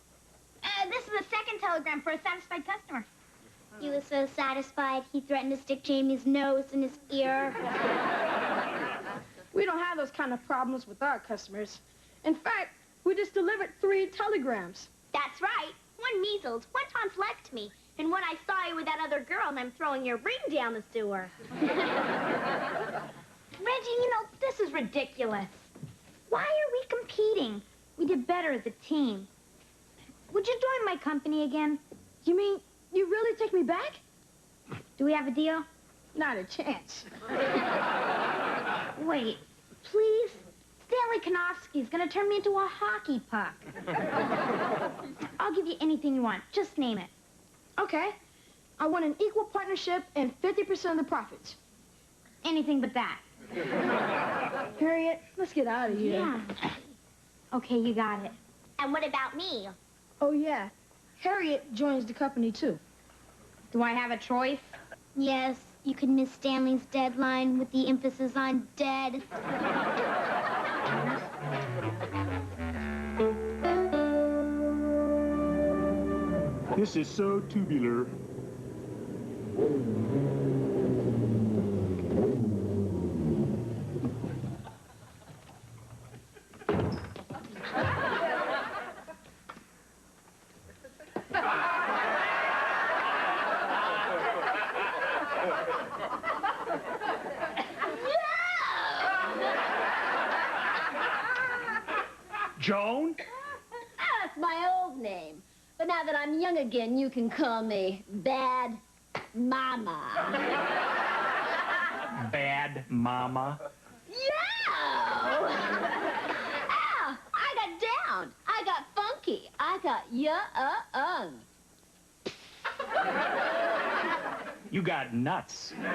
S13: This is the second telegram for a satisfied customer.
S3: He was so satisfied, he threatened to stick Jamie's nose in his ear.
S12: We don't have those kind of problems with our customers. In fact, we just delivered 3 telegrams.
S3: That's right. 1 measles, 1 tonsillectomy, and when I saw you with that other girl and I'm throwing your ring down the sewer.
S13: Reggie, you know, this is ridiculous. Why are we competing? We did better as a team. Would you join my company again?
S12: You mean you really take me back?
S3: Do we have a deal?
S12: Not a chance.
S3: Wait, please? Stanley Konofsky's gonna turn me into a hockey puck. I'll give you anything you want. Just name it.
S12: Okay. I want an equal partnership and 50% of the profits.
S3: Anything but that.
S12: Harriet, let's get out of here.
S3: Yeah. Okay, you got it. And what about me?
S12: Oh, yeah. Harriet joins the company, too.
S3: Do I have a choice? Yes, you could miss Stanley's deadline with the emphasis on dead.
S2: This is so tubular. Joan?
S1: That's my old name. But now that I'm young again, you can call me Bad Mama.
S2: Bad Mama.
S1: Yeah! Ah, I got down. I got funky. I got young.
S2: You got nuts.
S1: My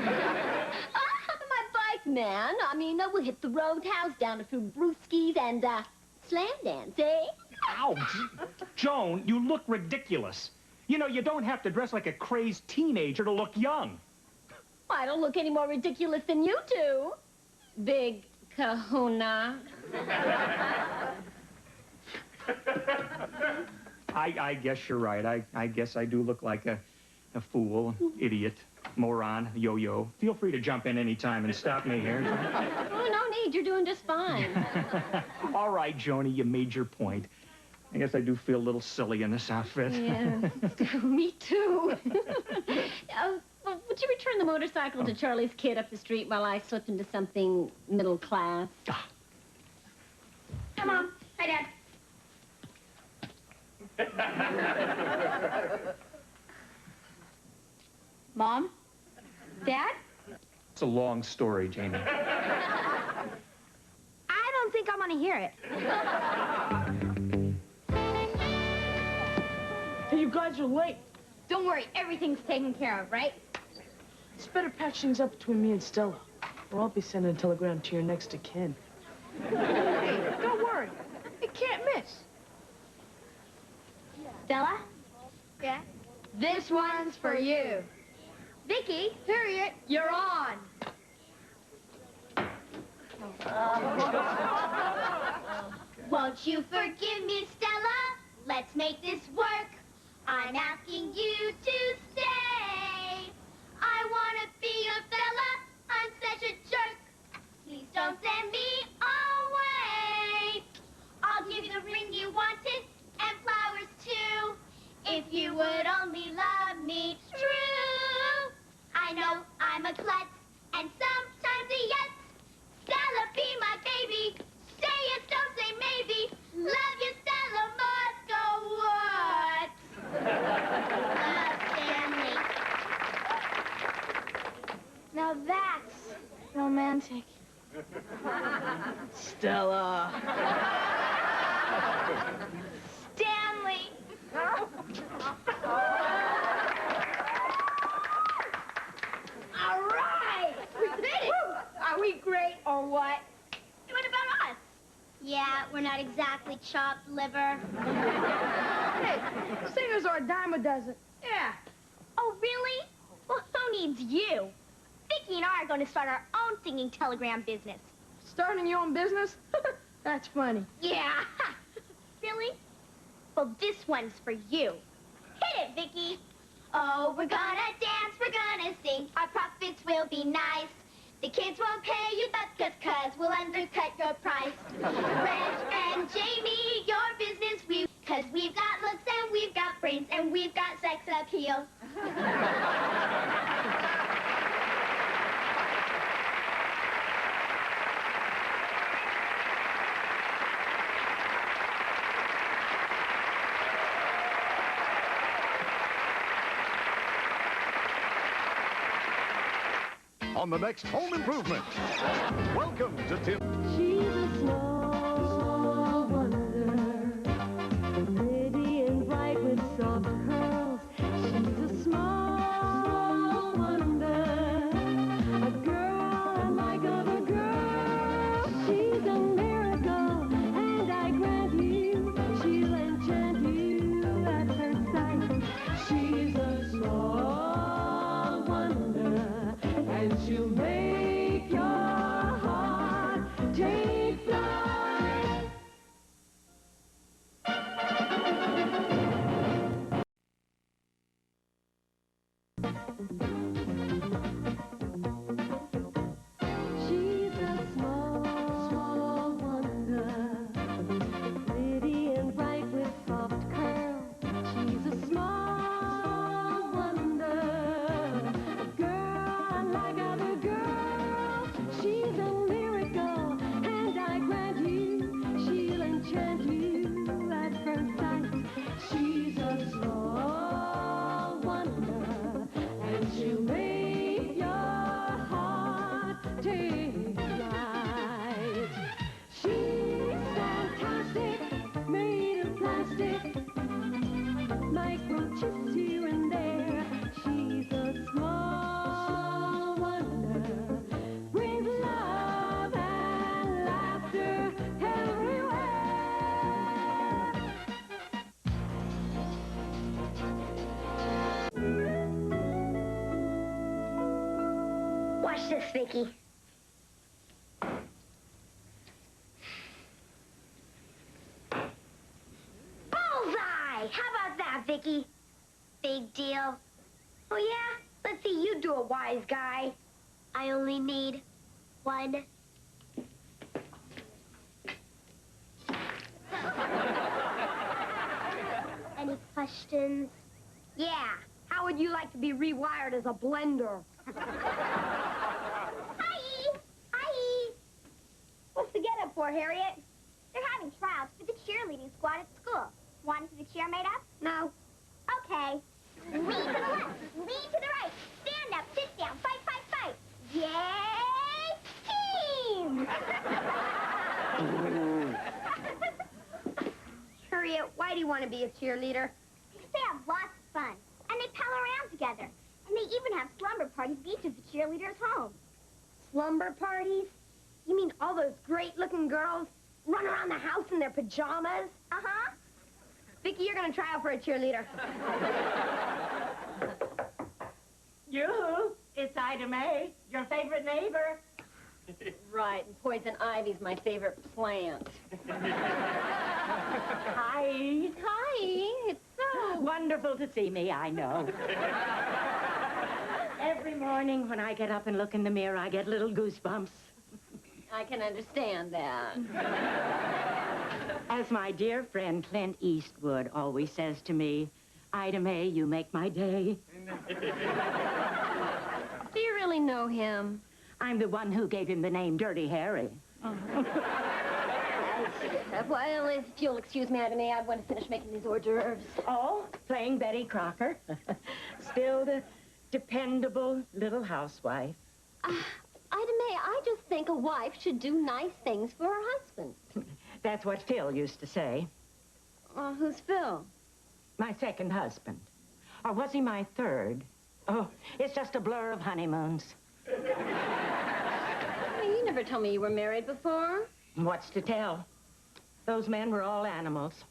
S1: bike, man. I mean, we'll hit the roadhouse, down a few brewskis, and, slam dance, eh?
S2: Ow! Joan, you look ridiculous. You know, you don't have to dress like a crazed teenager to look young.
S1: I don't look any more ridiculous than you do. Big kahuna.
S2: I guess you're right. I guess I do look like a fool, idiot, moron, yo-yo. Feel free to jump in any time and stop me here.
S1: Oh, no need. You're doing just fine.
S2: All right, Joni, you made your point. I guess I do feel a little silly in this outfit.
S1: Yeah, me too. Would you return the motorcycle to Charlie's kid up the street while I slip into something middle class?
S3: Come on. Hi, Dad.
S1: Mom? Dad?
S2: It's a long story, Jamie.
S3: I don't think I want to hear it.
S14: Hey, you guys are late.
S3: Don't worry. Everything's taken care of, right?
S14: It's better patch things up between me and Stella, or I'll be sending a telegram to your next of kin.
S12: Hey, don't worry. It can't miss.
S3: Stella? Yeah?
S12: This one's for you.
S3: Vicky?
S12: Harriet, you're on.
S3: Won't you forgive me, Stella? Let's make this work. I'm asking you to stay. I want to be your fella. I'm such a jerk. Please don't send me away. I'll give you the ring you wanted and flowers too. If you would only love me true. I know I'm a klutz and sometimes a yes. Stella, be my baby. Say yes, don't say maybe. Love you, Stella must go what? Love, Stanley.
S12: Now that's romantic.
S14: Stella.
S3: Stanley.
S1: All right! We did it! Are we great or what?
S3: What about us? Yeah, we're not exactly chopped liver.
S12: Hey, singers are a dime a dozen. Yeah.
S3: Oh, really? Well, who needs you? Vicky and I are going to start our own singing telegram business.
S12: Starting your own business? That's funny.
S3: Yeah. Really? Well, this one's for you. Hit it, Vicky. Oh, we're gonna dance, we're gonna sing. Our profits will be nice. The kids won't pay you bucks, cause we'll undercut your price. Reg and Jamie, your business, cause we've got looks and we've got brains and we've got sex appeal.
S15: on the next Home Improvement. Welcome to Tim.
S8: She's a small wonder, pretty and bright with soft curls. She's a small wonder, a girl unlike other girls. She's a miracle, and I grant you, she'll enchant you at first sight. She's a small wonder, and she'll make your heart take flight. She's a small wonder, pretty and bright with soft curls. She's a small wonder, a girl unlike other girls. She's a miracle, and I grant you, she'll enchant you at first sight. She's a small wonder, and she'll make your heart take flight. She's fantastic, made of plastic, microchips here and there. She's a small wonder, brings love and laughter everywhere.
S3: Watch this, Vicky. Bullseye! How about that, Vicky? Big deal. Oh, yeah? Let's see you do it, wise guy. I only need one. Any questions? Yeah. How would you like to be rewired as a blender? Hi! Hi! What's the get-up for, Harriet? They're having tryouts for the cheerleading squad at school. Want to see the cheer made up? No. Okay. Lean to the left, lean to the right. Stand up, sit down, fight, fight, fight. Yay, team! Harriet, why do you want to be a cheerleader? Because they have lots of fun, and they pal around together. And they even have slumber parties at each of the cheerleaders' homes. Slumber parties? You mean all those great-looking girls run around the house in their pajamas? Uh-huh. Vicky, you're going to try out for a cheerleader.
S5: Yoo-hoo, it's Ida Mae, your favorite neighbor.
S1: Right, and poison ivy's my favorite plant.
S5: Hi.
S1: Hi, it's so...
S5: Wonderful to see me, I know. Every morning when I get up and look in the mirror, I get little goosebumps.
S1: I can understand that.
S5: As my dear friend Clint Eastwood always says to me, Ida Mae, you make my day.
S1: Do you really know him?
S5: I'm the one who gave him the name Dirty Harry.
S1: Well, if you'll excuse me, Ida Mae, I want to finish making these hors d'oeuvres.
S5: Oh, playing Betty Crocker. Still the dependable little housewife.
S1: Ida Mae, I just think a wife should do nice things for her husband.
S5: That's what Phil used to say.
S1: Who's Phil?
S5: My second husband. Or was he my third? Oh, it's just a blur of honeymoons.
S1: Well, you never told me you were married before.
S5: What's to tell? Those men were all animals.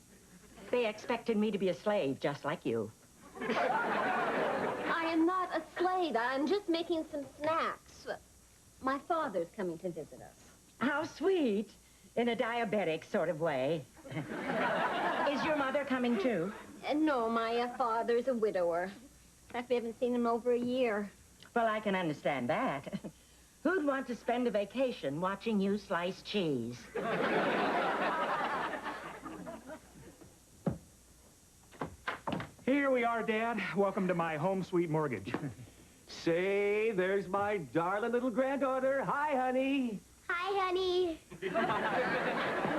S5: They expected me to be a slave, just like you.
S1: I am not a slave. I'm just making some snacks. My father's coming to visit us.
S5: How sweet. In a diabetic sort of way. Is your mother coming too?
S1: No, my father's a widower. In fact, we haven't seen him over a year.
S5: Well, I can understand that. Who'd want to spend a vacation watching you slice cheese?
S2: Here we are, Dad. Welcome to my home sweet mortgage.
S6: Say, there's my darling little granddaughter. Hi, honey.
S3: Hi, honey.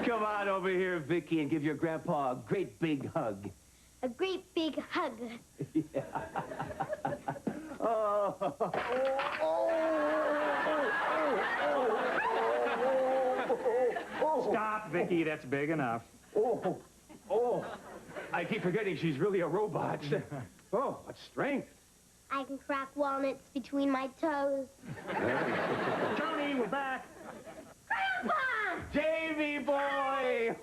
S6: Come on over here, Vicky, and give your grandpa a great big hug.
S3: A great big hug.
S6: Yeah. Oh.
S2: Stop, Vicky. That's big enough.
S6: Oh, I keep forgetting she's really a robot. Oh, what strength.
S3: I can crack walnuts between my toes.
S2: Tony, we're back.
S3: Grandpa!
S6: Davy boy!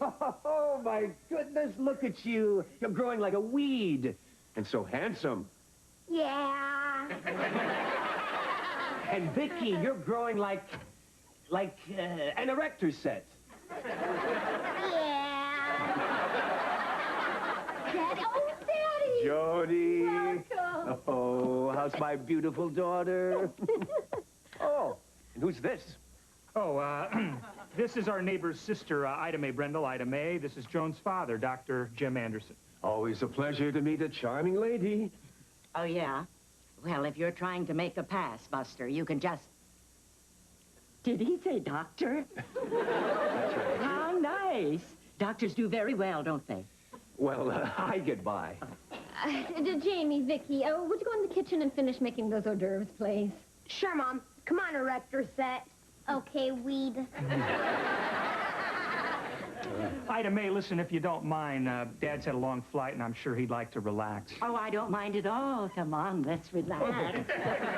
S6: Oh, my goodness, look at you. You're growing like a weed. And so handsome.
S3: Yeah.
S6: And Vicky, you're growing like an erector set.
S3: Yeah.
S1: Daddy, oh, Daddy!
S6: Jody.
S1: Welcome.
S6: Oh, how's my beautiful daughter? Oh, and who's this?
S2: Oh, this is our neighbor's sister, Ida Mae Brendel. Ida Mae. This is Joan's father, Dr. Jim Anderson.
S6: Always a pleasure to meet a charming lady.
S5: Oh, yeah? Well, if you're trying to make a pass, Buster, you can just... Did he say doctor?
S6: That's right.
S5: How nice. Doctors do very well, don't they?
S6: Well, I get by.
S1: Jamie, Vicky, would you go in the kitchen and finish making those hors d'oeuvres, please?
S12: Sure, Mom. Come on, erector set.
S3: Okay, weed.
S2: Ida Mae, listen, if you don't mind, Dad's had a long flight, and I'm sure he'd like to relax.
S5: Oh, I don't mind at all. Come on, let's relax.
S1: Dad,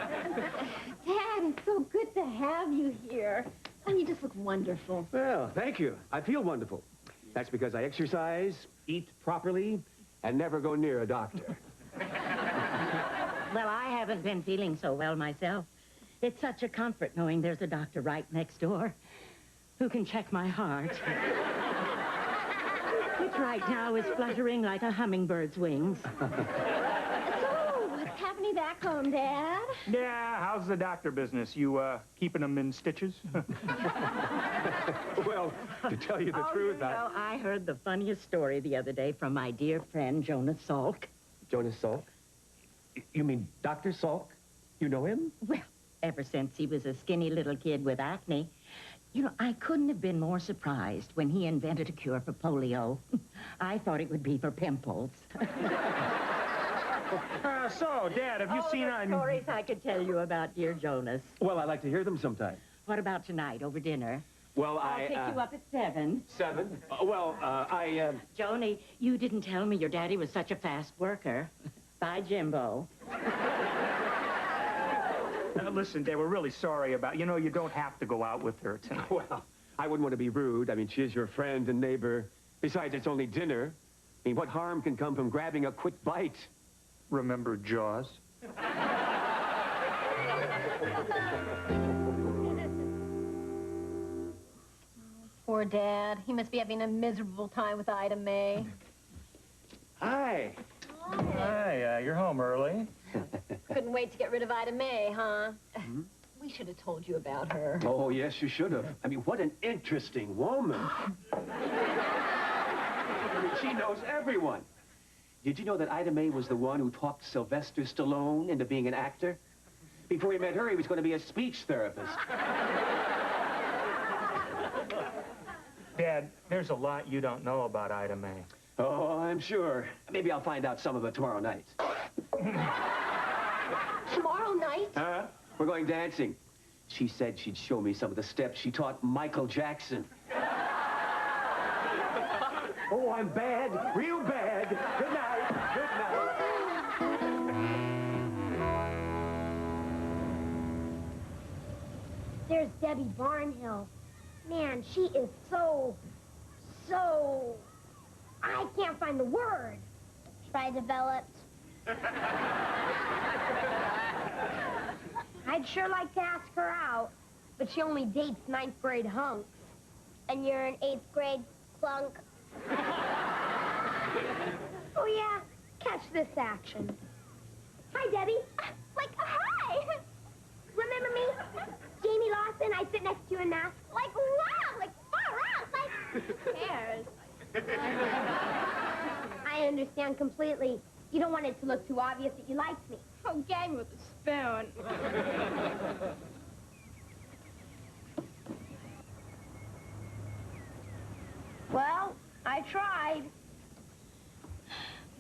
S1: it's so good to have you here. And you just look wonderful.
S6: Well, thank you. I feel wonderful. That's because I exercise, eat properly, and never go near a doctor.
S5: Well, I haven't been feeling so well myself. It's such a comfort knowing there's a doctor right next door who can check my heart. Which right now is fluttering like a hummingbird's wings.
S1: So, what's happening back home, Dad?
S2: Yeah, how's the doctor business? You, keeping them in stitches?
S6: Well, to tell you the truth,
S5: you know, I heard the funniest story the other day from my dear friend, Jonas Salk.
S6: Jonas Salk? You mean Dr. Salk? You know him?
S5: Well, ever since he was a skinny little kid with acne. You know, I couldn't have been more surprised when he invented a cure for polio. I thought it would be for pimples.
S2: So, Dad, have you seen...
S5: stories I could tell you about dear Jonas.
S6: Well, I'd like to hear them sometime.
S5: What about tonight, over dinner?
S6: Well,
S5: I'll pick you up at 7.
S6: 7?
S5: Joni, you didn't tell me your daddy was such a fast worker. Bye, Jimbo.
S2: Listen, Dad, we're really sorry about... You know, you don't have to go out with her tonight.
S6: Well, I wouldn't want to be rude. I mean, she is your friend and neighbor. Besides, it's only dinner. I mean, what harm can come from grabbing a quick bite?
S2: Remember Jaws?
S1: Poor Dad. He must be having a miserable time with Ida Mae.
S6: Hi.
S2: Hi, you're home early.
S1: Couldn't wait to get rid of Ida Mae, huh? We should have told you about her.
S6: Oh, yes, you should have. I mean, what an interesting woman. I mean, she knows everyone. Did you know that Ida Mae was the one who talked Sylvester Stallone into being an actor? Before he met her, he was going to be a speech therapist.
S2: Dad, there's a lot you don't know about Ida Mae.
S6: Oh, I'm sure. Maybe I'll find out some of it tomorrow night.
S1: Tomorrow night?
S6: Huh? We're going dancing. She said she'd show me some of the steps she taught Michael Jackson. Oh, I'm bad. Real bad. Good night. Good night.
S3: There's Debbie Barnhill. Man, she is so... I can't find the word. Try developed. I'd sure like to ask her out, but she only dates 9th grade hunks. And you're an 8th grade clunk. Oh, yeah. Catch this action. Hi, Debbie. Hi. Remember me? Jamie Lawson, I sit next to you in math. Wow, far out, who cares? I understand completely. You don't want it to look too obvious that you liked me.
S12: Oh, gag me with a spoon.
S3: Well, I tried.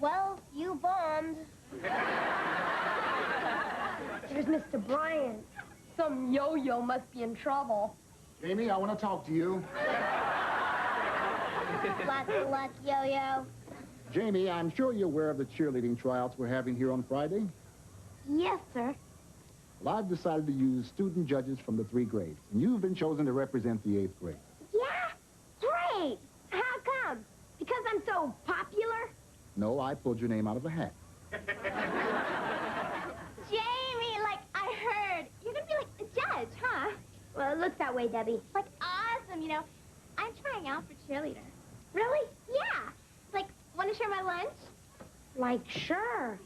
S3: Well, you bombed. There's Mr. Bryant.
S12: Some yo-yo must be in trouble.
S11: Jamie, I want to talk to you.
S3: Lots of luck, Yo-Yo.
S11: Jamie, I'm sure you're aware of the cheerleading tryouts we're having here on Friday.
S3: Yes, sir.
S11: Well, I've decided to use student judges from the 3 grades, and you've been chosen to represent the 8th grade.
S3: Yeah? Great! How come? Because I'm so popular?
S11: No, I pulled your name out of a hat.
S3: Jamie, like I heard, you're gonna be like the judge, huh? Well, it looks that way, Debbie. Like, awesome, you know. I'm trying out for cheerleader. Really? Yeah. Like, want to share my lunch? Like, sure.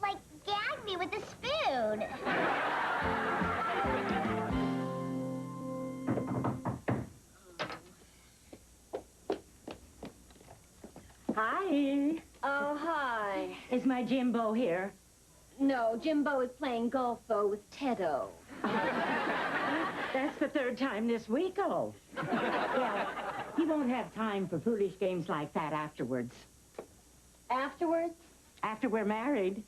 S3: Like, gag me with a spoon.
S5: Hi.
S1: Oh, hi.
S5: Is my Jimbo here?
S1: No, Jimbo is playing golfo with Teddo.
S5: That's the 3rd time this week, oh. Well, he won't have time for foolish games like that afterwards.
S1: Afterwards?
S5: After we're married.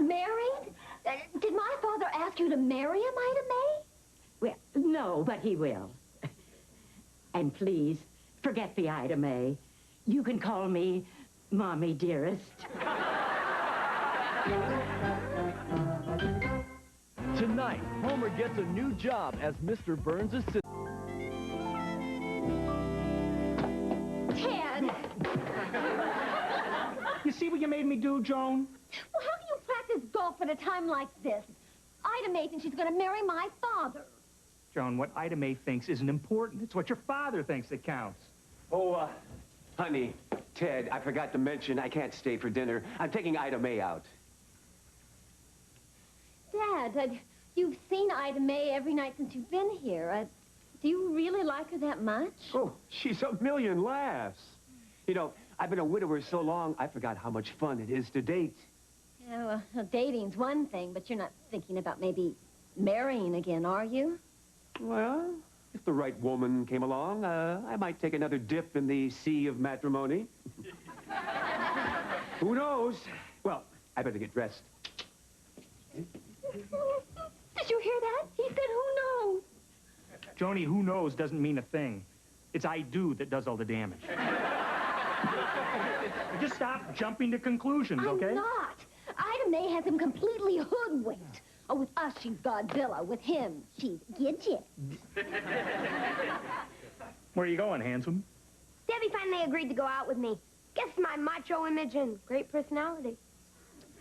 S1: Married? Did my father ask you to marry him, Ida May?
S5: Well, no, but he will. And please, forget the Ida May. You can call me Mommy Dearest.
S15: Tonight, Homer gets a new job as Mr. Burns' assistant.
S1: Ted!
S2: You see what you made me do, Joan?
S1: Well, how can you practice golf at a time like this? Ida May thinks she's going to marry my father.
S2: Joan, what Ida May thinks isn't important. It's what your father thinks that counts.
S16: Oh, honey, Ted, I forgot to mention I can't stay for dinner. I'm taking Ida May out.
S1: Dad, you've seen Ida May every night since you've been here. Do you really like her that much?
S16: Oh, she's a million laughs. You know, I've been a widower so long, I forgot how much fun it is to date.
S1: Yeah, well, dating's one thing, but you're not thinking about maybe marrying again, are you?
S16: Well, if the right woman came along, I might take another dip in the sea of matrimony. Who knows? Well, I better get dressed.
S1: Did you hear that? He said, who knows?
S2: Joni, who knows doesn't mean a thing. It's I do that does all the damage. Just stop jumping to conclusions, okay?
S1: I'm not. Ida May has him completely hoodwinked. Oh, with us, she's Godzilla. With him, she's Gidget.
S2: Where are you going, handsome?
S3: Debbie finally agreed to go out with me. Guess my macho image and great personality.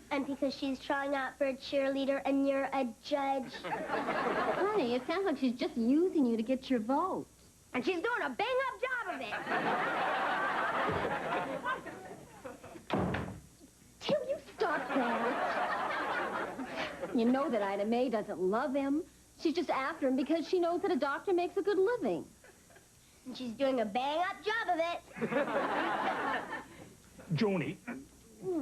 S3: And because she's trying out for a cheerleader and you're a judge.
S1: Honey, it sounds like she's just using you to get your vote.
S3: And she's doing a bang-up job of it.
S1: Tim, you stop that. You know that Ida May doesn't love him. She's just after him because she knows that a doctor makes a good living.
S3: And she's doing a bang-up job of it.
S2: Joni,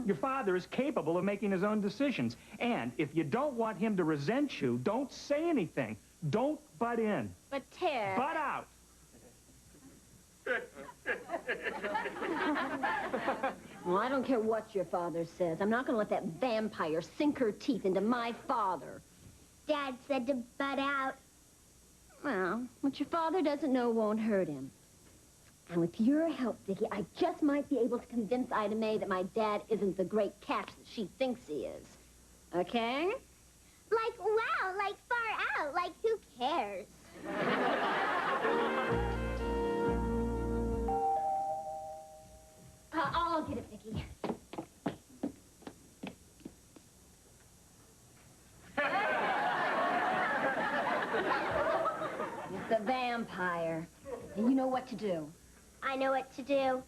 S2: your father is capable of making his own decisions. And if you don't want him to resent you, don't say anything. Don't butt in.
S1: But Ted...
S2: Butt out.
S1: Well, I don't care what your father says. I'm not going to let that vampire sink her teeth into my father.
S3: Dad said to butt out.
S1: Well, what your father doesn't know won't hurt him. And with your help, Dickie, I just might be able to convince Ida May that my dad isn't the great catch that she thinks he is. Okay?
S3: Like, wow, like far out, like who cares?
S1: I'll get it, Vicky. It's the vampire. And you know what to do.
S3: I know what to do.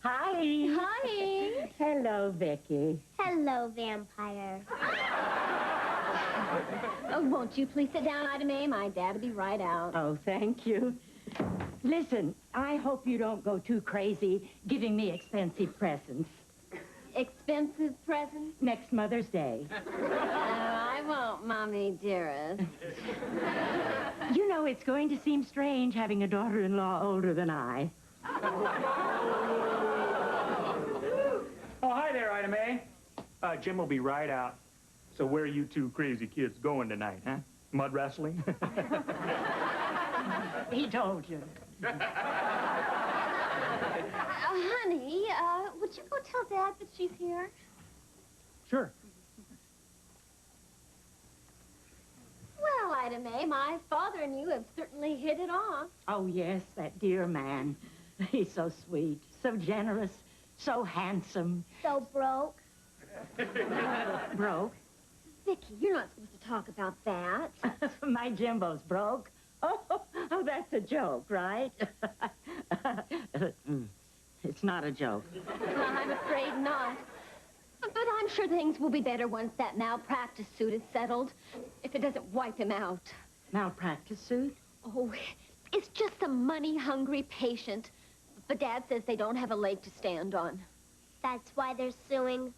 S5: Hi.
S1: Hi.
S5: Hello, Vicky.
S3: Hello, vampire.
S1: Oh, won't you please sit down, Ida May? My dad will be right out.
S5: Oh, thank you. Listen, I hope you don't go too crazy giving me expensive presents.
S1: Expensive presents?
S5: Next Mother's Day.
S1: I won't, Mommy dearest.
S5: You know, it's going to seem strange having a daughter-in-law older than I.
S2: Oh, hi there, Ida May. Jim will be right out. So where are you two crazy kids going tonight, huh? Mud wrestling?
S5: He told you.
S1: Honey, would you go tell Dad that she's here?
S2: Sure.
S1: Well, Ida Mae, my father and you have certainly hit it off.
S5: Oh, yes, that dear man. He's so sweet, so generous, so handsome.
S3: So broke.
S5: Broke?
S1: Vicky, you're not supposed to talk about that.
S5: My Jimbo's broke. Oh, that's a joke, right? It's not a joke.
S1: I'm afraid not. But I'm sure things will be better once that malpractice suit is settled. If it doesn't wipe him out.
S5: Malpractice suit?
S1: Oh, it's just a money-hungry patient. But Dad says they don't have a leg to stand on.
S3: That's why they're suing.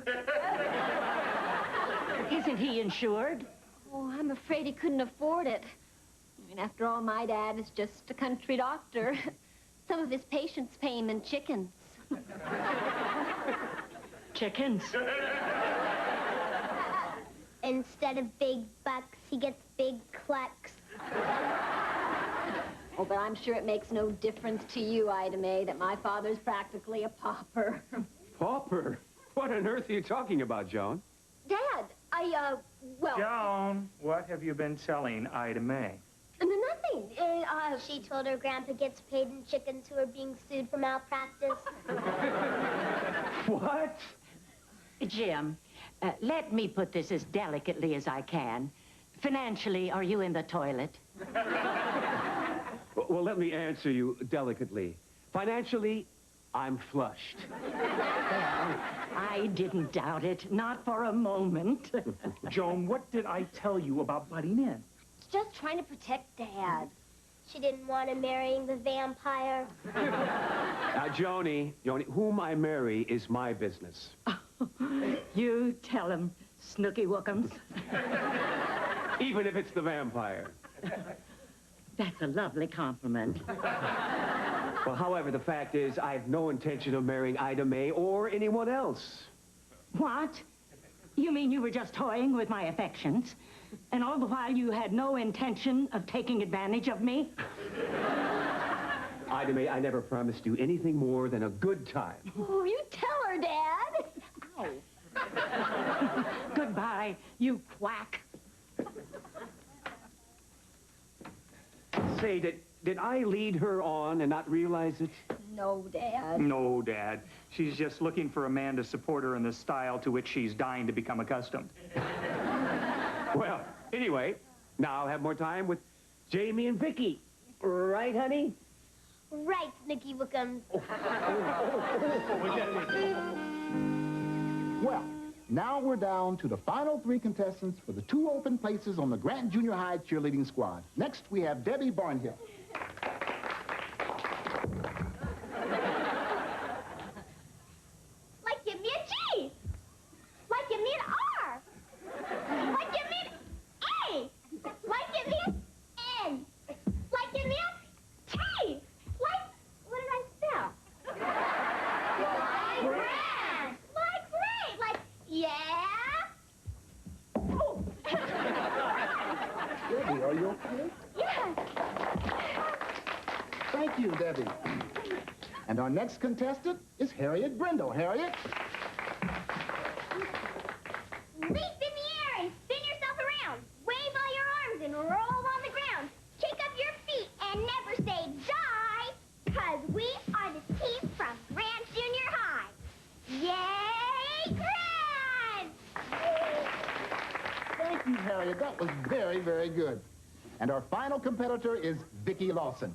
S5: Isn't he insured?
S1: Oh, I'm afraid he couldn't afford it. I mean, after all, my dad is just a country doctor. Some of his patients pay him in chickens.
S5: Chickens?
S3: Instead of big bucks, he gets big clucks.
S1: Oh, but I'm sure it makes no difference to you, Ida Mae, that my father's practically a pauper.
S16: Pauper? What on earth are you talking about, Joan?
S1: Dad, well...
S2: Joan, what have you been telling Ida Mae?
S1: Nothing.
S3: She told her grandpa gets paid in chickens who are being sued for malpractice.
S16: What?
S5: Jim, let me put this as delicately as I can. Financially, are you in the toilet?
S16: Well, let me answer you delicately. Financially, I'm flushed.
S5: I didn't doubt it, not for a moment.
S2: Joan, what did I tell you about butting in?
S1: Just trying to protect Dad.
S3: She didn't want him marrying the vampire.
S16: Now, Joni, whom I marry is my business.
S5: You tell him, Snooky Wookums.
S16: Even if it's the vampire.
S5: That's a lovely compliment.
S16: Well, however, the fact is, I have no intention of marrying Ida Mae or anyone else.
S5: What? You mean you were just toying with my affections? And all the while you had no intention of taking advantage of me?
S16: Ida Mae, I never promised you anything more than a good time.
S1: Oh, you tell her, Dad.
S5: Ow. Goodbye, you quack.
S16: Say, did I lead her on and not realize it?
S1: No, Dad.
S2: No, Dad. She's just looking for a man to support her in the style to which she's dying to become accustomed.
S16: Well, anyway, now I'll have more time with Jamie and Vicky. Right, honey?
S3: Right, Snooky Wookums.
S11: Well, now we're down to the final 3 contestants for the 2 open places on the Grant Junior High cheerleading squad. Next, we have Debbie Barnhill.
S3: Like give me a G. Like give me an R. Like give me an A. Like give me an N. Like give me a T. Like, what did I spell? Like grand. Like great. Like, yeah. Oh.
S11: Debbie, are you okay?
S3: Yes.
S11: Thank you, Debbie. And our next contestant is Harriet Brindle. Harriet?
S3: Leap in the air and spin yourself around. Wave all your arms and roll on the ground. Kick up your feet and never say die, because we are the team from Grant Junior High. Yay, Grant!
S11: Thank you, Harriet. That was very, very good. And our final competitor is Vicki Lawson.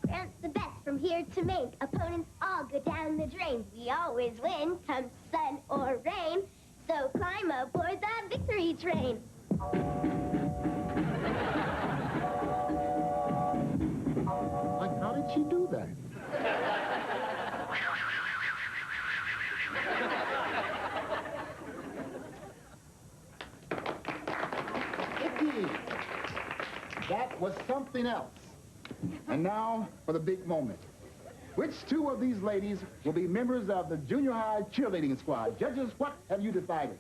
S3: Grant's the best from here to Maine. Opponents all go down the drain. We always win, come sun or rain. So climb aboard the victory train.
S11: Like, how did she do that? Vicki! That was something else. And now for the big moment. Which two of these ladies will be members of the junior high cheerleading squad? Judges, what have you decided?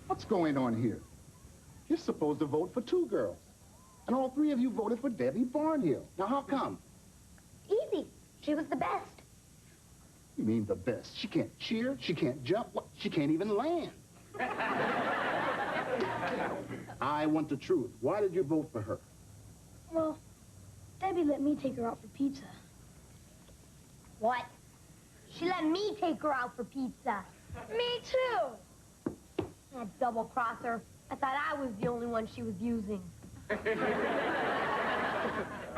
S11: What's going on here? You're supposed to vote for two girls. And all three of you voted for Debbie Barnhill. Now, how come?
S3: Easy. She was the best.
S11: You mean the best? She can't cheer, she can't jump, what? She can't even land. I want the truth. Why did you vote for her?
S12: Well, Debbie let me take her out for pizza.
S3: What? She let me take her out for pizza.
S12: Me too.
S3: That double-crosser. I thought I was the only one she was using. I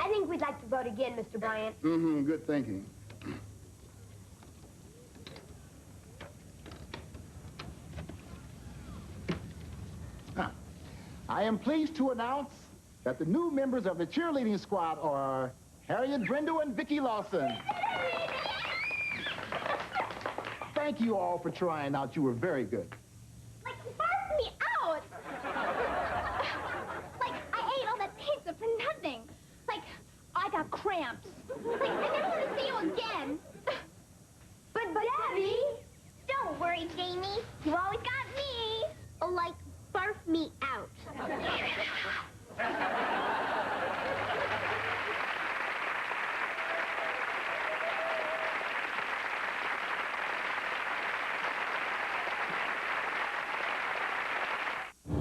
S3: think we'd like to vote again, Mr. Bryant.
S11: Mm-hmm, good thinking. I am pleased to announce that the new members of the cheerleading squad are Harriet Brindle and Vicki Lawson. Thank you all for trying out. You were very good.
S3: Like, barf me out! Like, I ate all that pizza for nothing. Like, I got cramps. Like, I never want to see you again. But Debbie! Don't worry, Jamie. You always got me. Oh, like, barf me out.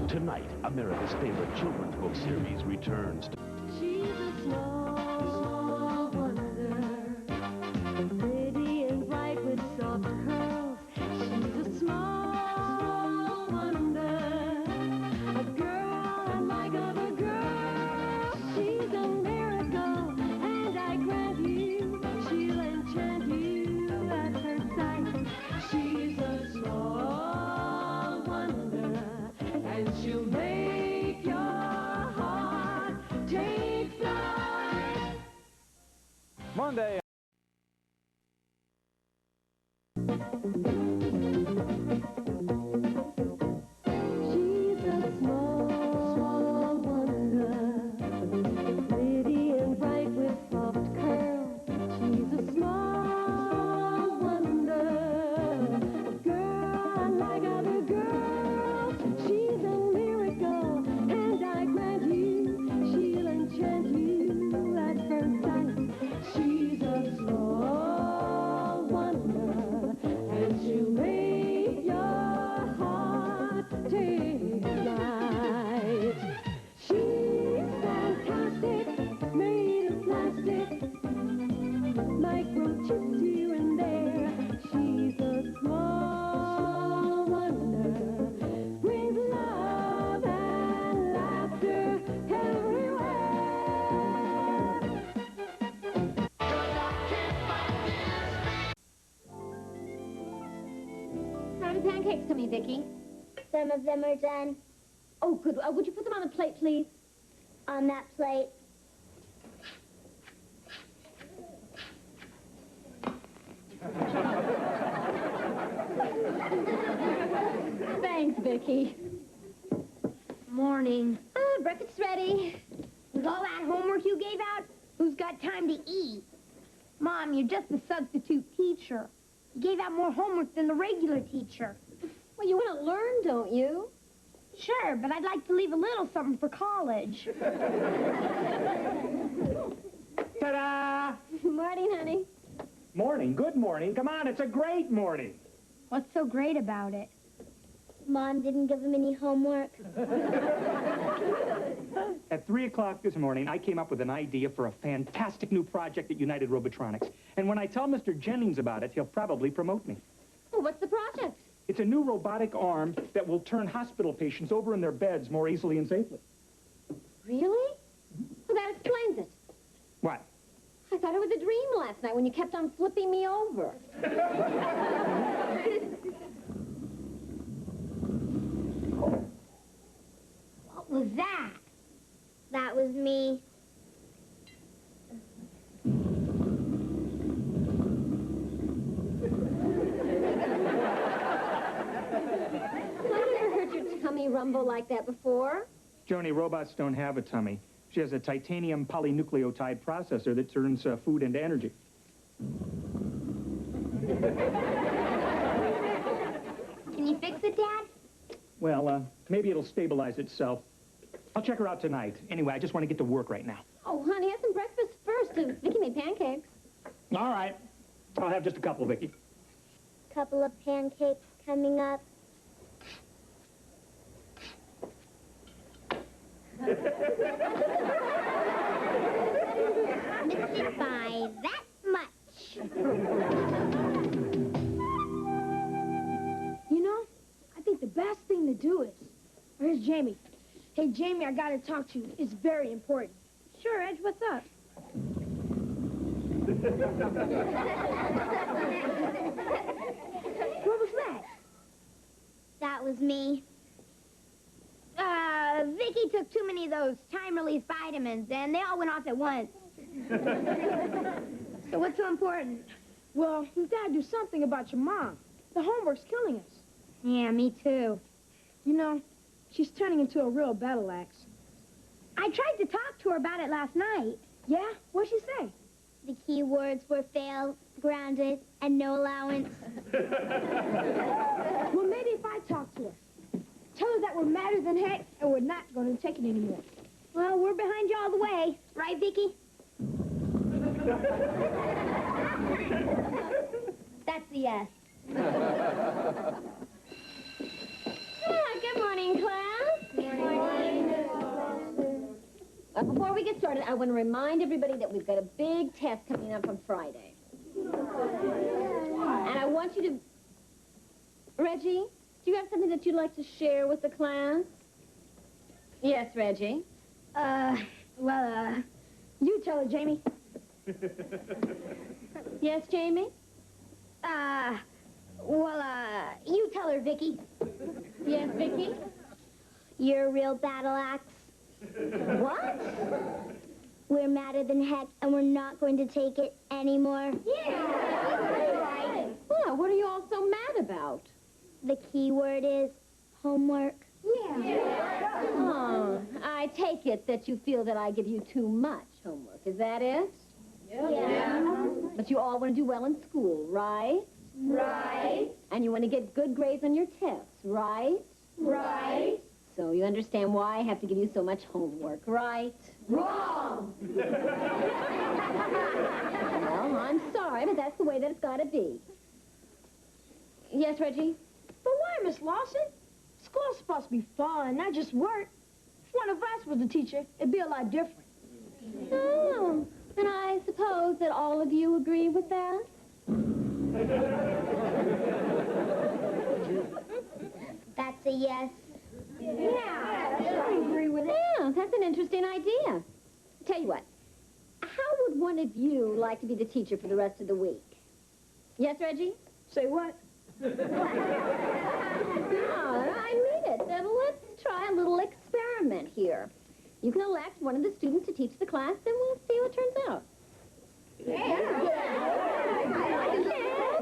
S7: Tonight, America's favorite children's book series returns.
S8: She's a small wonder, pretty and bright with soft curls. She's a small wonder, a girl unlike other girls. She's a miracle, and I grant you, she'll enchant you at her sight. She's a small wonder, and she'll make your heart take flight.
S15: Monday.
S8: She's a small wonder, pretty and bright with soft curls. She's a small wonder, a girl unlike other girls. She's a miracle, and I grant you, she'll enchant you at first sight. She's a small wonder, and she'll make your heart take flight. She's fantastic, made of plastic, microchips here and there. She's a small wonder, brings love and laughter everywhere.
S1: How are the pancakes coming, Vicki?
S3: Some of them are done.
S1: Oh, good. Would you put them on the plate, please?
S3: On that plate.
S1: Thanks, Vicki.
S3: Morning.
S1: Breakfast's ready.
S3: With all that homework you gave out, who's got time to eat? Mom, you're just a substitute teacher. You gave out more homework than the regular teacher.
S1: Well, you want to learn, don't you?
S3: Sure, but I'd like to leave a little something for college.
S2: Ta-da!
S1: Morning, honey.
S2: Morning, good morning. Come on, it's a great morning.
S3: What's so great about it? Mom didn't give him any homework.
S2: At 3 o'clock this morning, I came up with an idea for a fantastic new project at United Robotronics. And when I tell Mr. Jennings about it, he'll probably promote me.
S1: Well, what's the project?
S2: It's a new robotic arm that will turn hospital patients over in their beds more easily and safely.
S1: Really? Well, that explains it.
S2: What?
S1: I thought it was a dream last night when you kept on flipping me over.
S3: What was that? That was me.
S1: I've never heard your tummy rumble like that before.
S2: Joni, robots don't have a tummy. She has a titanium polynucleotide processor that turns food into energy.
S3: Can you fix it, Dad?
S2: Well, maybe it'll stabilize itself. I'll check her out tonight. Anyway, I just want to get to work right now.
S1: Oh, honey, have some breakfast first. Vicky made pancakes.
S2: All right. I'll have just a couple, Vicky.
S3: Couple of pancakes coming up. By that much.
S12: You know, I think the best thing to do is... Where's Jamie? Hey, Jamie, I gotta talk to you. It's very important. Sure, Edge, what's up? What was that?
S3: That was me. Vicky took too many of those time-release vitamins, and they all went off at once. So what's so important?
S12: Well, we've got to do something about your mom. The homework's killing us.
S3: Yeah, me too.
S12: You know, she's turning into a real battle axe.
S3: I tried to talk to her about it last night.
S12: Yeah? What'd she say?
S3: The key words were fail, grounded, and no allowance.
S12: Well, maybe if I talk to her. Tell her that we're madder than heck, and we're not going to take it anymore.
S3: Well, we're behind you all the way. Right, Vicky? That's a yes.
S1: Good morning, class. Good morning. Before we get started, I want to remind everybody that we've got a big test coming up on Friday. And I want you to... Reggie, do you have something that you'd like to share with the class? Yes, Reggie.
S12: You tell her, Jamie.
S1: Yes, Jamie?
S3: You tell her, Vicky.
S1: Yes, Vicky?
S3: You're a real battle axe.
S1: What?
S3: We're madder than heck, and we're not going to take it anymore.
S1: Yeah. Well, what are you all so mad about?
S3: The key word is homework.
S1: Yeah. Oh, I take it that you feel that I give you too much homework. Is that it?
S3: Yeah.
S1: But you all want to do well in school, right?
S3: Right.
S1: And you want to get good grades on your tests, right?
S3: Right.
S1: So you understand why I have to give you so much homework, right?
S3: Wrong.
S1: Well, I'm sorry, but that's the way that it's got to be. Yes, Reggie?
S12: But why, Miss Lawson? School's supposed to be fun, not just work. If one of us was the teacher, it'd be a lot different.
S1: Oh, and I suppose that all of you agree with that?
S3: That's a yes.
S1: Yeah, I agree with it. Yeah, that's an interesting idea. Tell you what, how would one of you like to be the teacher for the rest of the week? Yes, Reggie?
S12: Say what?
S1: No, I mean it. Let's try a little experiment here. You can elect one of the students to teach the class, and we'll see what turns out.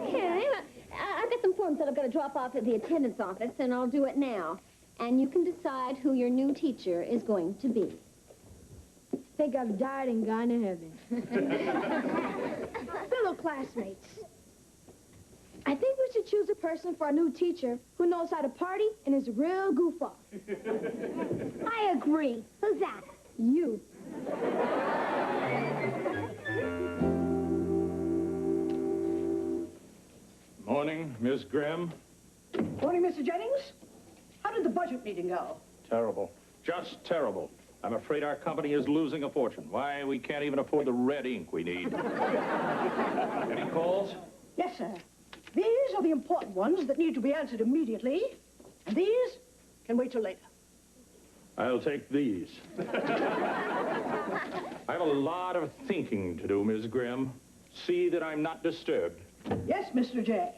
S1: Okay. I've got some forms that I've got to drop off at the attendance office, and I'll do it now. And you can decide who your new teacher is going to be.
S12: Think I've died and gone to heaven. Fellow classmates, I think we should choose a person for our new teacher who knows how to party and is a real goof-off.
S3: I agree. Who's that?
S12: You.
S17: Morning, Miss Grimm.
S18: Morning, Mr. Jennings. How did the budget meeting go?
S17: Terrible. Just terrible. I'm afraid our company is losing a fortune. Why, we can't even afford the red ink we need. Any calls?
S18: Yes, sir. These are the important ones that need to be answered immediately. And these can wait till later.
S17: I'll take these. I have a lot of thinking to do, Miss Grimm. See that I'm not disturbed.
S18: Yes, Mr. J.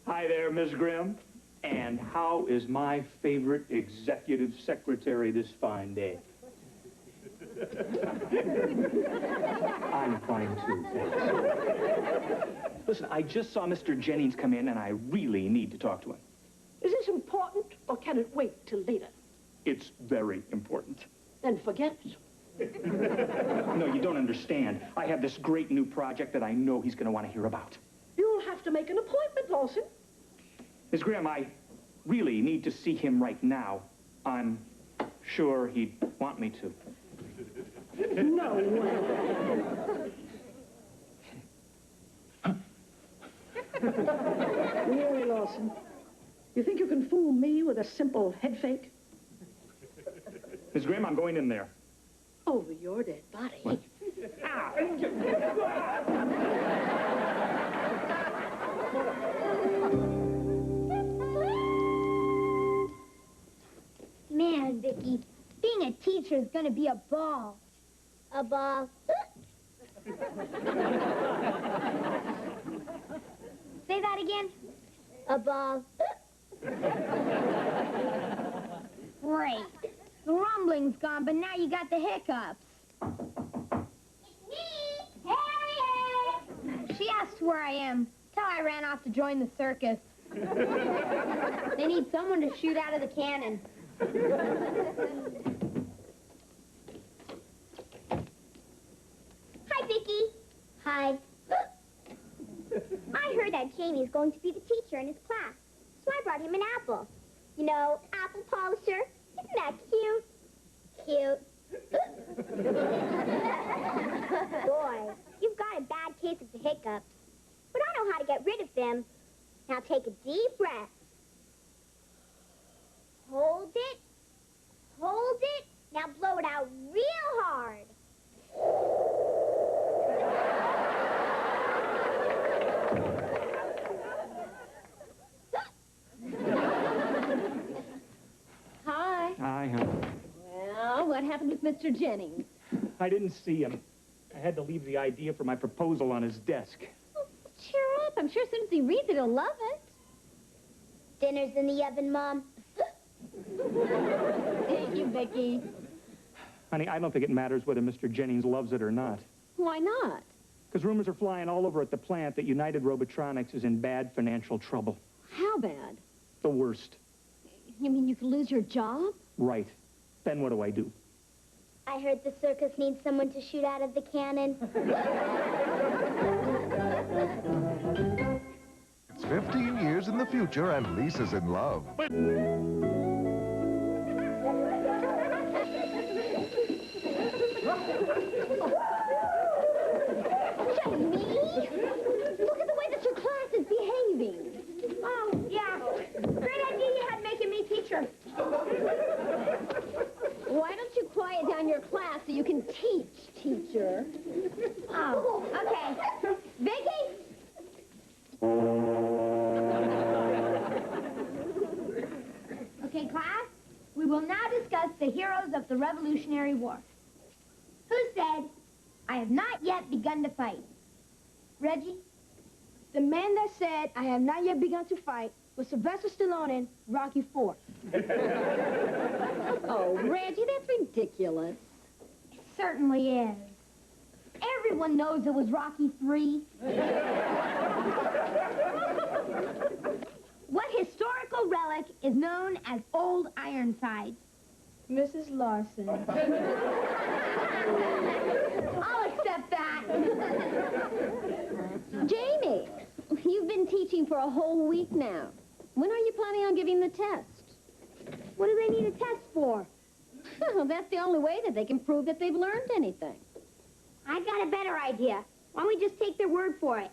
S2: Hi there, Ms. Grimm. And how is my favorite executive secretary this fine day? I'm fine, too, thanks. Listen, I just saw Mr. Jennings come in, and I really need to talk to him.
S18: Is this important, or can it wait till later?
S2: It's very important.
S18: Then forget it.
S2: No, you don't understand. I have this great new project that I know he's going to want to hear about.
S18: You'll have to make an appointment, Lawson.
S2: Miss Graham, I really need to see him right now. I'm sure he'd want me to.
S18: No way. Really, Lawson? You think you can fool me with a simple head fake?
S2: Miss Graham, I'm going in there.
S18: Over your dead body.
S3: Man, Vicky, being a teacher is going to be a ball. A ball. Say that again. A ball. Great. The rumbling's gone, but now you got the hiccups. It's me, Harriet! She asked where I am. Tell her I ran off to join the circus. They need someone to shoot out of the cannon. Hi, Vicky. Hi. I heard that Jamie's going to be the teacher in his class, so I brought him an apple. You know, apple polisher. Isn't that cute? Cute. Boy, you've got a bad case of the hiccups. But I know how to get rid of them. Now take a deep breath. Hold it. Hold it. Now blow it out real hard.
S1: Hi.
S2: Hi, honey.
S1: Well, what happened with Mr. Jennings?
S2: I didn't see him. I had to leave the idea for my proposal on his desk.
S1: Oh, cheer up. I'm sure as soon as he reads it, he'll love it.
S3: Dinner's in the oven, Mom.
S1: Thank you, Vicky.
S2: Honey, I don't think it matters whether Mr. Jennings loves it or not.
S1: Why not?
S2: Because rumors are flying all over at the plant that United Robotronics is in bad financial trouble.
S1: How bad?
S2: The worst.
S1: You mean you could lose your job?
S2: Right. Then what do I do?
S3: I heard the circus needs someone to shoot out of the cannon.
S19: It's 15 years in the future, and Lisa's in love.
S1: Jamie! Look at the way that your class is behaving.
S3: Oh, yeah. Great idea you had making me teacher.
S1: Why don't you quiet down your class so you can teach, teacher?
S3: Oh, okay. Vicky? Okay, class, we will now discuss the heroes of the Revolutionary War. Who said, I have not yet begun to fight? Reggie?
S12: The man that said, I have not yet begun to fight, was Sylvester Stallone in Rocky IV.
S1: Oh, Reggie, that's ridiculous.
S3: It certainly is. Everyone knows it was Rocky III. What historical relic is known as Old Ironsides?
S12: Mrs. Larson.
S1: I'll accept that. Jamie, you've been teaching for a whole week now. When are you planning on giving the test?
S3: What do they need a test for?
S1: Well, that's the only way that they can prove that they've learned anything.
S3: I got a better idea. Why don't we just take their word for it?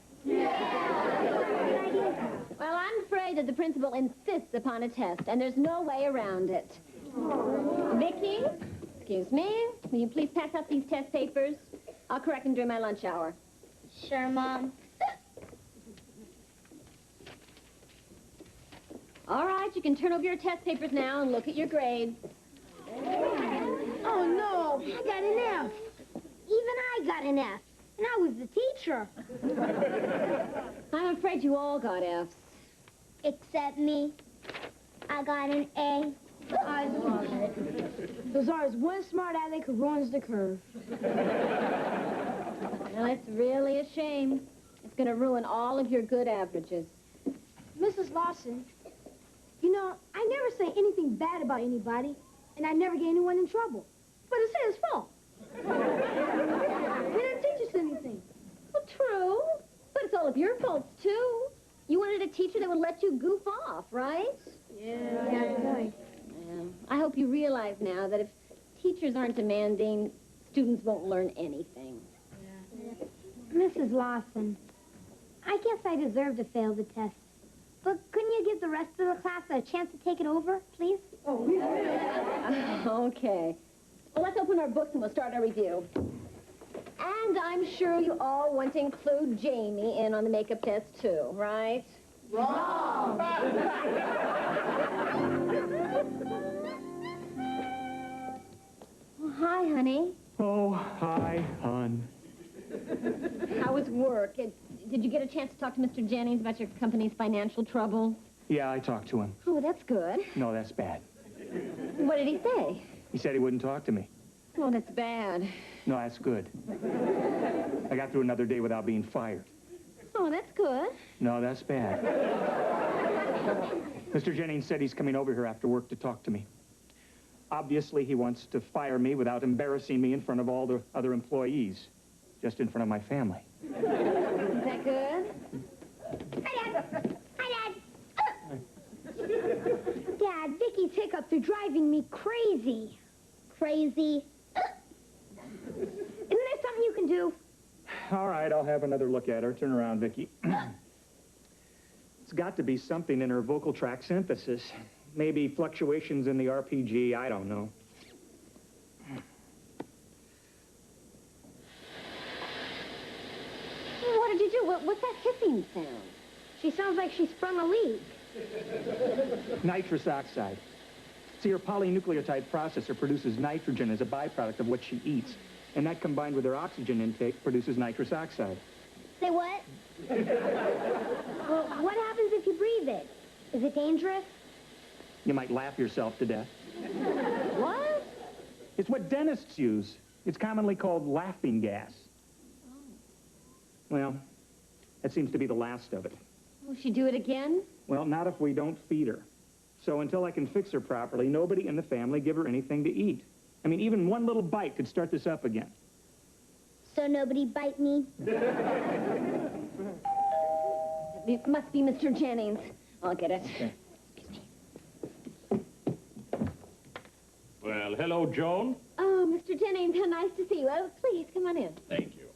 S1: Well, I'm afraid that the principal insists upon a test, and there's no way around it. Vicky, excuse me, will you please pass up these test papers? I'll correct them during my lunch hour.
S3: Sure, Mom.
S1: All right, you can turn over your test papers now and look at your grades.
S3: Oh, no, I got an F. Even I got an F, and I was the teacher.
S1: I'm afraid you all got Fs.
S3: Except me. I got an A.
S12: I love it. There's always one smart aleck who runs the curve.
S1: Well, it's really a shame. It's going to ruin all of your good averages.
S12: Mrs. Lawson, you know, I never say anything bad about anybody, and and I'd never get anyone in trouble. But it's his fault. He didn't teach us anything.
S1: Well, true. But it's all of your faults, too. You wanted a teacher that would let you goof off, right?
S12: Yeah, that's right.
S1: Yeah. I hope you realize now that if teachers aren't demanding, students won't learn anything.
S20: Mrs. Lawson, I guess I deserve to fail the test. But couldn't you give the rest of the class a chance to take it over, please?
S1: Oh, okay. Well, let's open our books and we'll start our review. And I'm sure you all want to include Jamie in on the makeup test, too, right?
S8: Wrong!
S1: Well, hi, honey.
S2: Oh, hi, hon.
S1: How was work? Did you get a chance to talk to Mr. Jennings about your company's financial trouble?
S2: Yeah, I talked to him.
S1: Oh, that's good.
S2: No, that's bad.
S1: What did he say?
S2: He said he wouldn't talk to me.
S1: Oh, that's bad.
S2: No, that's good. I got through another day without being fired.
S1: Oh, that's good.
S2: No, that's bad. Mr. Jennings said he's coming over here after work to talk to me. Obviously, he wants to fire me without embarrassing me in front of all the other employees, just in front of my family.
S1: Is that good?
S20: Hi, Dad. Hi, Dad. Dad, Vicky's hiccups are driving me crazy. Crazy? Isn't there something you can do?
S2: All right, I'll have another look at her. Turn around, Vicky. It's got to be something in her vocal tract synthesis. Maybe fluctuations in the RPG, I don't know.
S1: What did you do? What's that hissing sound?
S20: She sounds like she sprung a leak.
S2: Nitrous oxide. See, her polynucleotide processor produces nitrogen as a byproduct of what she eats. And that combined with her oxygen intake produces nitrous oxide.
S20: Say what? Well, what happens if you breathe it? Is it dangerous?
S2: You might laugh yourself to death.
S1: What?
S2: It's what dentists use. It's commonly called laughing gas. Well, that seems to be the last of it.
S1: Will she do it again?
S2: Well, not if we don't feed her. So until I can fix her properly, nobody in the family give her anything to eat. I mean, even one little bite could start this up again.
S20: So nobody bite me?
S1: It must be Mr. Jennings. I'll get it.
S2: Okay.
S17: Well, hello, Joan.
S1: Oh, Mr. Jennings, how nice to see you. Oh, please, come on in.
S17: Thank you.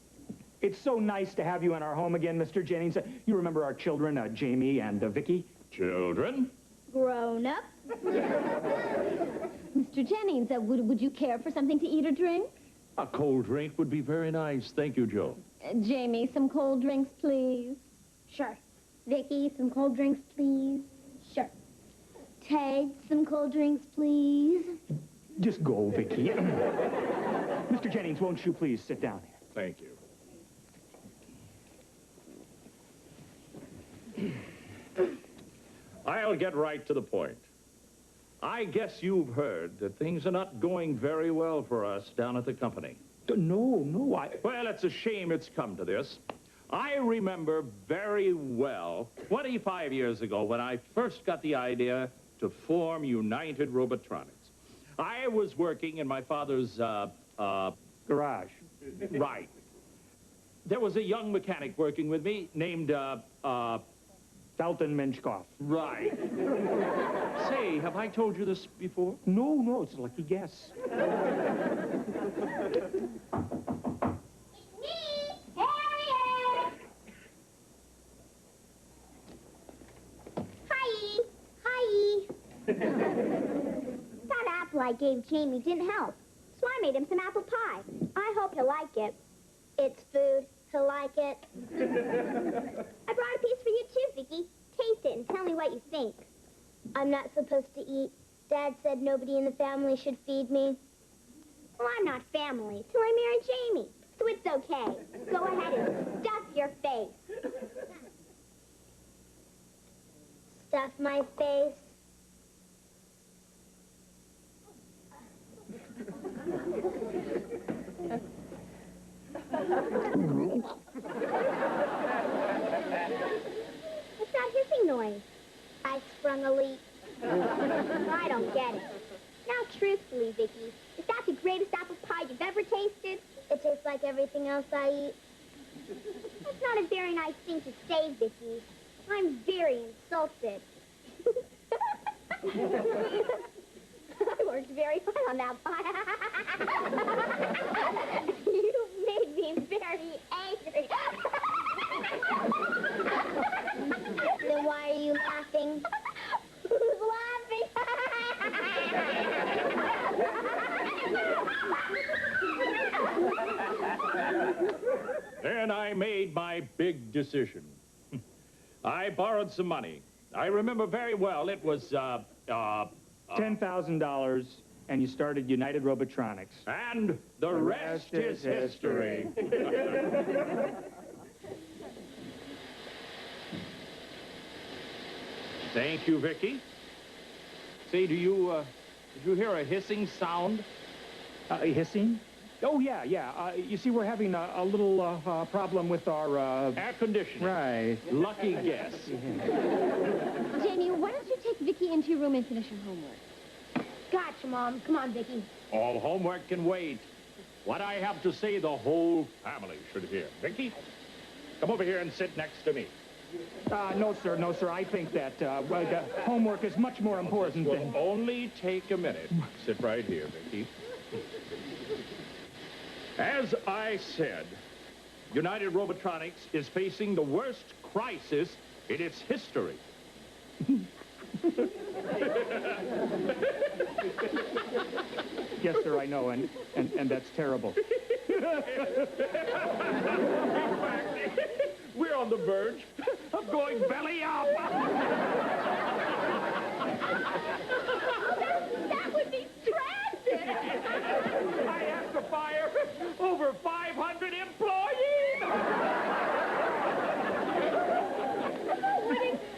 S2: It's so nice to have you in our home again, Mr. Jennings. You remember our children, Jamie and Vicky?
S17: Children?
S20: Grown up?
S1: Mr. Jennings, would you care for something to eat or drink?
S17: A cold drink would be very nice. Thank you, Joan.
S1: Jamie, some cold drinks, please.
S20: Sure. Vicky, some cold drinks, please. Sure. Ted, some cold drinks, please.
S2: Just go, Vicky. Mr. Jennings, won't you please sit down here?
S17: Thank you. I'll get right to the point. I guess you've heard that things are not going very well for us down at the company.
S2: No,
S17: Well, it's a shame it's come to this. I remember very well 25 years ago when I first got the idea to form United Robotronics. I was working in my father's,
S2: garage.
S17: Right. There was a young mechanic working with me named,
S2: Dalton Menchkoff.
S17: Right. Say, have I told you this before?
S2: No, it's a lucky guess.
S20: That apple I gave Jamie didn't help, so I made him some apple pie. I hope he'll like it. It's food. He'll like it. I brought a piece for you too, Vicky. Taste it and tell me what you think. I'm not supposed to eat. Dad said nobody in the family should feed me. Well, I'm not family till I marry Jamie, so it's okay. Go ahead and stuff your face. Stuff my face. What's that hissing noise? I sprung a leak. I don't get it. Now truthfully, Vicky, is that the greatest apple pie you've ever tasted? It tastes like everything else I eat. That's not a very nice thing to say, Vicky. I'm very insulted. I worked very hard on that pie. You made me very angry. Then why are you laughing? Who's laughing?
S17: Then I made my big decision. I borrowed some money. I remember very well it was,
S2: $10,000, and you started United Robotronics.
S17: And the rest is history. Thank you, Vicky. Say, did you hear a hissing sound?
S2: Hissing? Oh, yeah. You see, we're having a little problem with our...
S17: air conditioning.
S2: Right.
S17: Lucky guess.
S1: Jamie, why don't you take Vicky into your room and finish her homework? Gotcha, Mom. Come on, Vicky.
S17: All homework can wait. What I have to say, the whole family should hear. Vicky, come over here and sit next to me.
S2: No, sir. I think that homework is much more important
S17: This
S2: than...
S17: will only take a minute. Sit right here, Vicky. As I said, United Robotronics is facing the worst crisis in its history.
S2: Yes, sir, I know, and that's terrible.
S17: We're on the verge of going belly up.
S1: That would be tragic.
S17: I have to fire over 500 employees.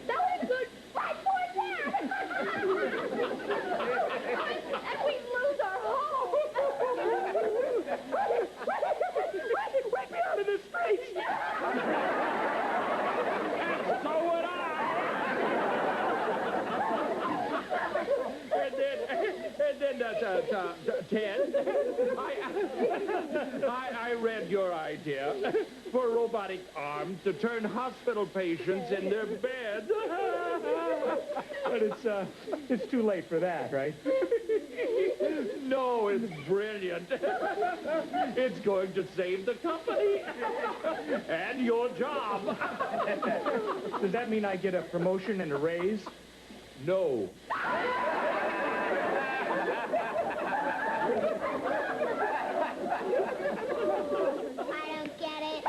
S1: That would include 5 more dad. And we'd lose our home.
S17: Let me out of this place. And so would I. And then, Ted, I read your idea for robotic arms to turn hospital patients in their beds.
S2: But it's too late for that, right?
S17: No, it's brilliant. It's going to save the company and your job.
S2: Does that mean I get a promotion and a raise?
S17: No.
S20: I don't get it.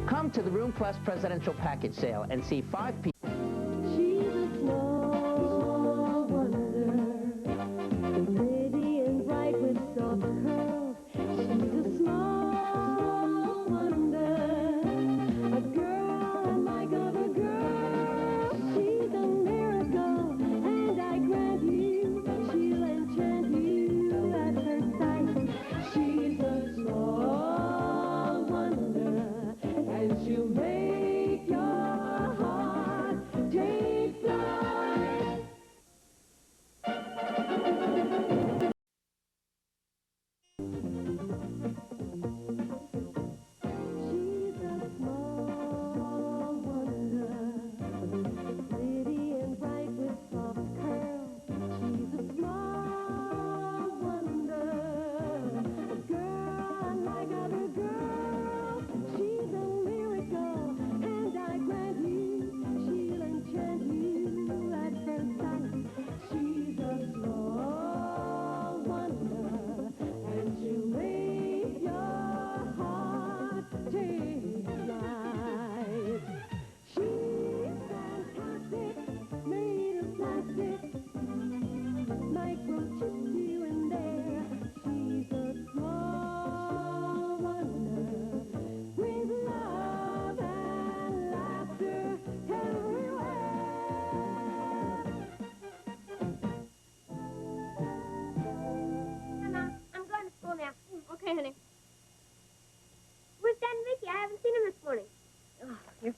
S21: Come to the Room Plus Presidential Package Sale and see 5 people.
S8: She's a small wonder, pretty and bright with soft curls. She's a small wonder, a girl unlike other girls. She's a miracle, and I grant you, she'll enchant you at her sight. She's a small wonder, and she'll make your heart take flight. She's a small wonder, pretty and bright with soft curls. She's a small wonder, a girl unlike other girls. She's a miracle, and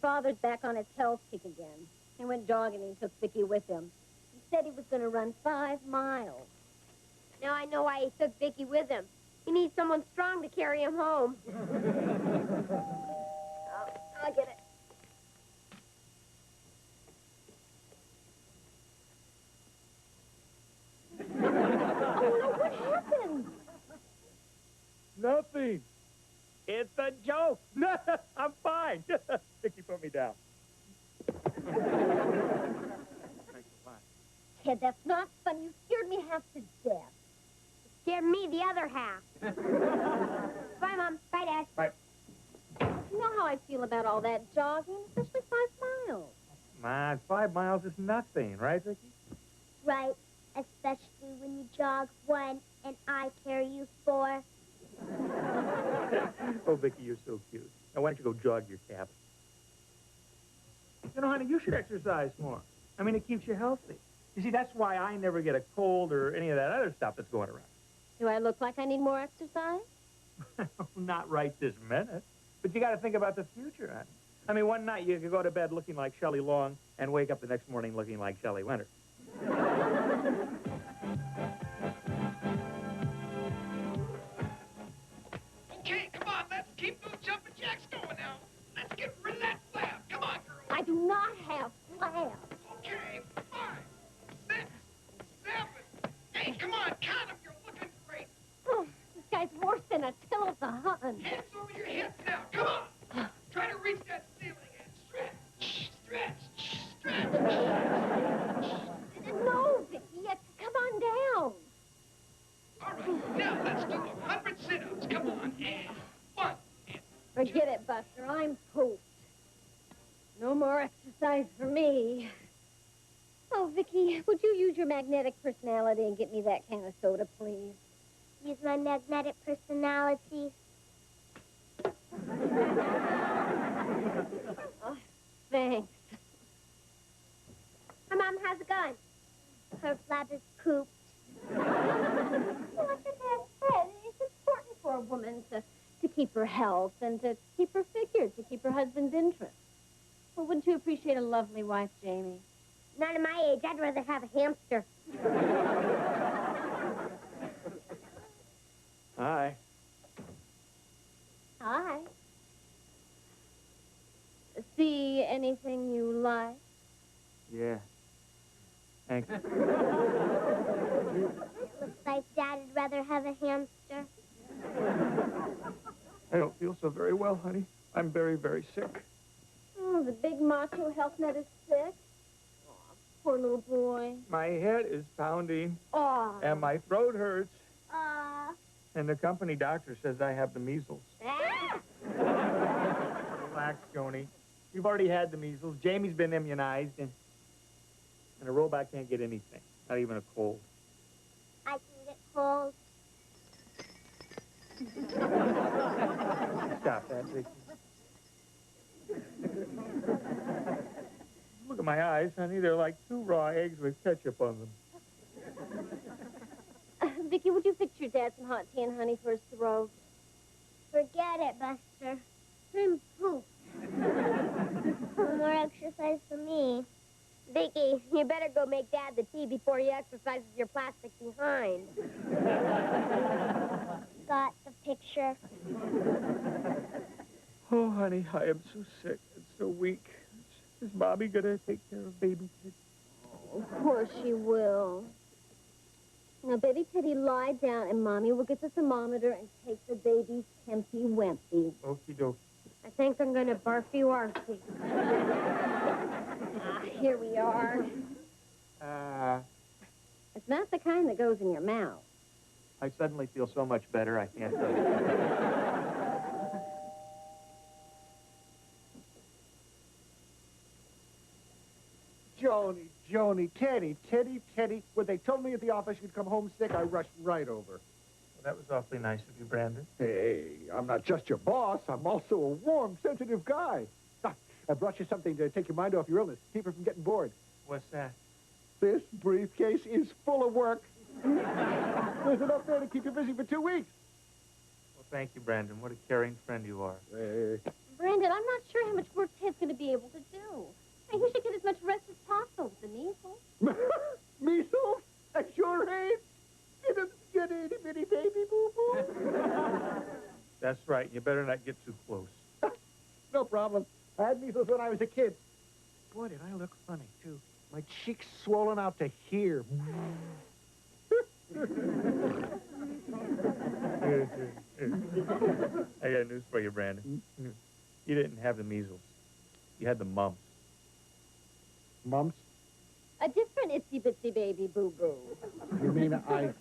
S1: father's back on his health kick again. He went jogging and he took Vicky with him. He said he was going to run 5 miles.
S20: Now I know why he took Vicky with him. He needs someone strong to carry him home. I'll get it.
S1: Oh, no, what happened?
S2: Nothing. It's a joke. No, I'm fine. Vicky, put me down. Thanks a lot.
S1: Kid, that's not funny. You scared me half to death.
S20: Scared me the other half. Bye, Mom. Bye, Dad.
S2: Bye.
S1: You know how I feel about all that jogging, especially 5 miles.
S2: Man, 5 miles is nothing, right, Vicky?
S20: Right. Especially when you jog 1 and I carry you 4.
S2: Oh, Vicky, you're so cute. Now, why don't you go jog your cabin? You know, honey, you should exercise more. I mean, it keeps you healthy. You see, that's why I never get a cold or any of that other stuff that's going around.
S1: Do I look like I need more exercise?
S2: Not right this minute. But you got to think about the future, honey. I mean, one night you could go to bed looking like Shelley Long and wake up the next morning looking like Shelley Winter.
S10: Okay, come on, let's keep those jumping jacks going now. Let's get rid of that flab. Come on, girl.
S1: I do not have flab.
S10: Okay, 5, 6, 7, 8. Come on, count them. You're looking great.
S1: Oh, this guy's worse than Attila's a hun.
S10: Hands over your hips now. Come on. Try to reach that ceiling and stretch, stretch, stretch.
S1: No, Vicky, come on down.
S10: All right, now let's do 100 sit-ups. Come on, and 1.
S1: Forget it, Buster. I'm pooped. No more exercise for me. Oh, Vicky, would you use your magnetic personality and get me that can of soda, please?
S20: Use my magnetic personality.
S1: Oh, thanks.
S20: Her mom has a gun. Her flab is pooped.
S1: Well, like your dad said, it's important for a woman to keep her health and to keep her figure, to keep her husband's interest. Well, wouldn't you appreciate a lovely wife, Jamie?
S20: Not at my age. I'd rather have a hamster.
S2: Hi.
S1: Hi. See anything you like?
S2: Yeah. Thanks.
S20: Looks like Dad'd rather have a hamster.
S2: I don't feel so very well, honey. I'm very, very sick.
S1: Oh, the big macho health nut is sick. Oh, poor little boy.
S2: My head is pounding.
S1: Oh.
S2: And my throat hurts. And the company doctor says I have the measles. Relax, Joni. You've already had the measles. Jamie's been immunized, and a robot can't get anything, not even a cold.
S20: I can get cold.
S2: Stop that, Vicky. Look at my eyes, honey. They're like 2 raw eggs with ketchup on them.
S1: Vicky, would you fix your dad some hot tea and honey for his throat?
S20: Forget it, Buster. I'm pooped. No more exercise for me. Vicky, you better go make Dad the tea before he exercises your plastic behind. Got the picture.
S2: Oh, honey, I am so sick and so weak. Is Bobby gonna take care of baby Teddy?
S1: Oh, of course she will. Now, baby Teddy, lie down, and Mommy will get the thermometer and take the baby's tempy wimpy.
S2: Okie dokie.
S1: I think I'm gonna barfy-warfy. Here we are. It's not the kind that goes in your mouth.
S2: I suddenly feel so much better, I can't tell you.
S4: Joni, Teddy. When they told me at the office you'd come home sick, I rushed right over.
S2: Well, that was awfully nice of you, Brandon.
S4: Hey, I'm not just your boss. I'm also a warm, sensitive guy. I brought you something to take your mind off your illness. Keep her from getting bored.
S2: What's that?
S4: This briefcase is full of work. There's enough there to keep you busy for 2 weeks.
S2: Well, thank you, Brandon. What a caring friend you are.
S4: Hey.
S1: Brandon, I'm not sure how much work Ted's going to be able to do. He should get as much rest as possible with the measles.
S4: Measles? At your age? You didn't get itty bitty baby boo-boo?
S2: That's right. You better not get too close.
S4: No problem. I had measles when I was a kid. Boy, did I look funny, too. My cheeks swollen out to here.
S2: I got news for you, Brandon. You didn't have the measles. You had the mumps.
S4: Mumps?
S1: A different itsy-bitsy baby boo-boo.
S4: You mean I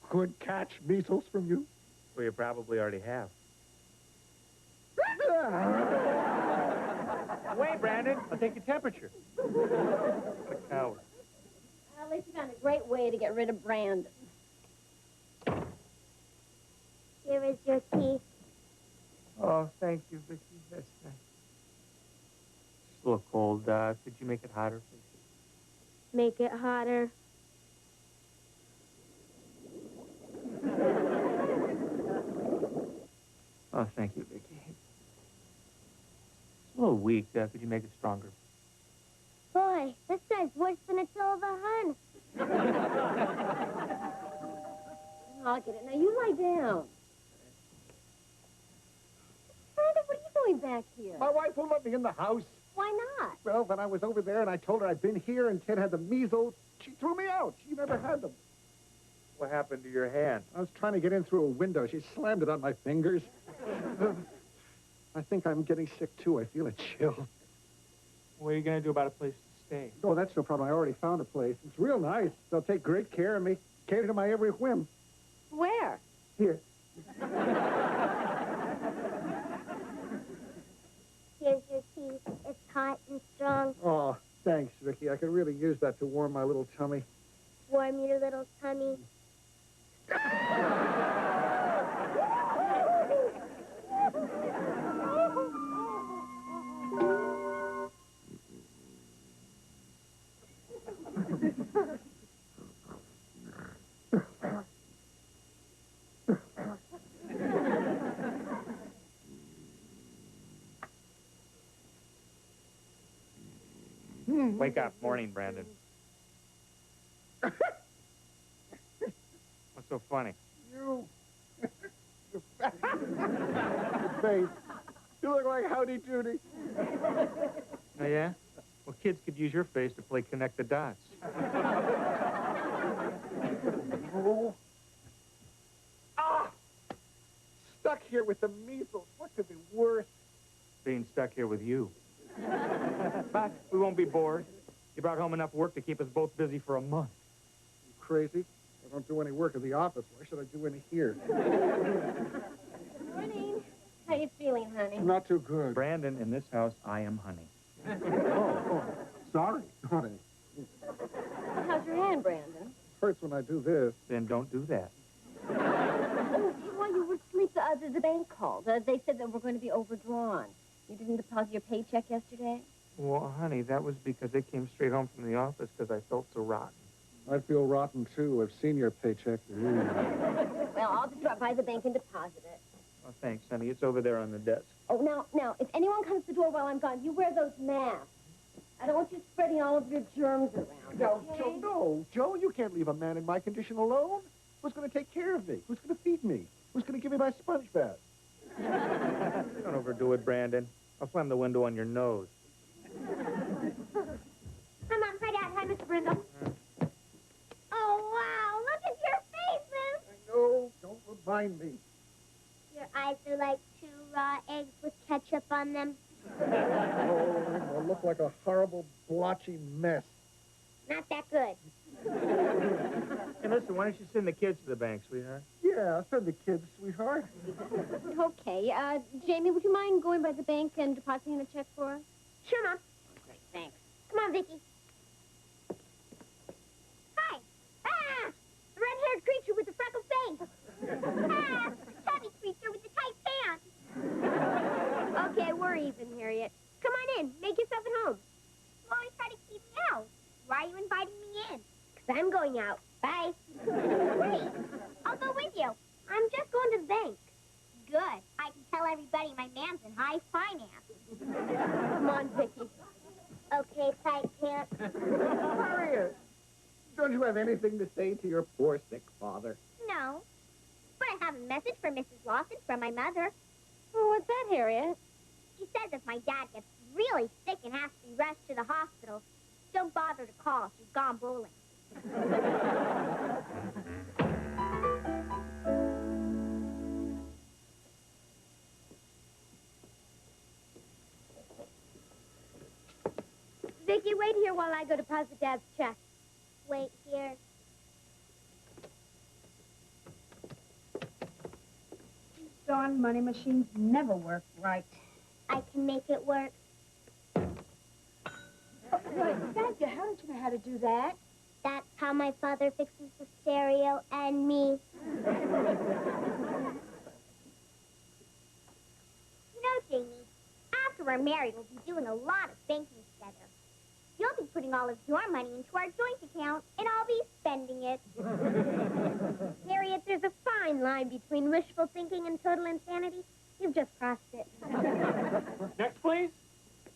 S4: could catch measles from you?
S2: Well, you probably already have. Wait, Brandon. I'll take your temperature. What a coward.
S1: At least you found a great way to get rid of Brandon.
S20: Here is your tea.
S2: Oh, thank you, Vicky. That's nice. It's a little cold. Could you make it hotter, please?
S20: Make it hotter.
S2: Oh, thank you, Vicky. It's a little weak. Could you make it stronger?
S20: Boy, this guy's worse than Attila the Hun.
S1: I'll get it. Now, you lie down. Brandon, what are you doing back here?
S4: My wife won't let me in the house.
S1: Why not?
S4: Well, when I was over there and I told her I'd been here and Ted had the measles, she threw me out. She never had them.
S2: What happened to your hand?
S4: I was trying to get in through a window. She slammed it on my fingers. I think I'm getting sick, too. I feel a chill.
S2: What are you going to do about a place to stay?
S4: Oh, that's no problem. I already found a place. It's real nice. They'll take great care of me, cater to my every whim.
S1: Where?
S4: Here.
S20: Here's your tea. It's hot and strong.
S4: Oh, thanks, Vicky. I could really use that to warm my little tummy.
S20: Warm your little tummy.
S2: Wake up. Morning, Brandon. What's so funny?
S4: You. Your face. You look like Howdy Doody.
S2: Oh, yeah? Well, kids could use your face to play connect the dots.
S4: Oh. Ah! Stuck here with the measles. What could be worse?
S2: Being stuck here with you. But we won't be bored. You brought home enough work to keep us both busy for a month.
S4: You crazy? I don't do any work at the office. Why should I do any here?
S1: Morning. How you feeling, honey?
S4: Not too good.
S2: Brandon, in this house, I am honey.
S4: Oh, sorry, honey.
S1: How's your hand, Brandon?
S4: Hurts when I do this.
S2: Then don't do that.
S1: Oh, while you were asleep, the bank called. They said that we're going to be overdrawn. You didn't deposit your paycheck yesterday?
S2: Well, honey, that was because they came straight home from the office because I felt so rotten.
S4: I feel rotten, too. I've seen your paycheck.
S1: Well, I'll just drop by the bank and deposit it.
S2: Oh, thanks, honey. It's over there on the desk.
S1: Oh, now, if anyone comes to the door while I'm gone, you wear those masks. I don't want you spreading all of your germs around,
S4: No,
S1: okay?
S4: Joe, no. Joe, you can't leave a man in my condition alone. Who's going to take care of me? Who's going to feed me? Who's going to give me my sponge bath?
S2: Don't overdo it, Brandon. I'll slam the window on your nose.
S20: Hi, Mom. Hi, Dad. Hi, Mr. Brindle. Oh, wow. Look at your faces.
S4: No, don't remind me.
S20: Your eyes are like 2 raw eggs with ketchup on them.
S4: Oh, I look like a horrible, blotchy mess.
S20: Not that good.
S2: Hey, listen, why don't you send the kids to the bank, sweetheart?
S4: Yeah, I'll send the kids, sweetheart.
S1: Okay. Jamie, would you mind going by the bank and depositing a check for us?
S20: Sure, Mom.
S1: Great, thanks.
S20: Come on, Vicky. Hi. Ah! The red-haired creature with the freckled face. Ah! The chubby creature with the tight pants. Okay, we're even, Harriet. Come on in. Make yourself at home. You always try to keep me out. Why are you inviting me in? Because I'm going out. Bye. Wait. I'll go with you. I'm just going to the bank. Good. I can Tell everybody my man's in high finance.
S1: Come on, Vicky.
S20: Okay, Tight Pants.
S4: Harriet, don't you have anything to say to your poor sick father?
S20: No. But I have a message for Mrs. Lawson from my mother.
S1: Oh, what's that, Harriet?
S20: She says if my dad gets really sick and has to be rushed to the hospital, don't bother to call. She's gone bowling.
S1: Vicky, wait here while I go deposit Dad's check.
S20: Wait here.
S18: Darn money machines never work right.
S20: I can make it work.
S18: Well, thank you. How did you know how to do that?
S20: That's how my father fixes the stereo and me. You know, Jamie, after we're married, we'll be doing a lot of banking together. You'll be putting all of your money into our joint account, and I'll be spending it.
S1: Harriet, there's a fine line between wishful thinking and total insanity. You've just crossed it.
S4: Next, please.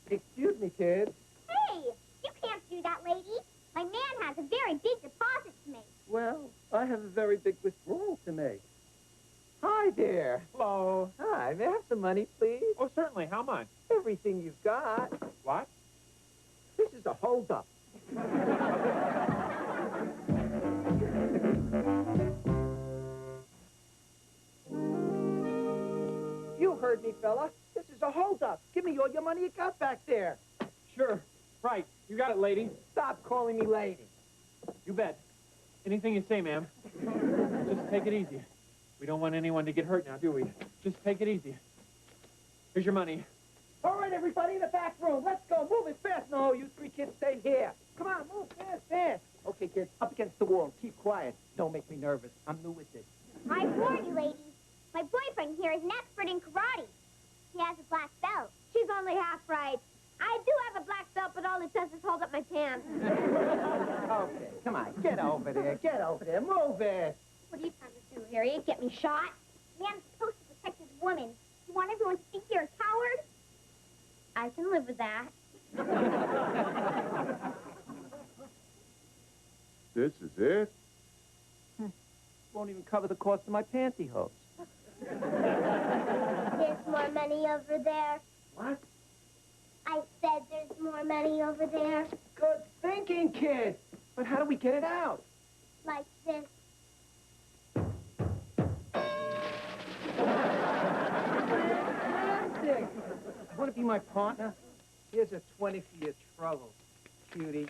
S4: Excuse me, kids.
S20: Hey, you can't do that, lady. My man has a very big deposit to make.
S4: Well, I have a very big withdrawal to make. Hi there.
S9: Hello.
S4: Hi, may I have some money, please?
S9: Oh, certainly. How much?
S4: Everything you've got.
S9: What?
S4: This is a holdup. You heard me, fella. This is a holdup. Give me all your money you got back there.
S9: Sure. Right. You got it, lady.
S4: Stop calling me lady.
S9: You bet. Anything you say, ma'am. Just take it easy. We don't want anyone to get hurt now, do we? Just take it easy. Here's your money.
S4: All right, everybody in the back room. Let's go. Move it fast. No, you three kids stay here. Come on, move fast, fast. Okay, kids, up against the wall. Keep quiet. Don't make me nervous. I'm new with this.
S20: I warn you, ladies. My boyfriend here is an expert in karate. He has a black belt.
S1: She's only half right. I do have a black belt, but all it does is hold up my pants.
S4: Okay, come on. Get over there. Get over there. Move it.
S20: What are you trying to do, Harriet? Get me shot? Man's supposed to protect his woman. You want everyone to think you're a coward? I can live with that.
S16: This is it?
S4: Won't even cover the cost of my pantyhose.
S20: There's more money over there.
S4: What?
S20: I said there's more money over there.
S4: Good thinking, kid. But how do we get it out?
S20: Like this.
S4: Fantastic. Want to be my partner? Here's a 20 for your trouble, cutie.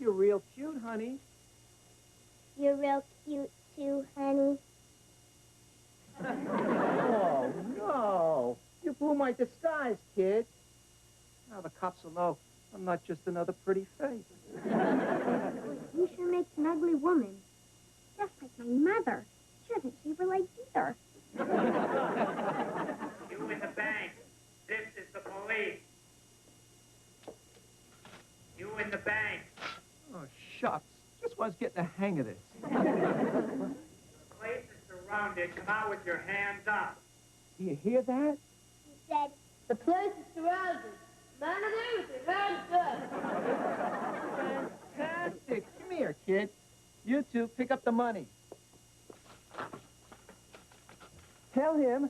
S4: You're real cute, honey.
S20: You're real cute, too, honey.
S4: Oh, no. You blew my disguise, kid. Now the cops will know I'm not just another pretty face.
S20: You sure makes an ugly woman. Just like my mother. She doesn't shave her legs either.
S22: You in the bank. This is the police. You in the bank.
S4: Oh, shucks. Just was getting the hang of this.
S22: The place is surrounded. Come out with your hands up.
S4: Do you hear that?
S20: He said,
S1: the place is surrounded. Man of there with your hands up.
S4: Fantastic. Come here, kid. You two pick up the money. Tell him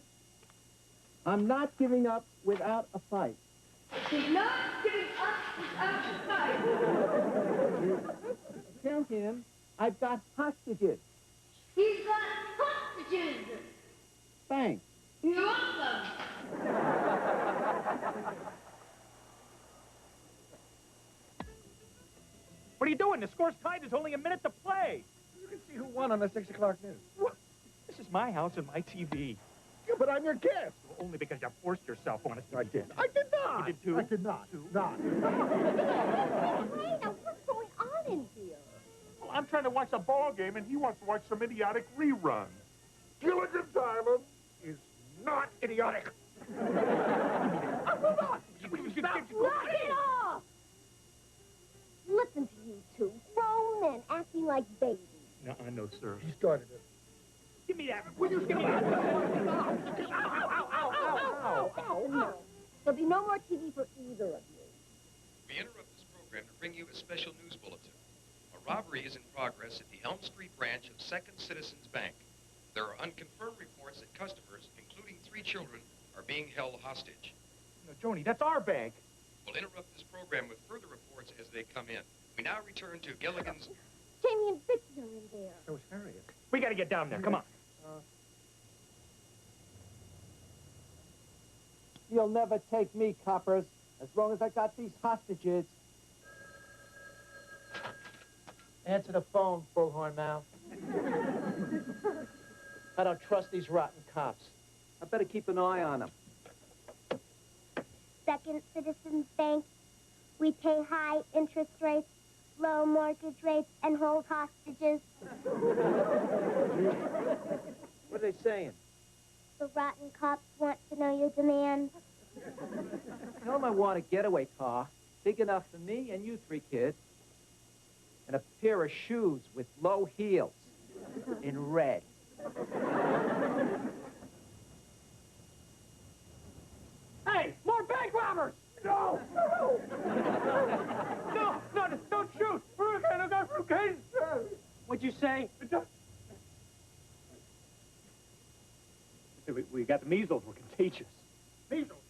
S4: I'm not giving up without a fight.
S1: He's not giving up without a fight.
S4: Tell him I've got hostages.
S1: He's got hostages.
S4: Thanks.
S1: You're welcome.
S2: What are you doing? The score's tied. There's only a minute to play.
S4: You can see who won on the 6 o'clock news.
S2: What? This is my house and my TV.
S4: Yeah, but I'm your guest.
S2: Only because you forced yourself on us.
S4: I did. I did not.
S2: You did too?
S4: I did not. Not.
S1: Hey, now what's going on in here?
S23: Well, I'm trying to watch a ball game, and he wants to watch some idiotic rerun. Gilligan Diamond is not idiotic.
S1: Knock it off! Listen to you two, grown men acting like babies.
S2: No, sir.
S23: He started it.
S2: Give me that.
S4: Will you skip out?
S1: No. There'll be no more TV for either of you.
S6: We interrupt this program to bring you a special news bulletin. A robbery is in progress at the Elm Street branch of Second Citizens Bank. There are unconfirmed reports that customers, including 3 children, are being held hostage.
S2: No, Joni, that's our bank.
S6: We'll interrupt this program with further reports as they come in. We now return to Gilligan's...
S1: Jamie and Vicky are in there.
S2: So is Harriet. We got to get down there. Come on.
S13: You'll never take me, coppers, as long as I got these hostages. Answer the phone, bullhorn mouth. I don't trust these rotten cops. I better keep an eye on them.
S20: Second Citizens Bank, we pay high interest rates, low mortgage rates, and hold hostages.
S13: What are they saying?
S20: The rotten cops want to know your demands.
S13: Tell them I want a getaway car, big enough for me and you 3 kids, and a pair of shoes with low heels in red.
S9: Hey, more bank robbers! No! No, don't shoot! What'd you say?
S2: We got the measles. We're contagious.
S9: Measles!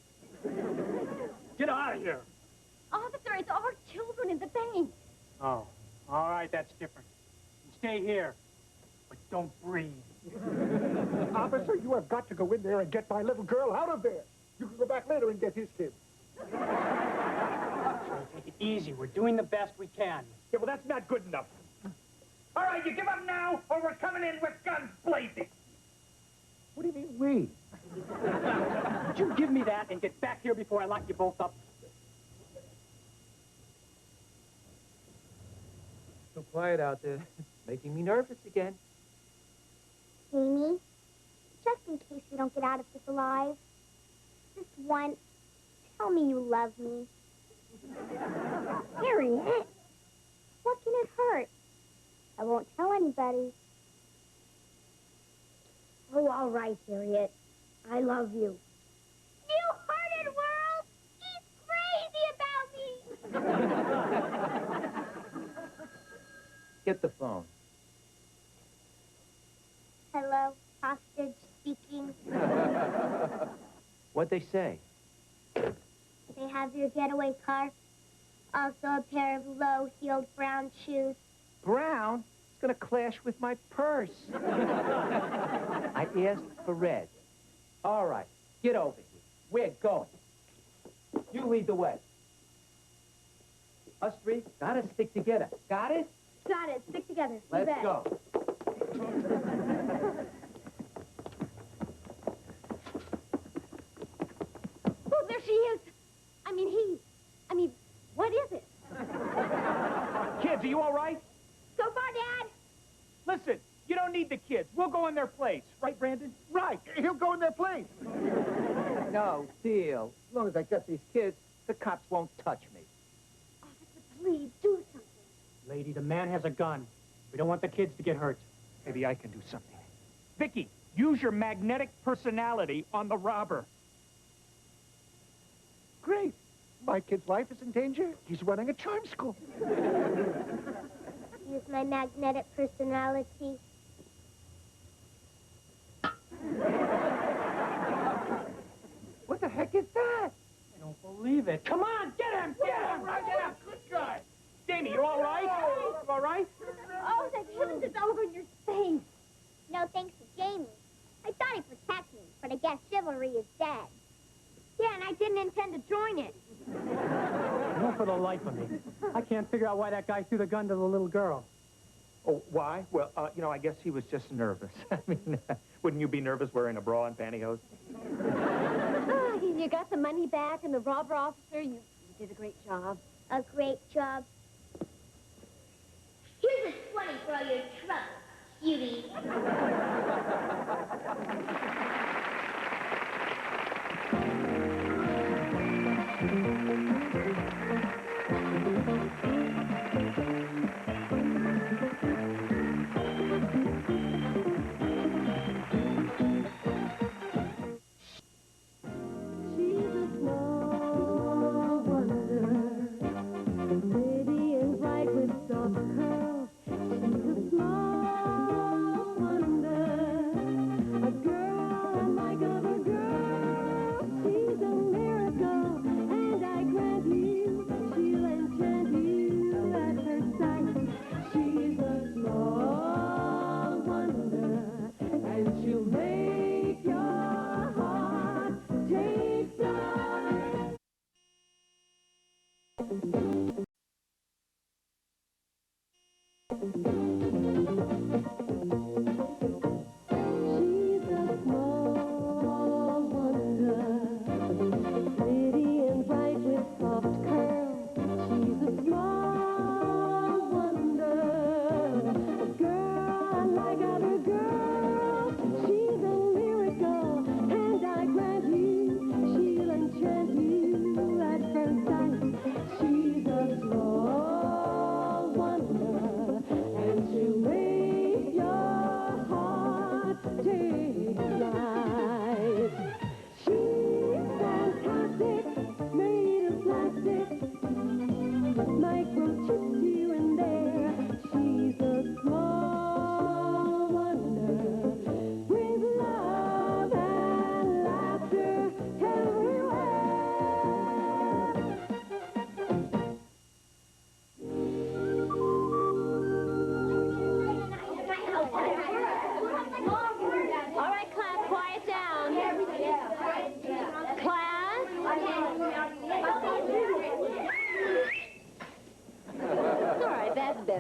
S9: Get out of here!
S1: Officer, it's our children in the bank.
S9: Oh, all right, that's different. You stay here, but don't breathe.
S4: Officer, you have got to go in there and get my little girl out of there. You can go back later and get his kid.
S9: Take it easy. We're doing the best we can.
S2: Yeah, well, that's not good enough. All right, you give up now, or we're coming in with guns blazing.
S4: What do you mean, we?
S9: Would you give me that and get back here before I lock you both up?
S13: So quiet out there. It's making me nervous again.
S20: Jamie, just in case we don't get out of this alive, just once, tell me you love me. Harriet, what can it hurt? I won't tell anybody. Oh, all right, Harriet. I love you. You heard it, world! He's crazy about me!
S13: Get the phone.
S20: Hello, hostage speaking.
S13: What'd they say?
S20: They have your getaway car. Also a pair of low-heeled brown shoes.
S13: Brown? It's gonna clash with my purse. I asked for red. All right, get over here. We're going. You lead the way. Us 3 gotta stick together. Got it?
S20: Got it. Stick together.
S13: Let's go.
S1: Oh, there she is. I mean, what is it?
S2: Kids, are you all right?
S20: So far, Dad.
S2: Listen, you don't need the kids. We'll go in their place. Right, Brandon?
S4: Right. He'll go in their place.
S13: No deal. As long as I got these kids, the cops won't touch me.
S1: Please, do something.
S9: Lady, the man has a gun. We don't want the kids to get hurt.
S2: Maybe I can do something. Vicky, use your magnetic personality on the robber.
S4: Great. My kid's life is in danger. He's running a charm school.
S20: Use my magnetic personality.
S13: What the heck is that?
S9: I don't believe it. Come on, get him! Get him! Right there! Good guy!
S2: Jamie, you all right? You all right?
S1: Oh, thank heavens it's all over in your face.
S20: No thanks to Jamie. I thought he'd protect me, but I guess chivalry is dead. Yeah, and I didn't intend to join it.
S9: No, for the life of me. I can't figure out why that guy threw the gun to the little girl.
S2: Oh, why? Well, I guess he was just nervous. I mean, wouldn't you be nervous wearing a bra and pantyhose?
S1: Oh, you got the money back and the robber officer. You did a great job.
S20: A great job. Here's a 20 for all your trouble, cutie.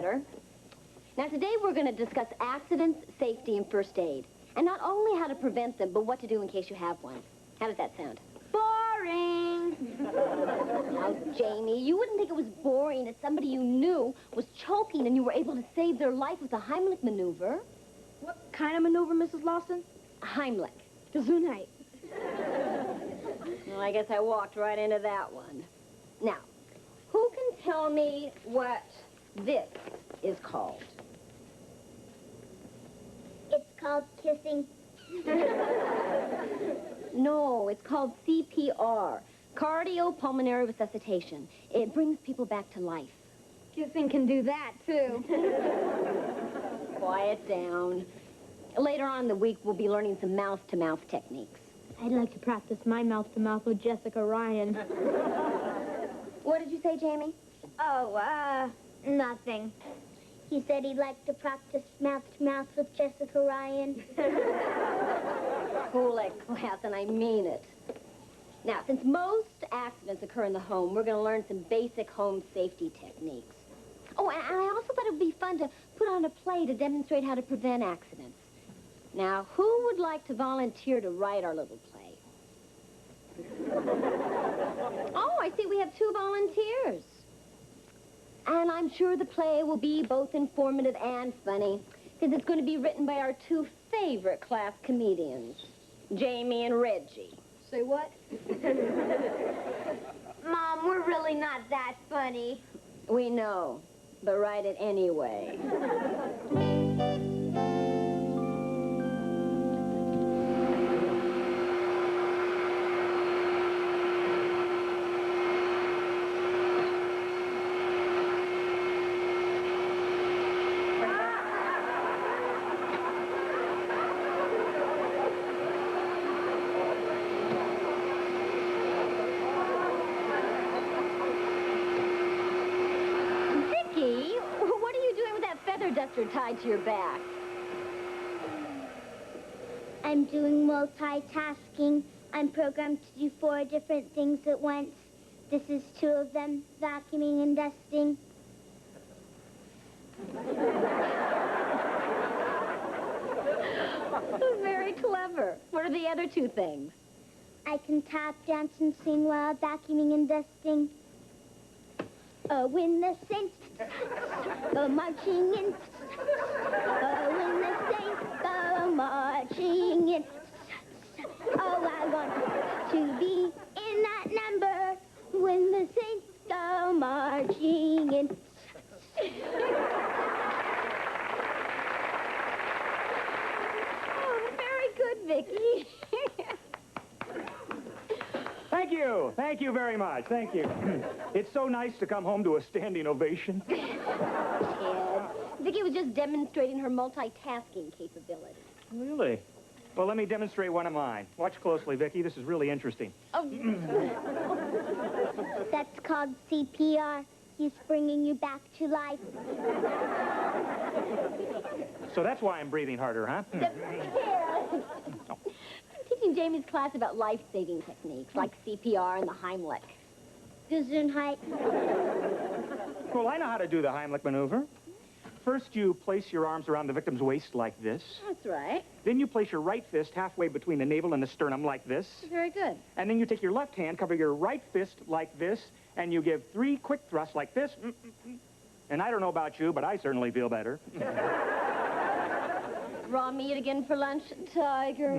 S1: better. Now, today we're going to discuss accidents, safety, and first aid. And not only how to prevent them, but what to do in case you have one. How does that sound?
S3: Boring.
S1: Now, Jamie, you wouldn't think it was boring if somebody you knew was choking and you were able to save their life with a Heimlich maneuver.
S12: What kind of maneuver, Mrs. Lawson?
S1: Heimlich.
S12: Gesundheit.
S1: Well, I guess I walked right into that one. Now, who can tell me what this is called?
S20: It's called kissing.
S1: No, it's called CPR, cardiopulmonary resuscitation. It brings people back to life.
S12: Kissing can do that, too.
S1: Quiet down. Later on in the week, we'll be learning some mouth-to-mouth techniques.
S12: I'd like to practice my mouth-to-mouth with Jessica Ryan.
S1: What did you say, Jamie?
S20: Oh, nothing. He said he'd like to practice mouth-to-mouth with Jessica Ryan.
S1: Cool it, class, and I mean it. Now, since most accidents occur in the home, we're going to learn some basic home safety techniques. Oh, and I also thought it would be fun to put on a play to demonstrate how to prevent accidents. Now, who would like to volunteer to write our little play? Oh, I see we have 2 volunteers. And I'm sure the play will be both informative and funny, because it's going to be written by our 2 favorite class comedians, Jamie and Reggie.
S12: Say what?
S20: Mom, we're really not that funny.
S1: We know, but write it anyway. Duster tied to your back.
S20: I'm doing multitasking. I'm programmed to do 4 different things at once. This is 2 of them, vacuuming and dusting.
S1: Very clever. What are the other 2 things?
S20: I can tap, dance, and sing while vacuuming and dusting. When the saints go marching in. When the saints go marching in. Oh, I want to be in that number when the saints go marching in.
S1: Oh, very good, Vicky.
S2: Thank you very much. Thank you. It's so nice to come home to a standing ovation.
S1: Ted, Vicky was just demonstrating her multitasking capability.
S2: Really? Well, let me demonstrate one of mine. Watch closely, Vicky. This is really interesting.
S1: Oh.
S20: That's called CPR. He's bringing you back to life.
S2: So that's why I'm breathing harder, huh?
S1: I'm teaching Jamie's class about life-saving techniques like CPR and the Heimlich.
S20: Gesundheit.
S2: Well, I know how to do the Heimlich maneuver. First, you place your arms around the victim's waist like this.
S1: That's right.
S2: Then you place your right fist halfway between the navel and the sternum like this.
S1: Very good.
S2: And then you take your left hand, cover your right fist like this, and you give 3 quick thrusts like this. And I don't know about you, but I certainly feel better.
S1: Raw meat again for lunch, Tiger.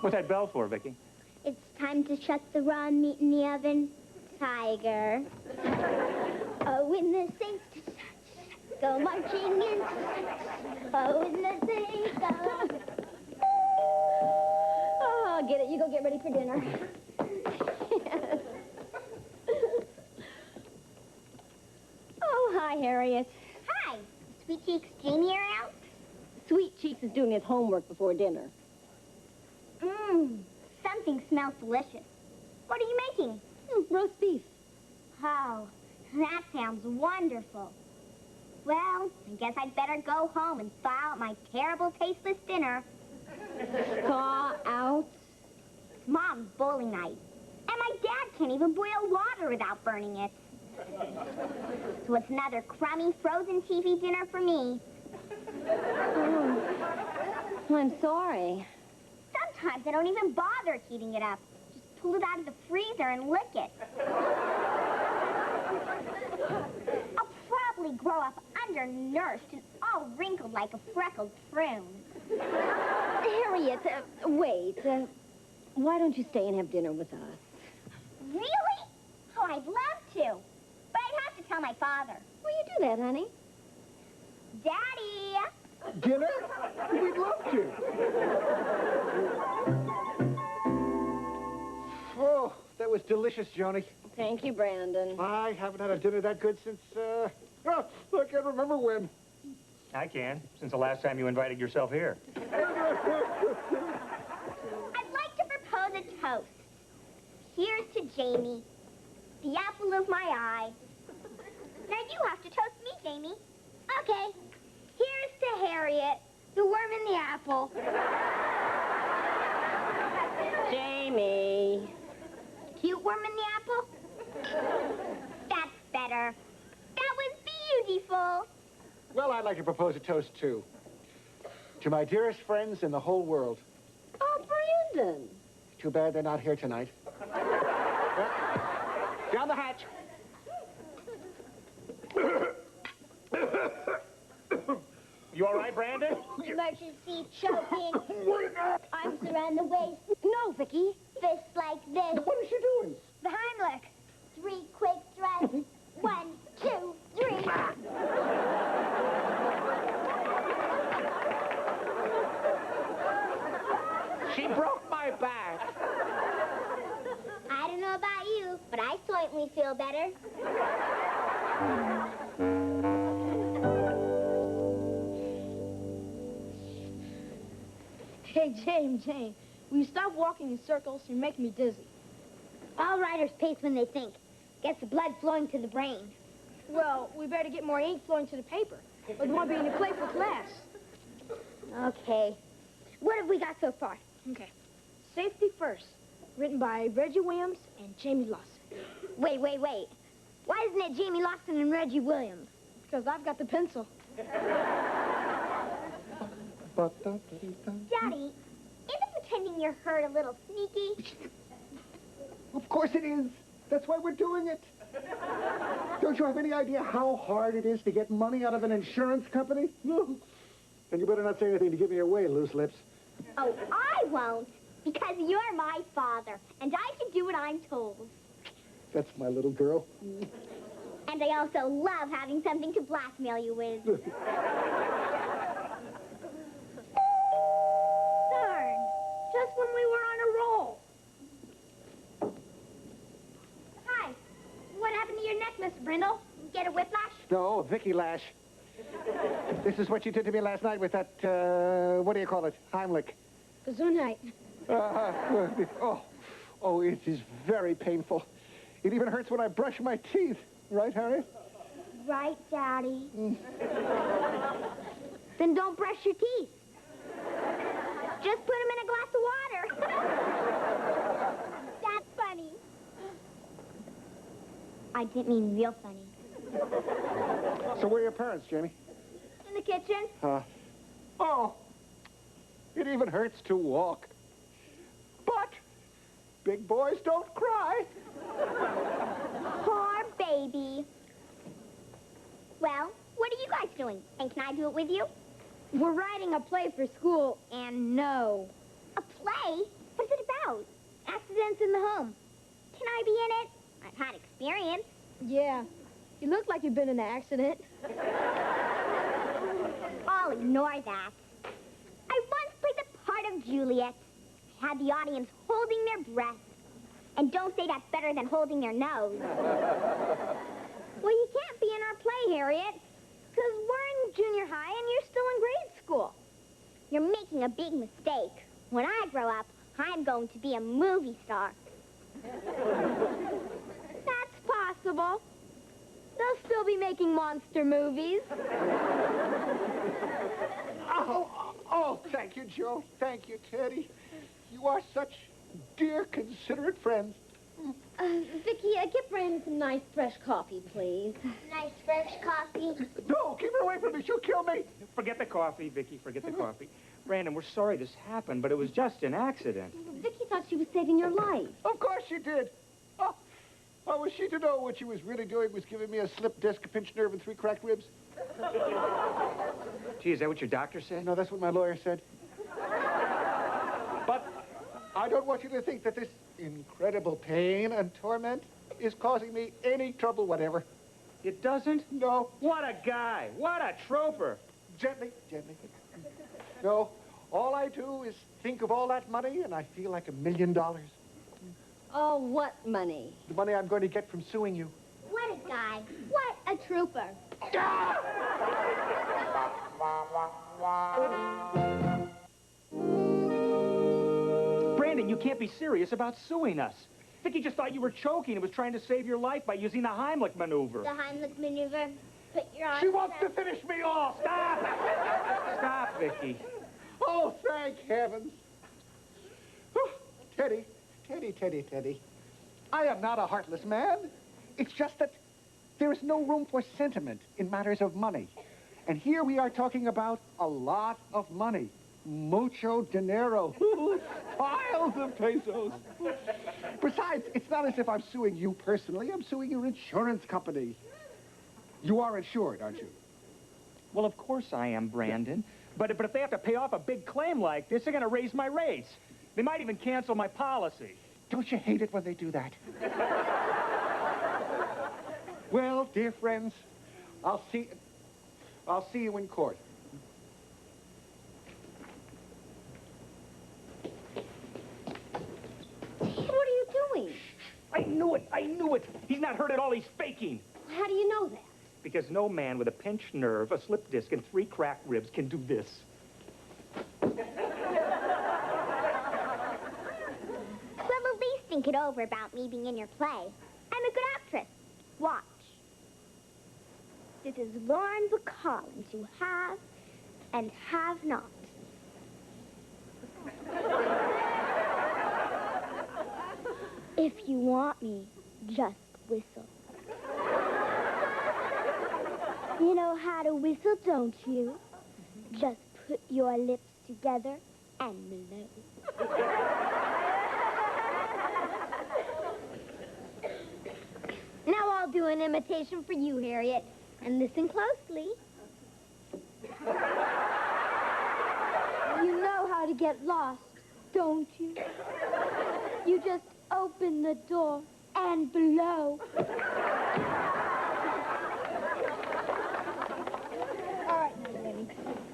S2: What's that bell for, Vicky?
S20: It's time to shut the raw meat in the oven, Tiger. When the saints go marching in. When the saints go.
S1: Oh, get it. You go get ready for dinner. Oh, hi, Harriet.
S20: Hi. Sweet Cheeks Jamie around?
S1: Sweet Cheeks is doing his homework before dinner.
S20: Something smells delicious. What are you making?
S1: Roast beef.
S20: Oh, that sounds wonderful. Well, I guess I'd better go home and thaw out my terrible, tasteless dinner.
S1: Thaw out?
S20: Mom's bowling night. And my dad can't even boil water without burning it.
S3: So it's another crummy frozen TV dinner for me.
S1: Oh, I'm sorry.
S3: Sometimes I don't even bother heating it up. Just pull it out of the freezer and lick it. I'll probably grow up undernourished and all wrinkled like a freckled prune.
S1: Harriet, wait. Why don't you stay and have dinner with us?
S3: Really? Oh, I'd love to. But I'd have to tell my father.
S1: Well, you do that, honey.
S3: Daddy!
S4: Dinner? We'd love to. Oh, that was delicious, Joni.
S1: Thank you, Brandon.
S4: I haven't had a dinner that good since, I can't remember when.
S2: I can, since the last time you invited yourself here.
S3: I'd like to propose a toast. Here's to Jamie, the apple of my eye. Now you have to toast me, Jamie. Okay. Here's to Harriet, the worm in the apple.
S1: Jamie.
S3: Cute worm in the apple? That's better. That was beautiful.
S4: Well, I'd like to propose a toast, too. To my dearest friends in the whole world.
S1: Oh, Brandon.
S4: Too bad they're not here tonight. Well, down the hatch.
S2: You all right, Brandon?
S3: Emergency choking. Arms around the waist.
S1: No, Vicky.
S3: Fists like this.
S4: What is she doing?
S3: The Heimlich. 3 quick thrusts. 1, 2, 3.
S13: She broke my back.
S3: I don't know about you, but I certainly feel better.
S12: Hey, James, will you stop walking in circles? You make me dizzy.
S3: All writers pace when they think. Gets the blood flowing to the brain.
S12: Well, we better get more ink flowing to the paper. Or you want to be in a playful class.
S3: Okay. What have we got so far?
S12: Okay. Safety First, written by Reggie Williams and Jamie Lawson.
S3: Wait. Why isn't it Jamie Lawson and Reggie Williams?
S12: Because I've got the pencil.
S3: Daddy, isn't pretending you're hurt a little sneaky?
S4: Of course it is. That's why we're doing it. Don't you have any idea how hard it is to get money out of an insurance company? No. And you better not say anything to give me away, loose lips.
S3: Oh, I won't. Because you're my father, and I can do what I'm told.
S4: That's my little girl.
S3: And I also love having something to blackmail you with.
S12: Darn. Just when we were on a roll.
S3: Hi. What happened to your neck, Miss Brindle? Get a whiplash?
S4: No, Vicky Lash. This is what you did to me last night with that, what do you call it? Heimlich.
S12: Gesundheit.
S4: Oh, it is very painful. It even hurts when I brush my teeth. Right, Harriet?
S3: Right, Daddy. Then don't brush your teeth. Just put them in a glass of water. That's funny. I didn't mean real funny.
S4: So where are your parents, Jamie?
S3: In the kitchen.
S4: Oh, it even hurts to walk. But big boys don't cry.
S3: Poor baby. Well, what are you guys doing? And can I do it with you?
S12: We're writing a play for school, and no.
S3: A play? What's it about? Accidents in the home. Can I be in it? I've had experience.
S12: Yeah. You look like you've been in an accident.
S3: I'll ignore that. I once played the part of Juliet. I had the audience holding their breath. And don't say that's better than holding their nose.
S12: Well, you can't be in our play, Harriet. Because we're in junior high and you're still in grade school.
S3: You're making a big mistake. When I grow up, I'm going to be a movie star.
S12: That's possible. They'll still be making monster movies.
S4: Oh, thank you, Joe. Thank you, Teddy. You are such dear, considerate friends.
S1: Vicky, get Brandon some nice fresh coffee, please.
S20: Nice fresh coffee.
S4: No, keep her away from me. She'll kill me.
S2: Forget the coffee, Vicky. Forget the coffee. Brandon, we're sorry this happened, but it was just an accident.
S1: Vicky thought she was saving your life.
S4: Of course she did. Oh, how was she to know what she was really doing was giving me a slip disc, a pinched nerve, and 3 cracked ribs?
S2: Gee, is that what your doctor said?
S4: No, that's what my lawyer said. But I don't want you to think that this incredible pain and torment is causing me any trouble whatever.
S2: It doesn't?
S4: No.
S2: What a guy. What a troper.
S4: Gently, gently. No, all I do is think of all that money, and I feel like $1 million.
S1: Oh, what money?
S4: The money I'm going to get from suing you.
S20: What a guy. What a trooper.
S2: Brandon, you can't be serious about suing us. Vicky just thought you were choking and was trying to save your life by using the Heimlich maneuver.
S20: The Heimlich maneuver. Put your arms
S4: She wants
S20: up.
S4: to finish me off.
S2: Stop! Stop, Vicky.
S4: Oh, thank heavens. Teddy, Teddy. I am not a heartless man. It's just that there is no room for sentiment in matters of money. And here we are talking about a lot of money. Mucho dinero. Piles of pesos. Besides, it's not as if I'm suing you personally. I'm suing your insurance company. You are insured, aren't you?
S2: Well, of course I am, Brandon. But if they have to pay off a big claim like this, they're going to raise my rates. They might even cancel my policy.
S4: Don't you hate it when they do that? Well, dear friends, I'll see you in court.
S1: What are you doing?
S2: I knew it. He's not hurt at all. He's faking.
S1: How do you know that?
S2: Because no man with a pinched nerve, a slip disc, and 3 cracked ribs can do this.
S20: Well, at least think it over about me being in your play. I'm a good actress. Watch. This is Lauren Bacall, and you have and have not. If you want me, just whistle. You know how to whistle, don't you? Just put your lips together and blow. Now I'll do an imitation for you, Harriet. And listen closely. You know how to get lost, don't you? You just open the door and blow.
S12: All right, now, Danny.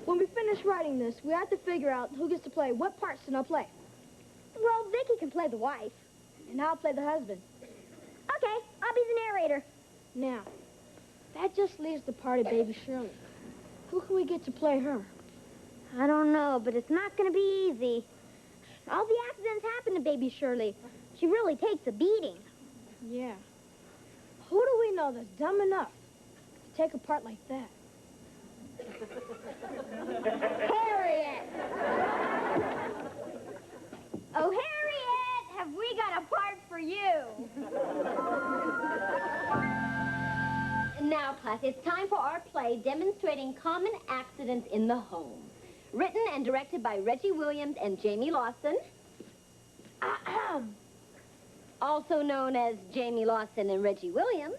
S12: When we finish writing this, we have to figure out who gets to play what parts to now play.
S20: Well, Vicky can play the wife.
S12: And I'll play the husband.
S20: Okay, I'll be the narrator.
S12: Now, that just leaves the part of Baby Shirley. Who can we get to play her?
S20: I don't know, but it's not going to be easy. All the accidents happen to Baby Shirley. She really takes a beating.
S12: Yeah. Who do we know that's dumb enough to take a part like that?
S20: Harriet! Oh, Harriet! Have we got a part for you?
S1: Now, class, it's time for our play demonstrating common accidents in the home. Written and directed by Reggie Williams and Jamie Lawson. Also known as Jamie Lawson and Reggie Williams.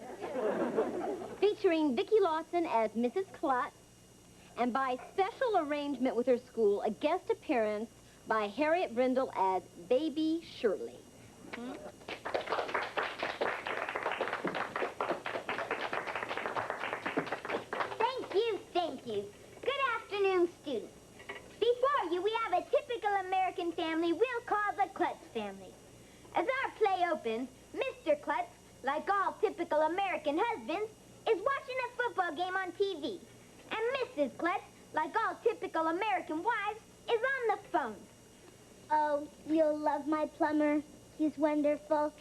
S1: Featuring Vicki Lawson as Mrs. Klutz. And by special arrangement with her school, a guest appearance by Harriet Brindle as Baby Shirley.
S20: Thank you. Good afternoon, students. Before you, we have a typical American family we'll call the Klutz family. As our play opens, Mr. Klutz, like all typical American husbands, is watching a football game on TV. And Mrs. Klutz, like all typical American wives, is on the phone. Oh, you'll love my plumber. He's wonderful.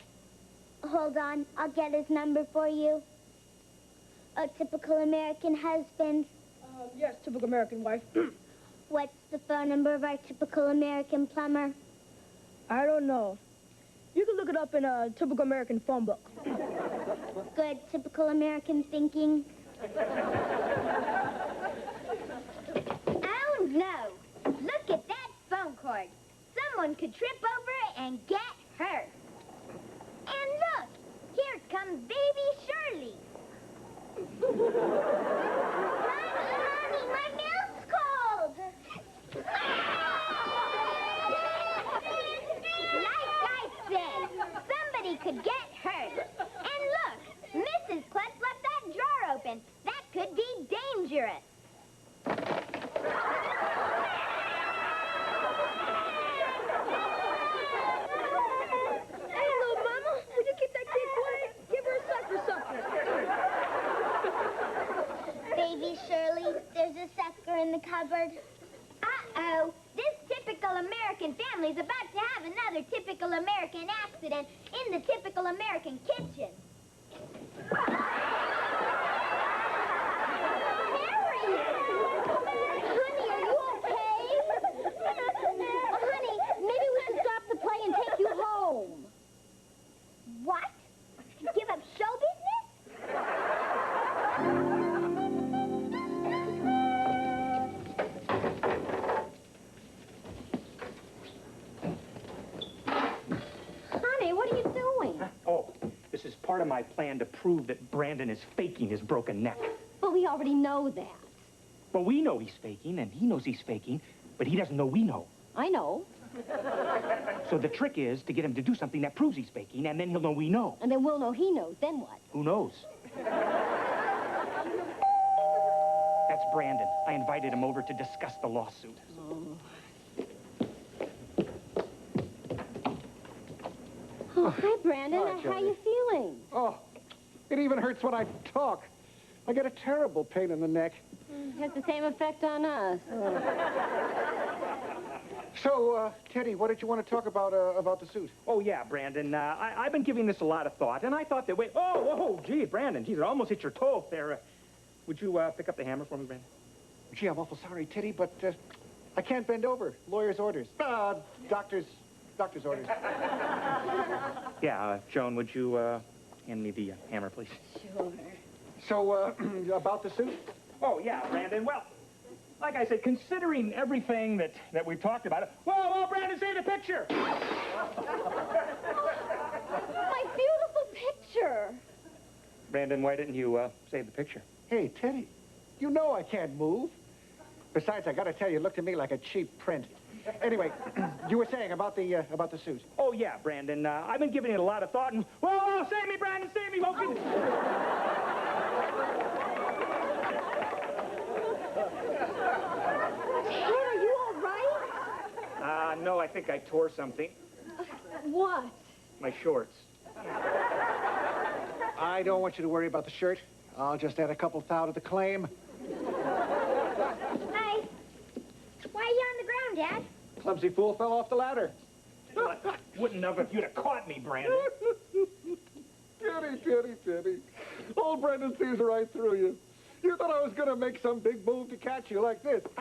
S20: Hold on, I'll get his number for you. A typical American husband.
S12: Yes, typical American wife.
S20: What's the phone number of our typical American plumber?
S12: I don't know. You can look it up up in a typical American phone book.
S20: Good, typical American thinking.
S3: Oh, no. Look at that phone cord. Someone could trip over it and get hurt. And look, here comes baby Shirley. Mommy, my milk's cold. Like I said, somebody could get hurt. And look, Mrs. Klutz left that drawer open. That could be dangerous.
S12: Hello, Mama. Would you keep that kid quiet? Give her a sucker something.
S20: Baby Shirley, there's a sucker in the cupboard.
S3: Uh-oh. This typical American family's about to have another typical American accident in the typical American kitchen.
S1: Honey, are you okay? Honey, maybe we should stop the play and take you home.
S3: What? Give up show business?
S1: Honey, what are you doing?
S2: Oh, this is part of my plan to prove that Brandon is faking his broken neck.
S1: But we already know that.
S2: Well, we know he's faking, and he knows he's faking, but he doesn't know we know.
S1: I know.
S2: So the trick is to get him to do something that proves he's faking, and then he'll know we know.
S1: And then we'll know he knows. Then what?
S2: Who knows? That's Brandon. I invited him over to discuss the lawsuit.
S1: Oh, hi, Brandon.
S4: Hi,
S1: How
S4: Jody.
S1: you feeling?
S4: Oh, it even hurts when I talk. I get a terrible pain in the neck.
S1: Has the same effect on us.
S4: So, Teddy, what did you want to talk about the suit?
S2: Oh, yeah, Brandon. I've been giving this a lot of thought, and I thought that... Oh, gee, Brandon. Geez, it almost hit your toe there. Would you pick up the hammer for me, Brandon?
S4: Gee, I'm awful sorry, Teddy, but I can't bend over. Lawyer's orders. Doctor's orders.
S2: Yeah, Joan, would you hand me the hammer, please?
S1: Sure.
S4: So, about the suit?
S2: Oh, yeah, Brandon. Well, like I said, considering everything that we've talked about... Whoa, Brandon, see the picture!
S1: My beautiful picture.
S2: Brandon, why didn't you save the picture?
S4: Hey, Teddy, you know I can't move. Besides, I gotta tell you, it looked to me like a cheap print. Anyway, you were saying about the suit.
S2: Oh, yeah, Brandon. I've been giving it a lot of thought, and... Whoa, save me, Brandon, save me! Woken!
S1: Ted, are you all right?
S2: No, I think I tore something.
S1: What?
S2: My shorts.
S4: I don't want you to worry about the shirt. I'll just add a couple thou to the claim.
S3: Hi. Why are you on the ground, Dad?
S4: Clumsy fool fell off the ladder.
S2: Wouldn't have if you'd have caught me, Brandon.
S4: Teddy. Old Brendan sees right through you. You thought I was going to make some big move to catch you like this.
S2: I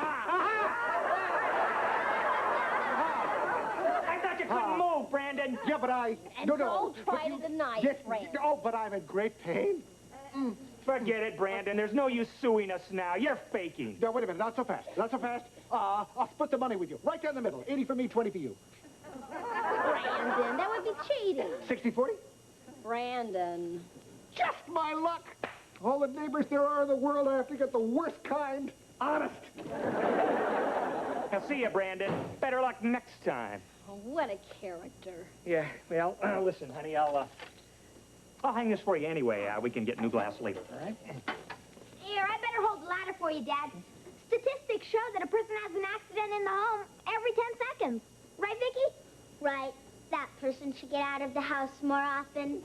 S2: thought you couldn't move, Brandon.
S4: Yeah, but I...
S1: And
S4: No.
S1: don't try to deny
S4: Yes,
S1: it, Brandon.
S4: Oh, but I'm in great pain.
S2: Forget it, Brandon. There's no use suing us now. You're faking.
S4: No, wait a minute. Not so fast. I'll split the money with you. Right down the middle. 80 for me, 20 for you.
S1: Brandon, that would be cheating.
S4: 60-40?
S1: Brandon.
S4: Just my luck. All the neighbors there are in the world, I have to get the worst kind. Honest.
S2: I'll see you, Brandon. Better luck next time.
S1: Oh, what a character.
S2: Yeah, well, listen, honey, I'll hang this for you anyway. We can get new glass later, all right?
S3: Here, I better hold the ladder for you, Dad. Statistics show that a person has an accident in the home every 10 seconds. Right, Vicky?
S20: Right. That person should get out of the house more often.